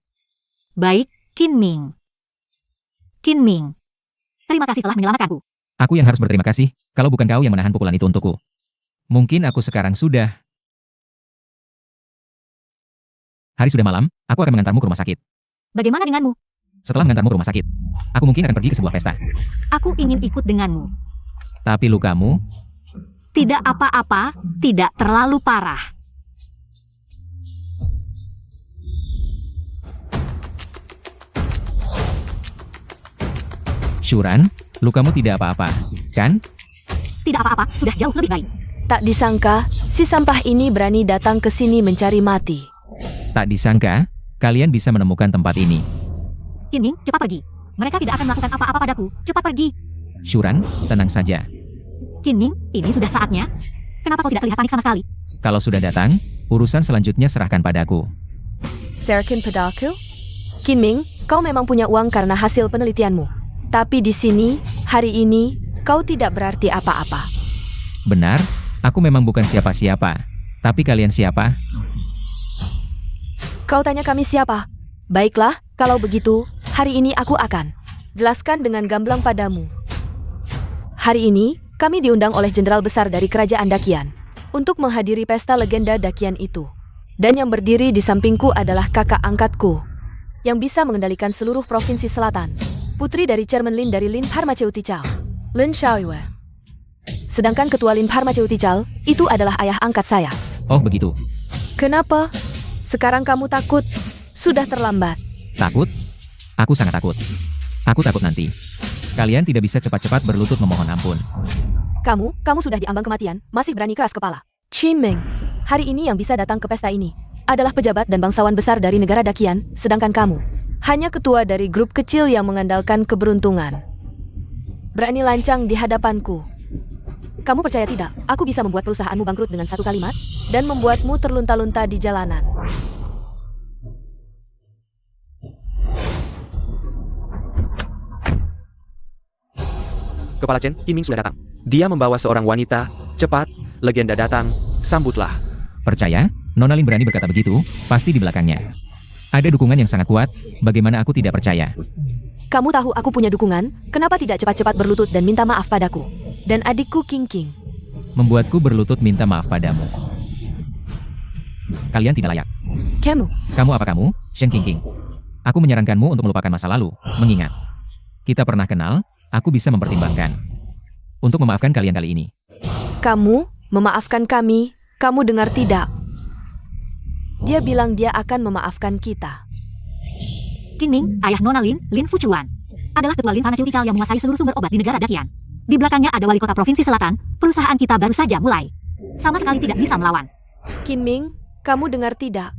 Baik, Kinming. Kinming. Terima kasih telah menyelamatkanku. Aku yang harus berterima kasih, kalau bukan kau yang menahan pukulan itu untukku. Mungkin aku sekarang sudah. Hari sudah malam, aku akan mengantarmu ke rumah sakit. Bagaimana denganmu? Setelah mengantarmu ke rumah sakit, aku mungkin akan pergi ke sebuah pesta. Aku ingin ikut denganmu. Tapi lukamu, Tidak apa-apa, tidak terlalu parah. Syuran, lukamu tidak apa-apa, kan? Tidak apa-apa, sudah jauh lebih baik. Tak disangka, si sampah ini berani datang ke sini mencari mati. Tak disangka, kalian bisa menemukan tempat ini. Qinming, cepat pergi. Mereka tidak akan melakukan apa-apa padaku. Cepat pergi. Shuran, tenang saja. Qinming, ini sudah saatnya. Kenapa kau tidak terlihat panik sama sekali? Kalau sudah datang, urusan selanjutnya serahkan padaku. Serahkan padaku? Qinming, kau memang punya uang karena hasil penelitianmu. Tapi di sini, hari ini, kau tidak berarti apa-apa. Benar, aku memang bukan siapa-siapa. Tapi kalian siapa? Kau tanya kami siapa? Baiklah, kalau begitu, hari ini aku akan jelaskan dengan gamblang padamu. Hari ini, kami diundang oleh jenderal besar dari kerajaan Dakian untuk menghadiri pesta legenda Dakian itu. Dan yang berdiri di sampingku adalah kakak angkatku yang bisa mengendalikan seluruh provinsi selatan. Putri dari Chairman Lin dari Lin Pharmaceutical, Lin Xiaoyue. Sedangkan ketua Lin Pharmaceutical itu adalah ayah angkat saya. Oh begitu. Kenapa? Sekarang kamu takut? Sudah terlambat. Takut? Aku sangat takut. Aku takut nanti kalian tidak bisa cepat-cepat berlutut memohon ampun. Kamu sudah diambang kematian, masih berani keras kepala. Qinming, hari ini yang bisa datang ke pesta ini adalah pejabat dan bangsawan besar dari negara Dakian, sedangkan kamu hanya ketua dari grup kecil yang mengandalkan keberuntungan. Berani lancang di hadapanku. Kamu percaya tidak, aku bisa membuat perusahaanmu bangkrut dengan satu kalimat, dan membuatmu terlunta-lunta di jalanan. Kepala Chen, Qinming sudah datang. Dia membawa seorang wanita. Cepat, legenda datang, sambutlah. Percaya, Nona Lin berani berkata begitu, pasti di belakangnya ada dukungan yang sangat kuat, bagaimana aku tidak percaya. Kamu tahu aku punya dukungan, kenapa tidak cepat-cepat berlutut dan minta maaf padaku? Dan adikku King. Membuatku berlutut minta maaf padamu. Kalian tidak layak. Kamu apa kamu, Shen King? Aku menyarankanmu untuk melupakan masa lalu, mengingat kita pernah kenal, aku bisa mempertimbangkan untuk memaafkan kalian kali ini. Kamu memaafkan kami, kamu dengar tidak? Dia bilang dia akan memaafkan kita. Qinming, ayah Nona Lin, Lin Fuchuan, adalah ketua Lin Pharmaceutical yang menguasai seluruh sumber obat di negara Dakian. Di belakangnya ada wali kota provinsi selatan, perusahaan kita baru saja mulai. Sama sekali tidak bisa melawan. Qinming, kamu dengar tidak?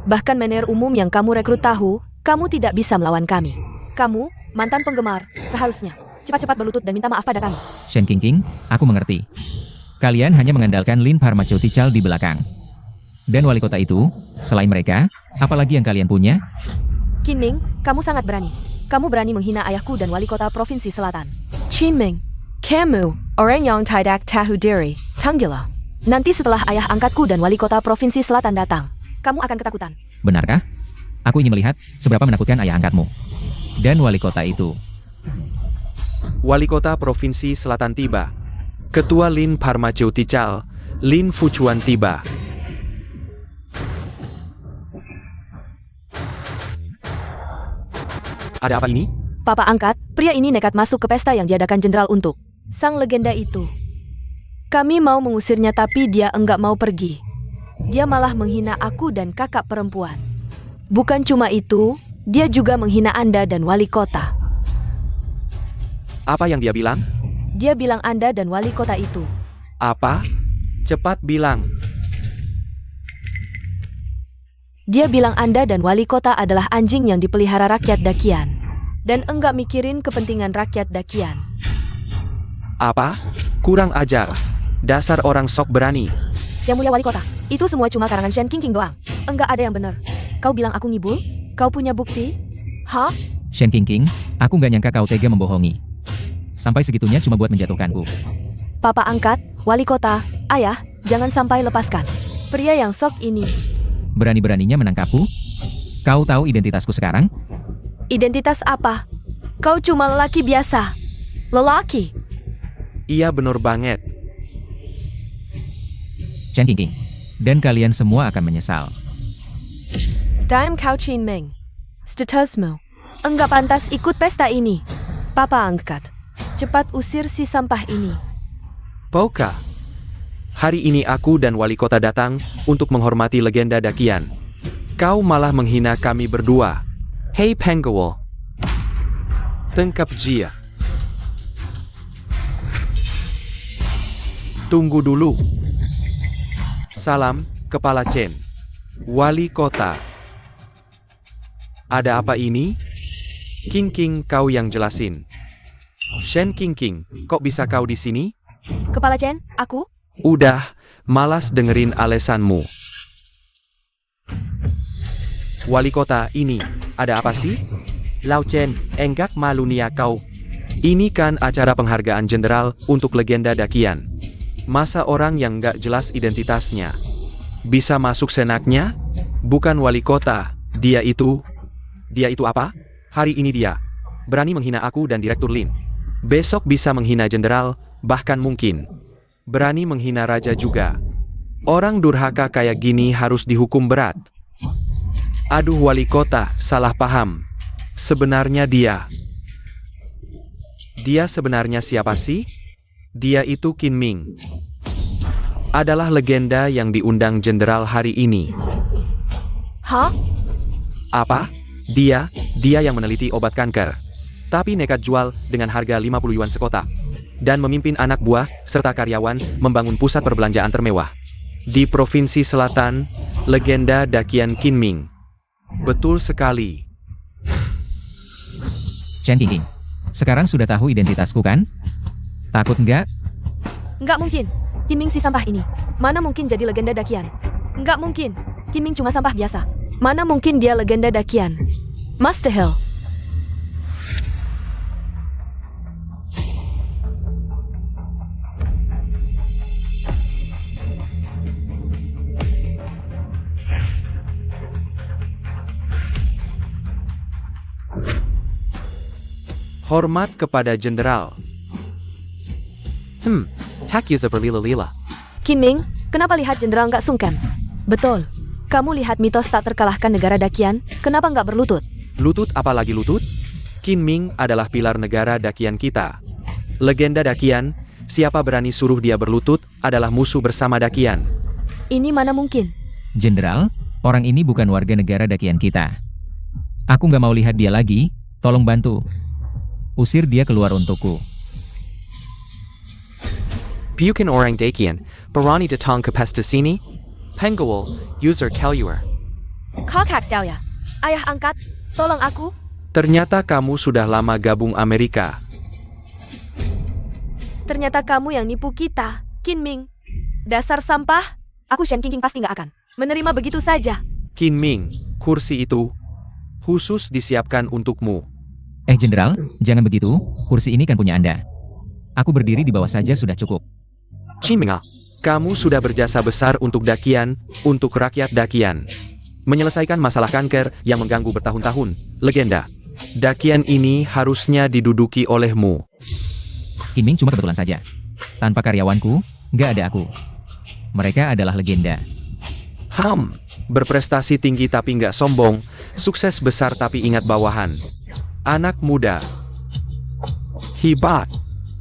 Bahkan manajer umum yang kamu rekrut tahu, kamu tidak bisa melawan kami. Kamu, mantan penggemar, seharusnya cepat-cepat berlutut dan minta maaf pada kami. Shen King, aku mengerti. Kalian hanya mengandalkan Lin Pharmaceutical di belakang. Dan wali kota itu, selain mereka, apalagi yang kalian punya? Qinming, kamu sangat berani. Kamu berani menghina ayahku dan wali kota provinsi selatan. Qinming, kamu, orang yang tidak tahu diri, tanggilah. Nanti setelah ayah angkatku dan wali kota provinsi selatan datang, kamu akan ketakutan. Benarkah? Aku ingin melihat seberapa menakutkan ayah angkatmu. Dan wali kota itu. Wali kota provinsi selatan tiba. Ketua Lin Pharmaceutical, Lin Fuchuan tiba. Ada apa ini? Papa angkat, pria ini nekat masuk ke pesta yang diadakan jenderal untuk sang legenda itu. Kami mau mengusirnya tapi dia enggak mau pergi. Dia malah menghina aku dan kakak perempuan. Bukan cuma itu, dia juga menghina Anda dan wali kota. Apa yang dia bilang? Dia bilang Anda dan wali kota itu. Apa? Cepat bilang. Dia bilang Anda dan wali kota adalah anjing yang dipelihara rakyat Dakian. Dan enggak mikirin kepentingan rakyat Dakian. Apa? Kurang ajar. Dasar orang sok berani. Yang mulia wali kota, itu semua cuma karangan Shen King doang. Enggak ada yang benar. Kau bilang aku ngibul? Kau punya bukti? Hah? Shen King, aku nggak nyangka kau tega membohongi. Sampai segitunya cuma buat menjatuhkanku. Papa angkat, wali kota, ayah, jangan sampai lepaskan pria yang sok ini. Berani-beraninya menangkapku? Kau tahu identitasku sekarang? Identitas apa? Kau cuma lelaki biasa. Lelaki. Iya benar banget. Shen King. Dan kalian semua akan menyesal. Diam kau Qinming. Statusmu enggak pantas ikut pesta ini. Papa angkat. Cepat usir si sampah ini. Pauka. Hari ini aku dan wali kota datang untuk menghormati legenda Dakian. Kau malah menghina kami berdua. Hei Penggawal. Tangkap dia. Tunggu dulu. Salam, Kepala Chen. Wali kota. Ada apa ini? King, kau yang jelasin. Shen King, kok bisa kau di sini? Kepala Chen, aku? Udah, malas dengerin alasanmu. Wali kota ini, ada apa sih? Lao Chen, enggak malu nia kau. Ini kan acara penghargaan jenderal untuk legenda dakian. Masa orang yang nggak jelas identitasnya bisa masuk senaknya? Bukan wali kota, dia itu apa? Hari ini dia berani menghina aku dan Direktur Lin. Besok bisa menghina jenderal, bahkan mungkin berani menghina raja juga. Orang durhaka kayak gini harus dihukum berat. Aduh wali kota, salah paham. Sebenarnya dia sebenarnya siapa sih? Dia itu Qin Ming. Adalah legenda yang diundang jenderal hari ini. Hah? Apa? Dia yang meneliti obat kanker. Tapi nekat jual dengan harga 50 yuan sekotak. Dan memimpin anak buah serta karyawan membangun pusat perbelanjaan termewah. Di Provinsi Selatan, legenda dakian Qin Ming. Betul sekali. Shen King, sekarang sudah tahu identitasku kan? Takut nggak? Nggak mungkin. Qin Ming si sampah ini. Mana mungkin jadi legenda dakian? Nggak mungkin. Qin Ming cuma sampah biasa. Mana mungkin dia legenda dakian? Master Hill. Hormat kepada jenderal. Tak user berlila-lila. Qin Ming, kenapa lihat jenderal nggak sungkan? Betul. Kamu lihat mitos tak terkalahkan negara dakian, kenapa nggak berlutut? Lutut apalagi lutut? Qin Ming adalah pilar negara dakian kita. Legenda dakian, siapa berani suruh dia berlutut adalah musuh bersama dakian. Ini mana mungkin? Jenderal, orang ini bukan warga negara dakian kita. Aku nggak mau lihat dia lagi, tolong bantu. Usir dia keluar untukku. Bukan orang dakian, berani datang ke pesta sini? Penggawal, user Kaluar. Kakak saya. Ayah angkat, tolong aku. Ternyata kamu sudah lama gabung Amerika. Ternyata kamu yang nipu kita, Qin Ming. Dasar sampah. Aku Shen King pasti nggak akan menerima begitu saja. Qin Ming, kursi itu khusus disiapkan untukmu. Jenderal, jangan begitu, kursi ini kan punya Anda. Aku berdiri di bawah saja sudah cukup. Qin Ming, kamu sudah berjasa besar untuk dakian, untuk rakyat dakian. Menyelesaikan masalah kanker yang mengganggu bertahun-tahun, legenda. Dakian ini harusnya diduduki olehmu. Qin Ming cuma kebetulan saja. Tanpa karyawanku, nggak ada aku. Mereka adalah legenda. Berprestasi tinggi tapi nggak sombong, sukses besar tapi ingat bawahan. Anak muda. Hebat.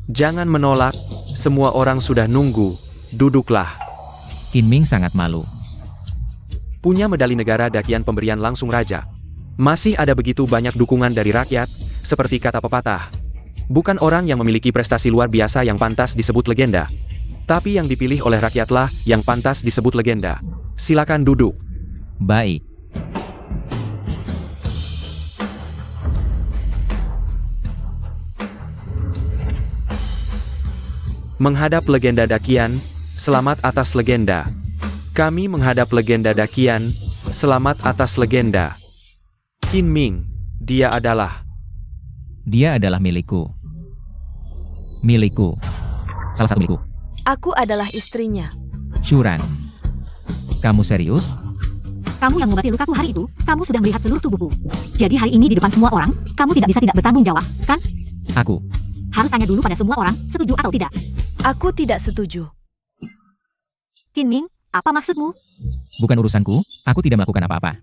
Jangan menolak, semua orang sudah nunggu, duduklah. Qin Ming sangat malu. Punya medali negara dakian pemberian langsung raja. Masih ada begitu banyak dukungan dari rakyat, seperti kata pepatah. Bukan orang yang memiliki prestasi luar biasa yang pantas disebut legenda. Tapi yang dipilih oleh rakyatlah yang pantas disebut legenda. Silakan duduk. Baik. Menghadap legenda dakian, selamat atas legenda. Kami menghadap legenda dakian, selamat atas legenda. Qin Ming, dia adalah milikku. Milikku. Salah satu milikku. Aku adalah istrinya. Curang. Kamu serius? Kamu yang mengobati lukaku hari itu, kamu sudah melihat seluruh tubuhku. Jadi hari ini di depan semua orang, kamu tidak bisa tidak bertanggung jawab, kan? Aku. Harus tanya dulu pada semua orang, setuju atau tidak. Aku tidak setuju. Qin Ming, apa maksudmu? Bukan urusanku, aku tidak melakukan apa-apa.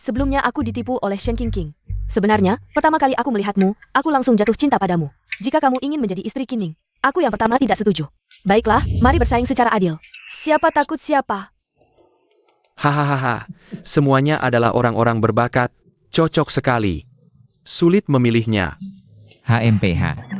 Sebelumnya aku ditipu oleh Shen King. Sebenarnya, pertama kali aku melihatmu, aku langsung jatuh cinta padamu. Jika kamu ingin menjadi istri Qin Ming, aku yang pertama tidak setuju. Baiklah, mari bersaing secara adil. Siapa takut siapa? Hahaha, semuanya adalah orang-orang berbakat, cocok sekali. Sulit memilihnya. HMPH.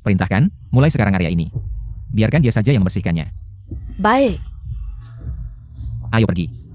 Perintahkan, mulai sekarang area ini. Biarkan dia saja yang membersihkannya. Baik. Ayo pergi.